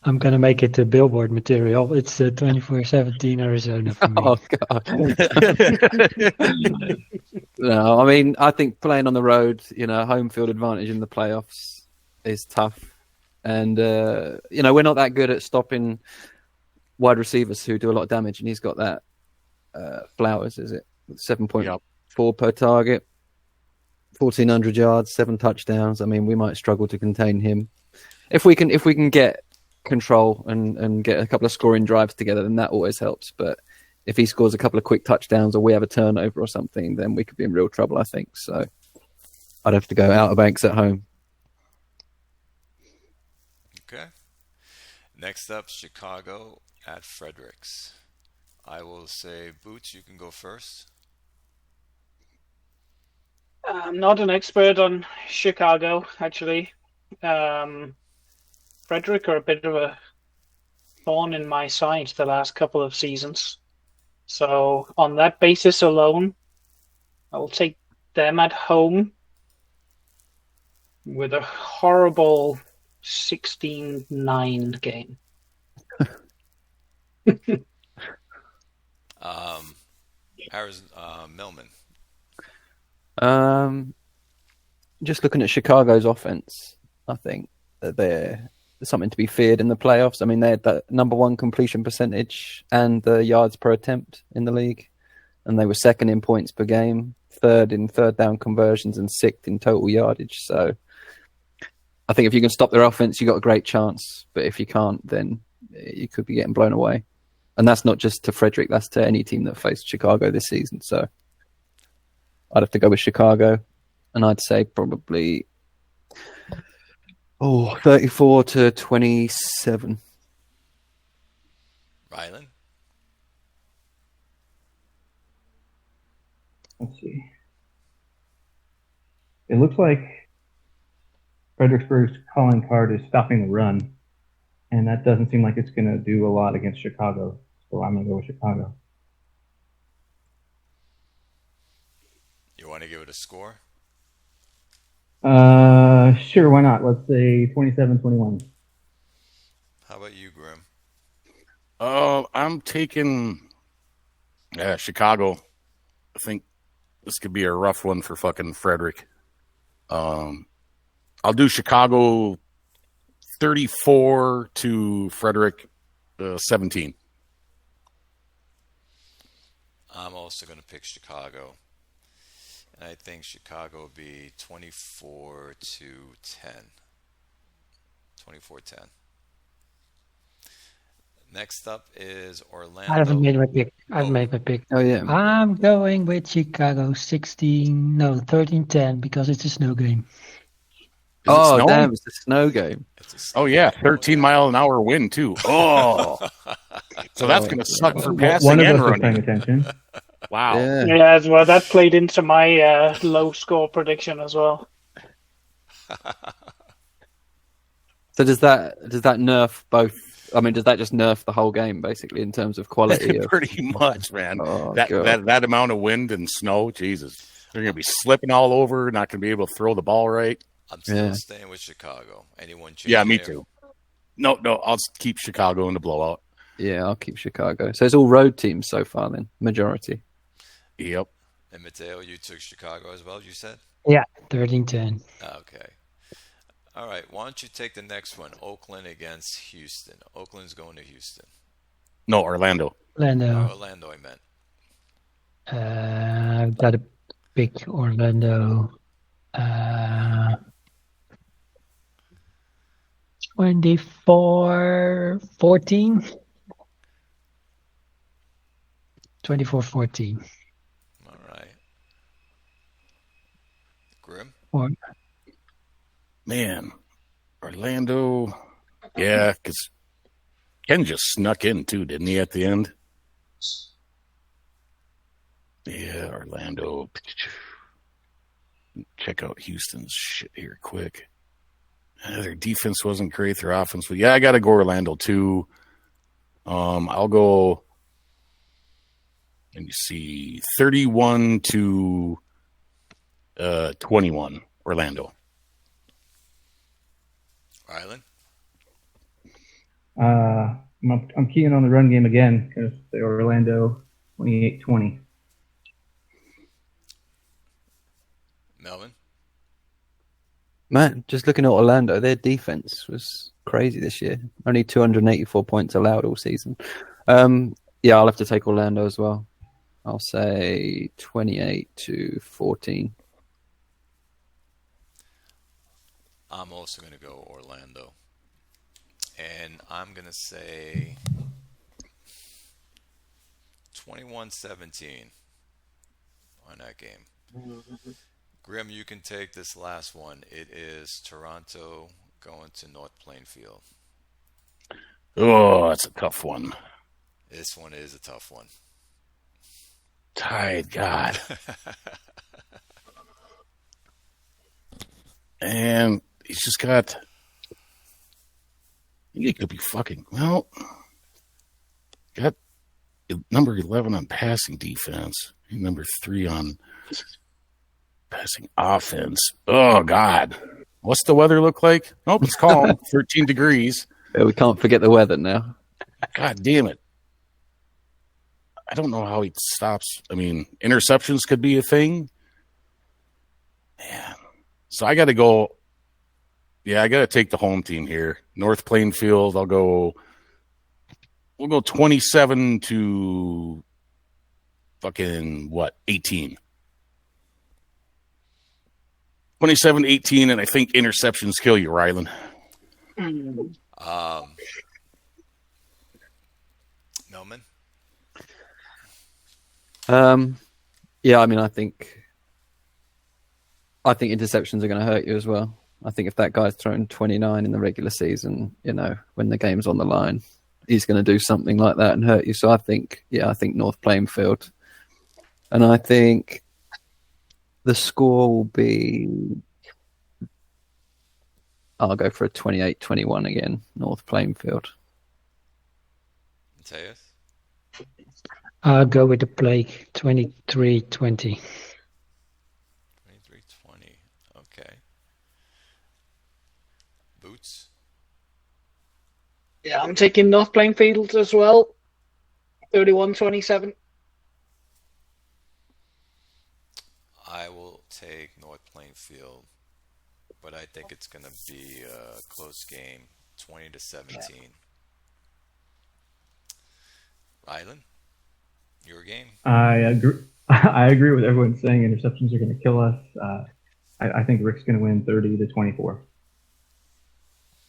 Speaker 2: I'm gonna make it a billboard material. It's 24-17 Arizona for me.
Speaker 4: Oh god. No, I mean, I think playing on the road, home field advantage in the playoffs is tough, and we're not that good at stopping wide receivers who do a lot of damage, and he's got that. Flowers, is it 7.4 per target, 1,400 yards, 7 touchdowns. I mean, we might struggle to contain him if we can get control and get a couple of scoring drives together, then that always helps. But if he scores a couple of quick touchdowns or we have a turnover or something, then we could be in real trouble, I think. So I'd have to go Outer Banks at home.
Speaker 1: Okay. Next up, Chicago at Fredericks. I will say, Boots, you can go first.
Speaker 3: I'm not an expert on Chicago, actually. Frederick are a bit of a thorn in my side the last couple of seasons. So on that basis alone, I will take them at home with a horrible 16-9 game.
Speaker 1: Melman.
Speaker 4: Just looking at Chicago's offense, I think that there's something to be feared in the playoffs. I mean, they had the number one completion percentage and the yards per attempt in the league, and they were second in points per game, third in third down conversions, and sixth in total yardage. So I think if you can stop their offense, you got a great chance. But if you can't, then you could be getting blown away. And that's not just to Frederick, that's to any team that faced Chicago this season. So I'd have to go with Chicago. and I'd say probably 34-27.
Speaker 1: Rylan?
Speaker 6: Let's see. It looks like Fredericksburg's calling card is stopping the run, and that doesn't seem like it's going to do a lot against Chicago. So I'm going to go with Chicago.
Speaker 1: You want to give it a score?
Speaker 6: Sure, why not? Let's say 27-21.
Speaker 1: How about you, Grim?
Speaker 5: I'm taking Chicago. I think this could be a rough one for fucking Frederick. I'll do Chicago 34 to Frederick 17.
Speaker 1: I'm also going to pick Chicago. And I think Chicago will be 24 to 10. 24-10. Next up is Orlando.
Speaker 2: I haven't made my pick. I've
Speaker 1: Oh.
Speaker 2: made my pick.
Speaker 4: Oh yeah.
Speaker 2: I'm going with Chicago 13-10 because it's a snow game.
Speaker 5: Is it snowing?
Speaker 4: Damn, it's a snow game.
Speaker 5: Oh yeah, 13-mile-an-hour wind too. Oh, so that's gonna suck for passing
Speaker 6: One of
Speaker 5: and
Speaker 6: us was paying
Speaker 5: running.
Speaker 6: attention.
Speaker 5: Wow.
Speaker 4: Yeah.
Speaker 3: Yeah, as well. That played into my low score prediction as well.
Speaker 4: So does that nerf both? I mean, does that just nerf the whole game basically in terms of quality?
Speaker 5: Pretty much, man.
Speaker 4: Oh,
Speaker 5: that,
Speaker 4: God.
Speaker 5: that amount of wind and snow, Jesus, they're gonna be slipping all over, not gonna be able to throw the ball right.
Speaker 1: I'm still
Speaker 4: Yeah.
Speaker 1: staying with Chicago. Anyone change?
Speaker 5: Yeah, me
Speaker 1: there?
Speaker 5: too. No, I'll keep Chicago in the blowout.
Speaker 4: Yeah, I'll keep Chicago. So it's all road teams so far then, majority.
Speaker 5: Yep.
Speaker 1: And Mateo, you took Chicago as well, you said?
Speaker 2: Yeah, 13-10.
Speaker 1: Okay. All right. Why don't you take the next one? Oakland against Houston. Oakland's going to Houston.
Speaker 5: No, Orlando.
Speaker 2: Orlando.
Speaker 1: Orlando, I meant.
Speaker 2: I've got to pick Orlando. 24-14. 24-14.
Speaker 1: All right. Grim?
Speaker 5: Man, Orlando. Yeah, because Ken just snuck in too, didn't he, at the end? Yeah, Orlando. Check out Houston's shit here quick. Their defense wasn't great. Their offense was. Yeah, I got to go Orlando too. I'll go. Let me see, 31 to 21, Orlando.
Speaker 1: Rylan?
Speaker 6: I'm keying on the run game again because the Orlando 28-20.
Speaker 1: Melvin?
Speaker 4: Man, just looking at Orlando, their defense was crazy this year. Only 284 points allowed all season. Yeah, I'll have to take Orlando as well. I'll say 28-14.
Speaker 1: I'm also going to go Orlando. And I'm going to say 21-17 on that game. Grim, you can take this last one. It is Toronto going to North Plainfield.
Speaker 5: Oh, that's a tough one.
Speaker 1: This one is a tough one.
Speaker 5: Tide God. And he's just got. I think he could be fucking. Well, got number 11 on passing defense, number 3 on passing offense. Oh, God. What's the weather look like? Nope, it's calm. 13 degrees.
Speaker 4: Yeah, we can't forget the weather now.
Speaker 5: God damn it. I don't know how he stops. I mean, interceptions could be a thing. Man. So I got to go. Yeah, I got to take the home team here. North Plainfield, we'll go 27 to fucking, 18. 27-18, and I think interceptions kill you, Rylan.
Speaker 1: Melman?
Speaker 4: Yeah, I mean, I think I think interceptions are going to hurt you as well. I think if that guy's thrown 29 in the regular season, when the game's on the line, he's going to do something like that and hurt you. So I think North Plainfield. And I think the score will be, I'll go for a 28-21 again, North Plainfield.
Speaker 1: Mateus?
Speaker 2: I'll go with the Plague, 23-20.
Speaker 1: 23-20. Okay. Boots?
Speaker 3: Yeah, I'm taking North Plainfield as well. 31-27.
Speaker 1: I will take North Plainfield, but I think it's going to be a close game, 20-17. Rylan, your game?
Speaker 6: I agree. I agree with everyone saying interceptions are going to kill us. I think Rick's going to win 30-24.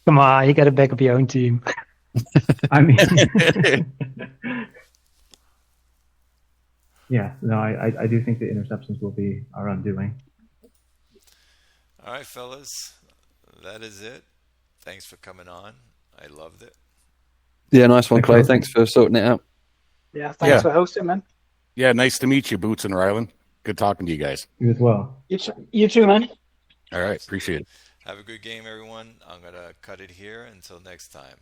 Speaker 2: Come on, you got to back up your own team.
Speaker 6: I mean, yeah, no, I do think the interceptions will be our undoing.
Speaker 1: All right, fellas, that is it. Thanks for coming on. I loved it.
Speaker 4: Yeah, nice one, Clay. Thanks for sorting it out.
Speaker 3: Yeah, thanks for hosting, man.
Speaker 5: Yeah, nice to meet you, Boots and Rylan. Good talking to you guys.
Speaker 6: You as well.
Speaker 3: You too, man.
Speaker 5: All right, appreciate it.
Speaker 1: Have a good game, everyone. I'm going to cut it here until next time.